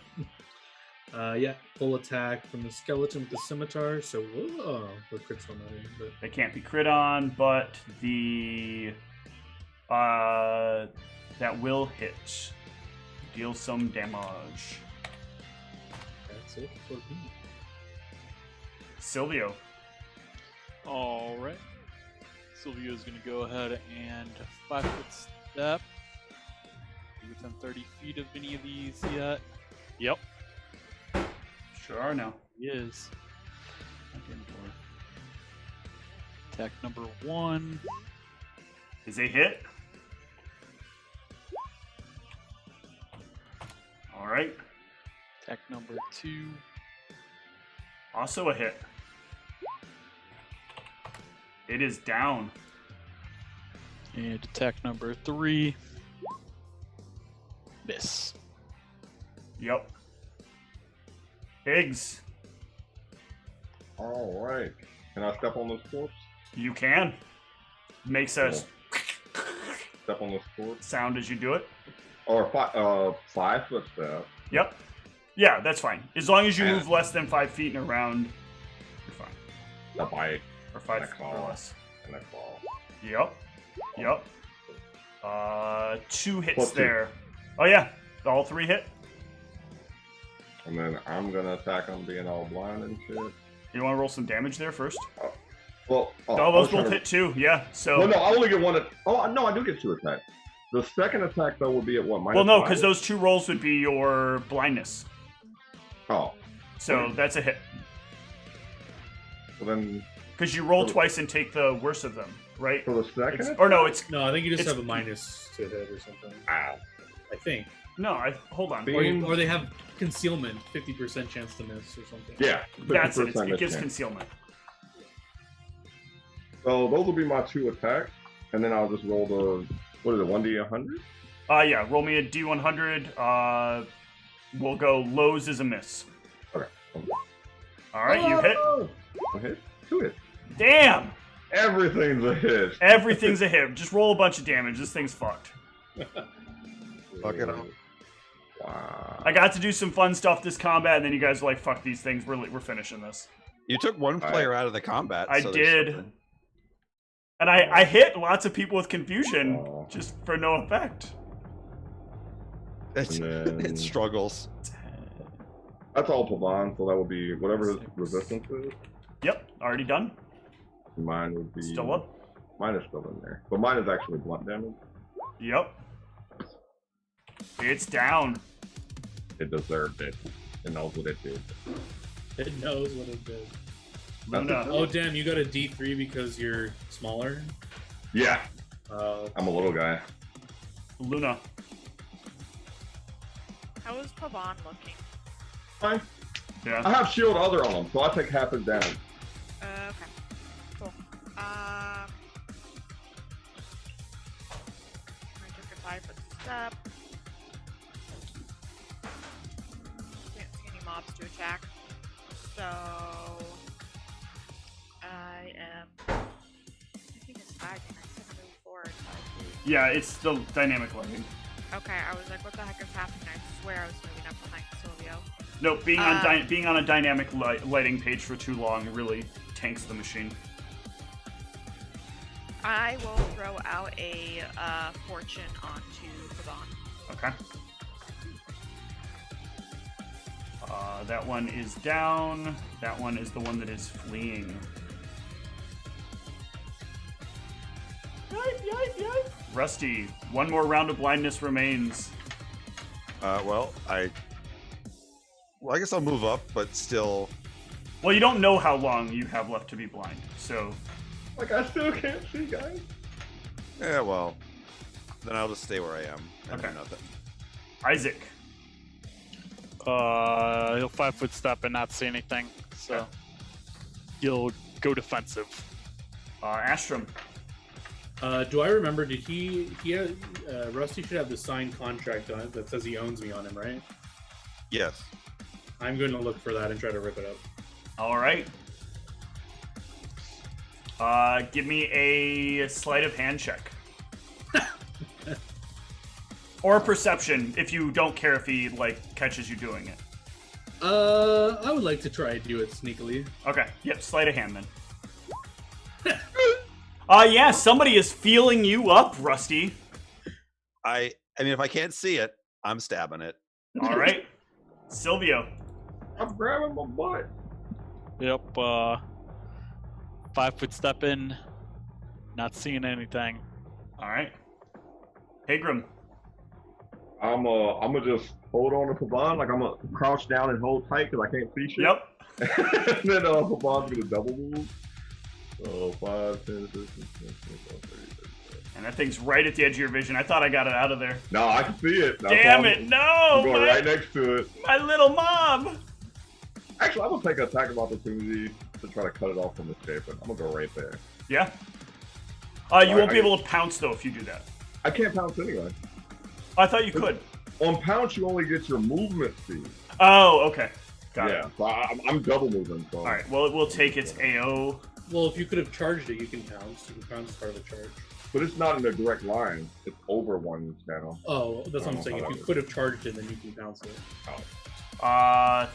Yeah, full attack from the skeleton with the scimitar. So, the crits on that, but They can't be crit on, but the that will hit. Deal some damage. that's it for me. Silvio. All right. Silvio is going to go ahead and 5-foot step. Within 30 feet of any of these yet? Yep, Sure are now. he is. Attack number 1. Is a hit. All right. Attack number 2. Also a hit. It is down. And attack number 3. Miss. Yep. Higgs, All right. Can I step on this corpse? you can. Makes a Step on this corpse. sound as you do it. Or 5-foot step. Yep. Yeah, that's fine. As long as you Yeah. move less than 5 feet in a round, you're fine. The bite Or 5 Next feet or call. less. and a claw. Yep. Yep. 2 hits Plus 2. there. Oh yeah, all 3 hit. And then I'm gonna attack him being all blind and shit. You want to roll some damage there first? Well, Oh, I those was trying both to- hit too. Yeah. So. Well, no, I only get one. Oh, no, I do get 2 attacks. The second attack though would be at what? Well, no, -5? because those 2 rolls would be your blindness. Oh, So that's a hit. well then Because you roll For- twice and take the worst of them, right? for the second. It's, or no, it's No, I think you just It's- have a minus to hit or something. Ah, I think. no. Hold on. Being- Or they have concealment, 50% chance to miss or something. yeah, That's it. 50% It gives chance. concealment. So those will be my 2 attacks, and then I'll just roll the what is it? 1d100. Yeah. Roll me a d100. We'll go lows is a miss. Okay. All right, you hit. A hit. 2 hits. Damn. Everything's a hit. Everything's a hit. Just roll a bunch of damage. This thing's fucked. Fuck it up. Wow. I got to do some fun stuff this combat, and then you guys were like, "Fuck these things. We're finishing this." You took one player out of the combat. I so there's did. something. And I hit lots of people with confusion Oh. just for no effect. It's, And then- it struggles. That's all Pavan, so that would be whatever his 6. resistance is. Yep, already done. Mine would be Still up. Mine is still in there, but mine is actually blunt damage. Yep. It's down. It deserved it. It knows what it did. It knows what it did. Luna. Oh, damn, you got a D3 because you're smaller? Yeah, Uh, I'm a little guy. Luna. How is Pavan looking? Fine. Yeah. I have shield other on them, so I take half his damage. Okay. Cool. I took a 5-foot step. Can't see any mobs to attack. So I think it's lagging. I said move forward 5 feet. Yeah, it's still dynamic lighting. Okay, I was like, what the heck is happening? I swear I was moving up behind Silvio. No, being on a dynamic lighting page for too long really tanks the machine. I will throw out a fortune onto Pavan. Okay. That one is down. That one is the one that is fleeing. Yipe, yipe, yipe. Rusty, one more round of blindness remains. Well, I guess I'll move up, but still. Well, you don't know how long you have left to be blind, so. Like, I still can't see, guys. Yeah, well, then I'll just stay where I am. And Okay. do nothing. Isaac. He'll 5-foot step and not see anything, so Okay. he'll go defensive. Astrom. Do I remember? Did he had, Rusty should have the signed contract on it that says he owns me on him, right? Yes. I'm going to look for that and try to rip it up. All right. Give me a sleight of hand check. Or a perception, if you don't care if he, like, catches you doing it. I would like to try to do it sneakily. Okay, yep, sleight of hand then. Yeah, somebody is feeling you up, Rusty. I mean, if I can't see it, I'm stabbing it. All right. Silvio. I'm grabbing my butt. Yep, 5-foot step in, not seeing anything. All right. Higram. I'm gonna just hold on to Pavan, like I'm gonna crouch down and hold tight because I can't see shit. Yep. And then Pavan's gonna double move. So 5, 10, 15, 20, 25, 30, 35. And that thing's right at the edge of your vision. I thought I got it out of there. No, I can see it. That's Damn why it, I'm no! going right next to it. My little mob! Actually, I'm gonna take an attack of opportunity to try to cut it off from escaping. I'm gonna go right there. Yeah? You Alright, won't be able to pounce, though, if you do that. I can't pounce anyway. I thought you could. On pounce, you only get your movement speed. Oh, okay. Got Yeah, it. so I'm double moving. So. All right, well, it will take its AO. Well, if you could have charged it, you can pounce. You can pounce as part of the charge. But it's not in a direct line. It's over one channel. Oh, that's what I'm Oh, saying. If how you about could have charged it, then you can pounce it.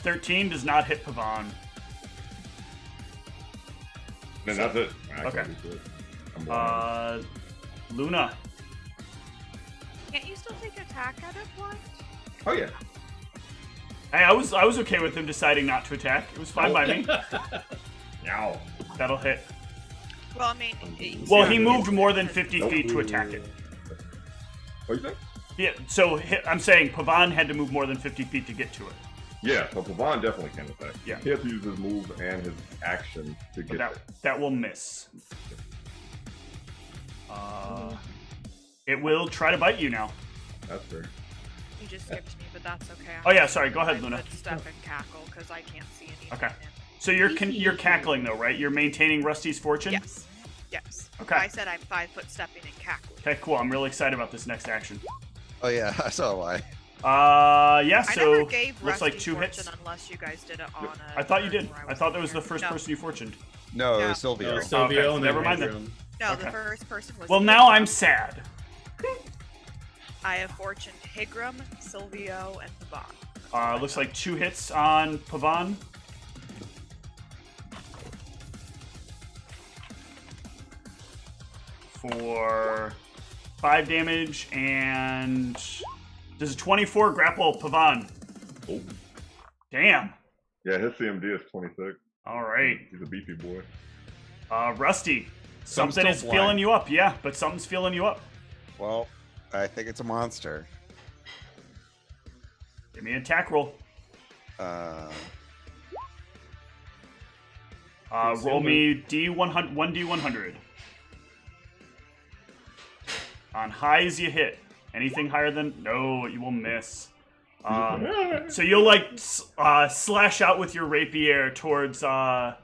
13 does not hit Pavan. Then that's it. Okay. I'm blind. Luna. Can't you still take attack at a point? Oh yeah. Hey, I was okay with him deciding not to attack. It was fine by me. Yow. That'll hit. Well, I mean, Well, he moved more than 50 feet to attack it. What you think? Yeah, so I'm saying Pavan had to move more than 50 feet to get to it. Yeah, so Pavan definitely can attack. Yeah. He has to use his move and his action to But get that will miss. It will try to bite you now. there. That's fair. he just skipped me, but that's okay. Oh, yeah, sorry, go ahead, Luna. Step and cackle because I can't see anything. Okay. So you're cackling though, right? You're maintaining Rusty's fortune? Yes. Yes. Okay. I said I'm 5-foot stepping and cackling. Okay, cool. I'm really excited about this next action. Oh yeah, so am I. Yeah, I so never gave looks Rusty like 2 fortune hits. unless you guys did it on a I thought you turn did. where I thought that was here. the first No. person you fortuned. No, it Yeah. was Silvio. Silvio, Okay, and never then mind then. Higram. No, Okay. the first person was. Well, now Higram. I'm sad. I have fortuned Higram, Silvio, and Pavan. Looks like 2 hits on Pavan. For 5 damage, and does a 24 grapple Pavan? Oh. Damn. Yeah, his CMD is 26. All right. He's a beefy boy. Rusty. Something still is blind. feeling you up, yeah, but something's feeling you up. Well, I think it's a monster. Give me an attack roll. Roll me D100, 1D100. On highs, you hit. Anything higher than... No, you will miss. So you'll like slash out with your rapier towards where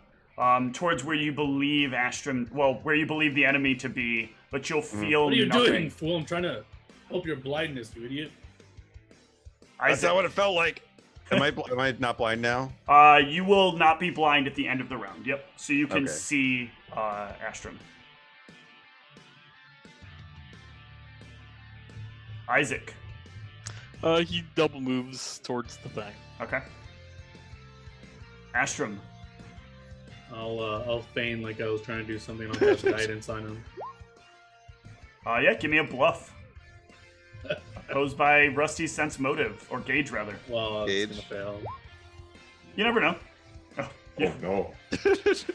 you believe where you believe the enemy to be, but you'll feel What are you nothing. doing, fool? I'm trying to help your blindness, you idiot. That's not what it felt like. Am I not blind now? You will not be blind at the end of the round. Yep. So you can Okay. see Astrum. Isaac. He double moves towards the thing. Okay. Astrum. I'll feign like I was trying to do something. I'll cast guidance on him. Yeah, give me a bluff. Opposed by Rusty's sense motive, or gauge rather. Well, it's Gauge. gonna fail. You never know. Oh, yeah. Oh, no.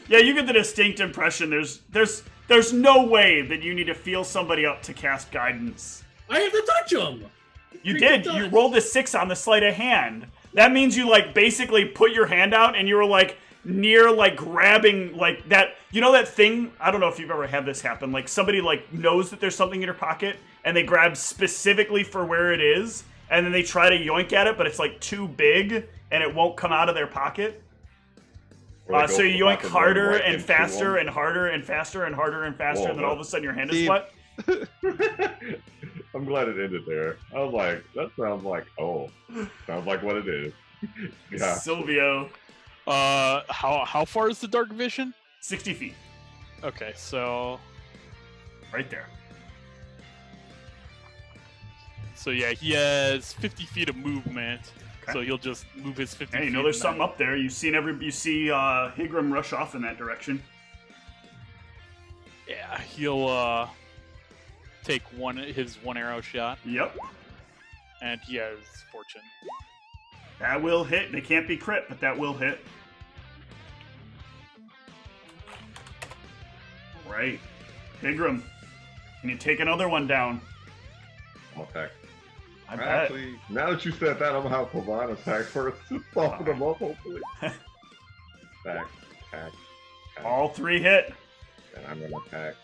Yeah, you get the distinct impression there's no way that you need to feel somebody up to cast guidance. I have to touch him! You Freaking did. touch. You rolled a 6 on the sleight of hand. That means you like basically put your hand out and you were like near like grabbing like that. You know that thing? I don't know if you've ever had this happen. Like somebody like knows that there's something in your pocket and they grab specifically for where it is, and then they try to yoink at it, but it's like too big and it won't come out of their pocket. Or they go So you back yoink and harder run right and into faster them. and harder and faster and harder and faster, Whoa, and then all of that- a sudden your hand is Steve. wet. I'm glad it ended there. I was like, that sounds like, sounds like what it is. Yeah. Silvio, How far is the dark vision? 60 feet, Okay, so right there. yeah, he has 50 feet of movement, Okay. so he'll just move his 50 Hey, feet. you know there's and something then- up there. You see Higram rush off in that direction. Yeah, he'll take his one arrow shot, Yep, and he has fortune. that will hit. They can't be crit, but that will hit. Right, Higram, can you take another one down? I'll attack. I bet. Actually, now that you said that, I'm gonna have Pavon attack first to soften them up, hopefully. attack. All 3 hit. And I'm gonna attack.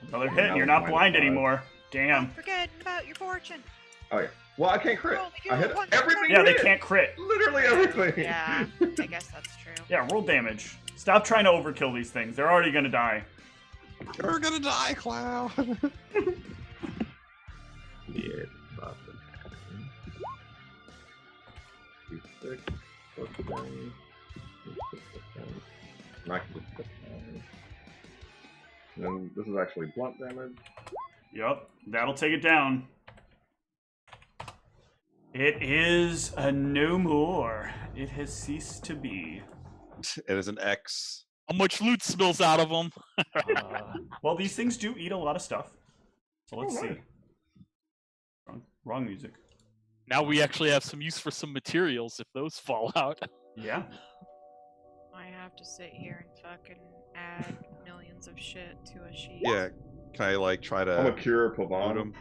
Another And hit. that And you're was not minus blind 5. anymore. Damn. Forget about your fortune. Oh yeah. Well, I can't crit. Oh, they I do hit one everything. Yeah, you they hit. can't crit. Literally everything. Yeah, I guess that's true. Yeah, roll damage. Stop trying to overkill these things. They're already gonna die. You're gonna die, Cloud. Yeah, about to happen. 2, 6, plus 9, 6, plus 10. And I can just put 9. And this is actually blunt damage. Yep, that'll take it down. It is a no more. It has ceased to be. It is an X. How much loot spills out of him? Well, these things do eat a lot of stuff. So let's Oh, see. nice. Wrong music. Now we actually have some use for some materials if those fall out. Yeah. I have to sit here and fucking add millions of shit to a sheet. Yeah. Can I like try I'm gonna to cure loot Pavon. him?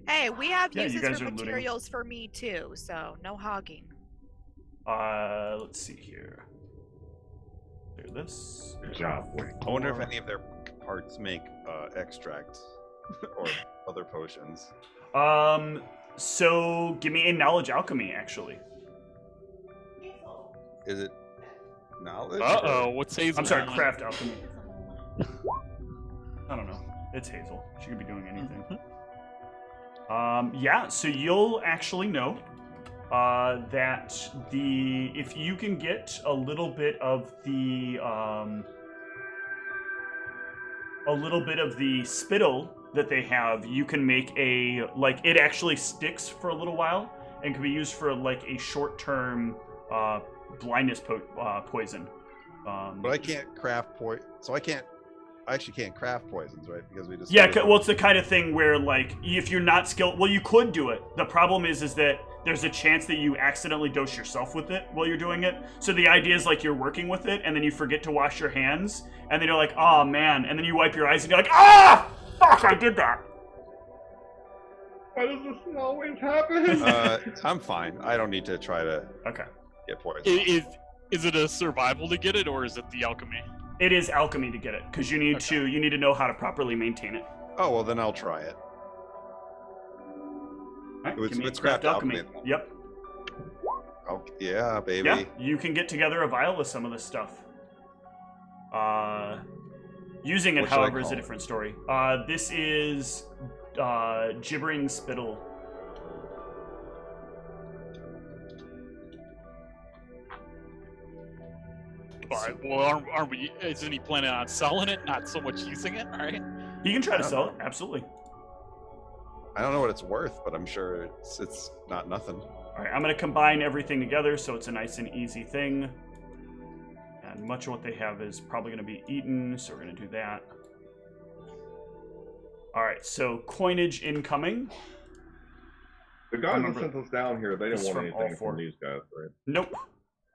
Hey, we have Yeah, you uses guys for are looting. materials for me too, so no hogging. Let's see here. Clear this. Good job, boy. I wonder if any of their parts make extracts or other potions. So give me a knowledge alchemy, actually. Is it knowledge? Uh-oh, what's Hazel I'm sorry, doing? craft alchemy. I don't know. It's Hazel. She could be doing anything. Yeah, so you'll actually know that if you can get a little bit of the spittle that they have, you can make it actually sticks for a little while and can be used for like a short-term blindness poison. But I can't craft I actually can't craft poisons, right? Because we just Yeah, well, it's the kind of thing where, like, if you're not skilled, well, you could do it. The problem is that there's a chance that you accidentally dose yourself with it while you're doing it. So the idea is, like, you're working with it, and then you forget to wash your hands, and then you're like, oh, man, and then you wipe your eyes, and you're like, ah, fuck, I did that. Why does this always happen? I'm fine. I don't need to try to Okay. get poisoned. Is it a survival to get it, or is it the alchemy? It is alchemy to get it, because you need to know how to properly maintain it. Oh well, then I'll try it. All right, It's- give me it's craft craft alchemy. alchemy. Yep. Oh, yeah, baby. Yeah, you can get together a vial of some of this stuff. Using it, What should I however, is call a it? different story. This is gibbering spittle. All right. Well, aren't we? Isn't he planning on selling it, not so much using it? All right. You can try to I don't sell know. it, absolutely. I don't know what it's worth, but I'm sure it's not nothing. All right, I'm going to combine everything together so it's a nice and easy thing. And much of what they have is probably going to be eaten, so we're going to do that. All right, so coinage incoming. The guys that Remember, sent us down here, they this didn't is want from all anything four. from these guys, right? Nope.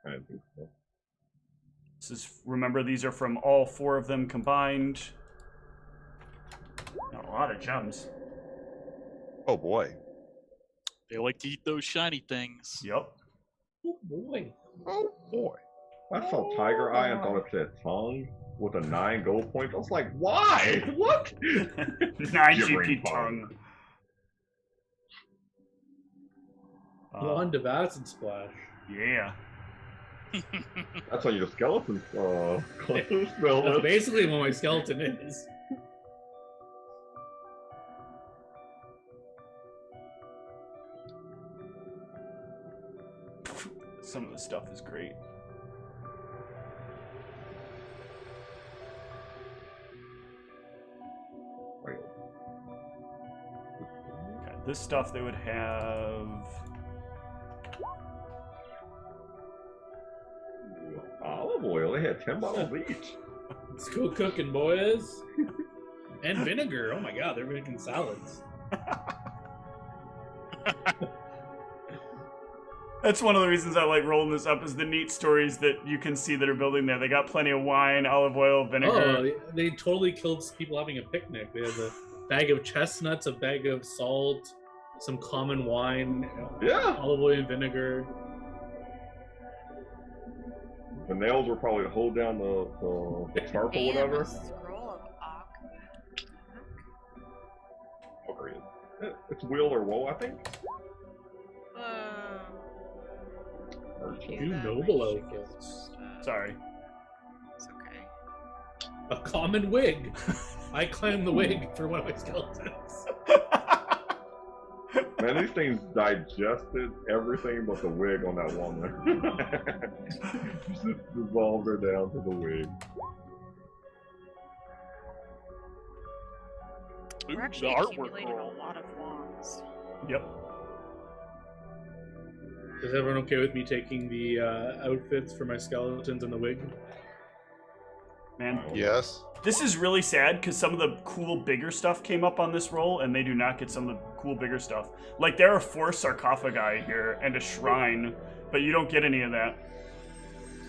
I didn't think so. This is, remember, these are from all four of them combined. Got a lot of gems. Oh boy. They like to eat those shiny things. Yep. Oh boy. Oh boy. I saw Tiger Eye and thought it said tongue with a 9 gold points. I was like, why? What? 9 Gibbering GP tongue. Blonde of acid splash. Yeah. That's on your skeleton clothes smell. That's basically what my skeleton is. Some of the stuff is great. Okay, this stuff they would have. Olive oil. They had 10 bottles each. Let's go cooking, boys. And vinegar. Oh my god, they're making salads. That's one of the reasons I like rolling this up is the neat stories that you can see that are building there. They got plenty of wine, olive oil, vinegar. Oh, they totally killed people having a picnic. They had a bag of chestnuts, a bag of salt, some common wine, Yeah. olive oil and vinegar. The nails were probably to hold down the tarp or And whatever. a scroll of Okay. It's will or woe, I think. Two noble outfits. Sorry. It's okay. A common wig. I claim the wig for one of my skeletons. Man, these things digested everything but the wig on that woman. Just dissolved her down to the wig. Ooh, We're actually the artwork accumulating roll. a lot of wands. Yep. Is everyone okay with me taking the outfits for my skeletons and the wig? Man, Yes. this is really sad because some of the cool bigger stuff came up on this roll, and they do not get some of the cool bigger stuff. Like, there are 4 sarcophagi here and a shrine, but you don't get any of that.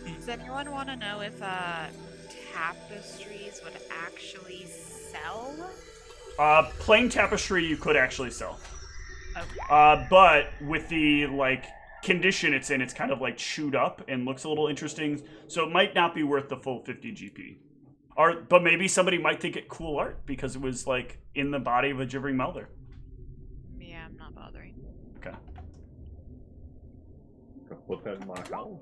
Does anyone want to know if tapestries would actually sell? Plain tapestry you could actually sell. Okay. But with the, like, condition it's in, it's kind of, like, chewed up and looks a little interesting, so it might not be worth the full 50 GP. But maybe somebody might think it cool art because it was, like, in the body of a gibbering melder. Yeah, I'm not bothering. Okay. I'll put that in my house.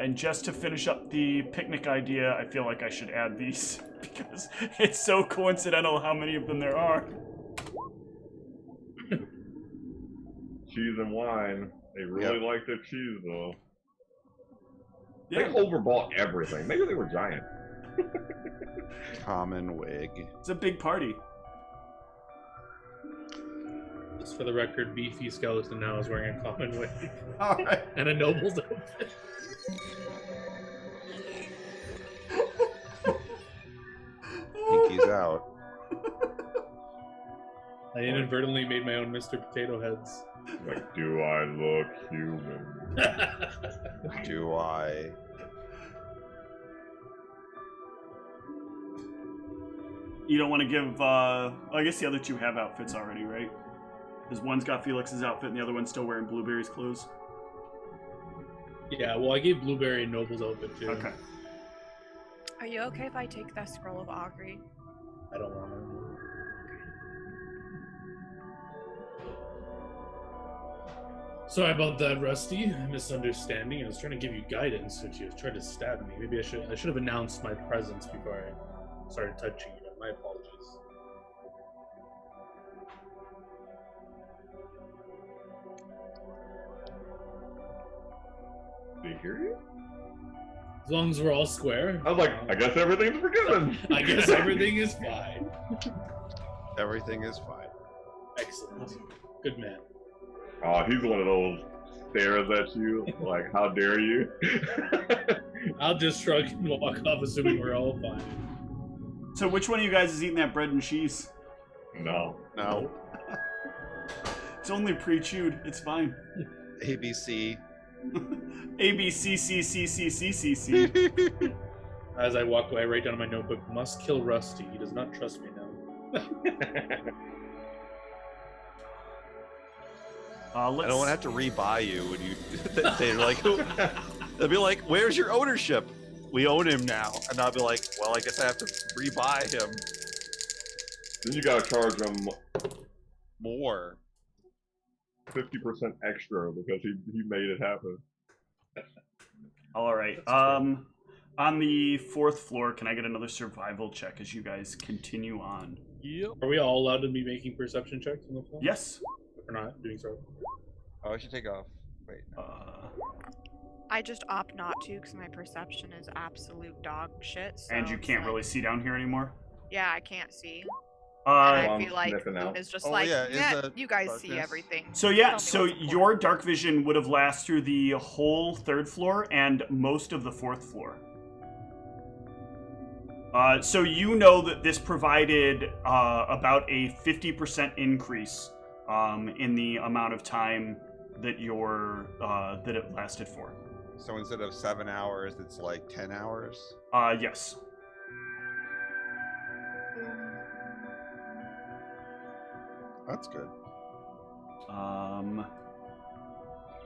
And just to finish up the picnic idea, I feel like I should add these because it's so coincidental how many of them there are. Cheese and wine. They really Yep. like their cheese, though. Yeah, They overbought everything. Maybe they were giant. Common wig. it's a big party. Just for the record, Beefy Skeleton now is wearing a common wig All right. and a noble's outfit. Pinky's out. I inadvertently made my own Mr. Potato Heads. Like, do I look human? Do I? You don't want to give, I guess the other two have outfits already, right? Because one's got Felix's outfit and the other one's still wearing Blueberry's clothes. Yeah, well, I gave Blueberry a noble's outfit too. Okay. Are you okay if I take that scroll of augury? I don't want to. Sorry about that, Rusty. Misunderstanding. I was trying to give you guidance, but you tried to stab me. Maybe I should have announced my presence before I started touching you. My apologies. Did he hear you? As long as we're all square. I was like, I guess everything's forgiven. I guess everything is fine. Everything is fine. Excellent. Good man. Oh, he's one of those stares at you, like, how dare you? I'll just shrug and walk off, assuming we're all fine. So which one of you guys is eating that bread and cheese? No. No. It's only pre-chewed. It's fine. ABC. A B C C C C C C C. As I walk away, I write down in my notebook, must kill Rusty. He does not trust me now. I don't want to have to rebuy you when you. They're like, they'll be like, "Where's your ownership? We own him now," and I'll be like, "Well, I guess I have to rebuy him Then you gotta charge him more." 50% extra because he made it happen. All right. On the 4th floor, can I get another survival check as you guys continue on? Yep. Are we all allowed to be making perception checks on the floor? Yes. If we're not doing so. Oh, I should take off. Wait. I just opt not to because my perception is absolute dog shit. So And you it's can't like- really see down here anymore? Yeah, I can't see. Uh, And I I'm feel like sniffing Moon out. is just Oh, like, yeah, is yeah, the you guys see darkness- everything. so yeah, Tell me so what's your important. dark vision would have lasted through the whole 3rd floor and most of the 4th floor. So you know that this provided about a 50% increase in the amount of time that that it lasted for. So instead of 7 hours, it's like 10 hours. Yes. That's good.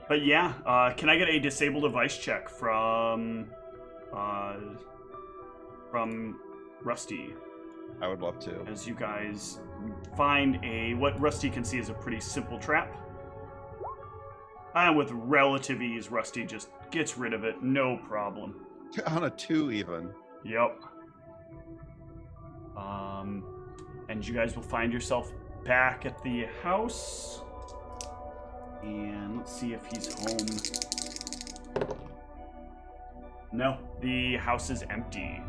But yeah, can I get a disable device check from Rusty? I would love to. As you guys find what Rusty can see is a pretty simple trap. And with relative ease, Rusty just gets rid of it, no problem. On a 2 even. Yep. And you guys will find yourself back at the house. And let's see if he's home. No, the house is empty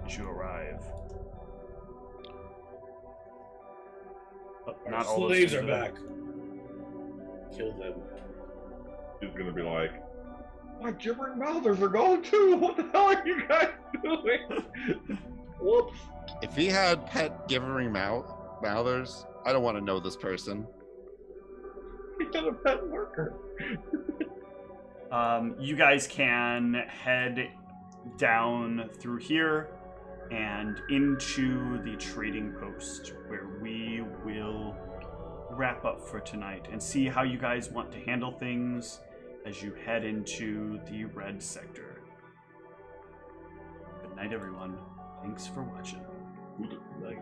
as you arrive. Oh, Our not all those slaves things are back. Kill them. He's gonna be like, my gibbering mouthers are gone too. What the hell are you guys doing? Whoops. If he had pet gibbering mouthers, I don't want to know this person. He got a pet worker. You guys can head down through here and into the trading post where we will wrap up for tonight and see how you guys want to handle things as you head into the red sector. Good night, everyone. Thanks for watching. Good night.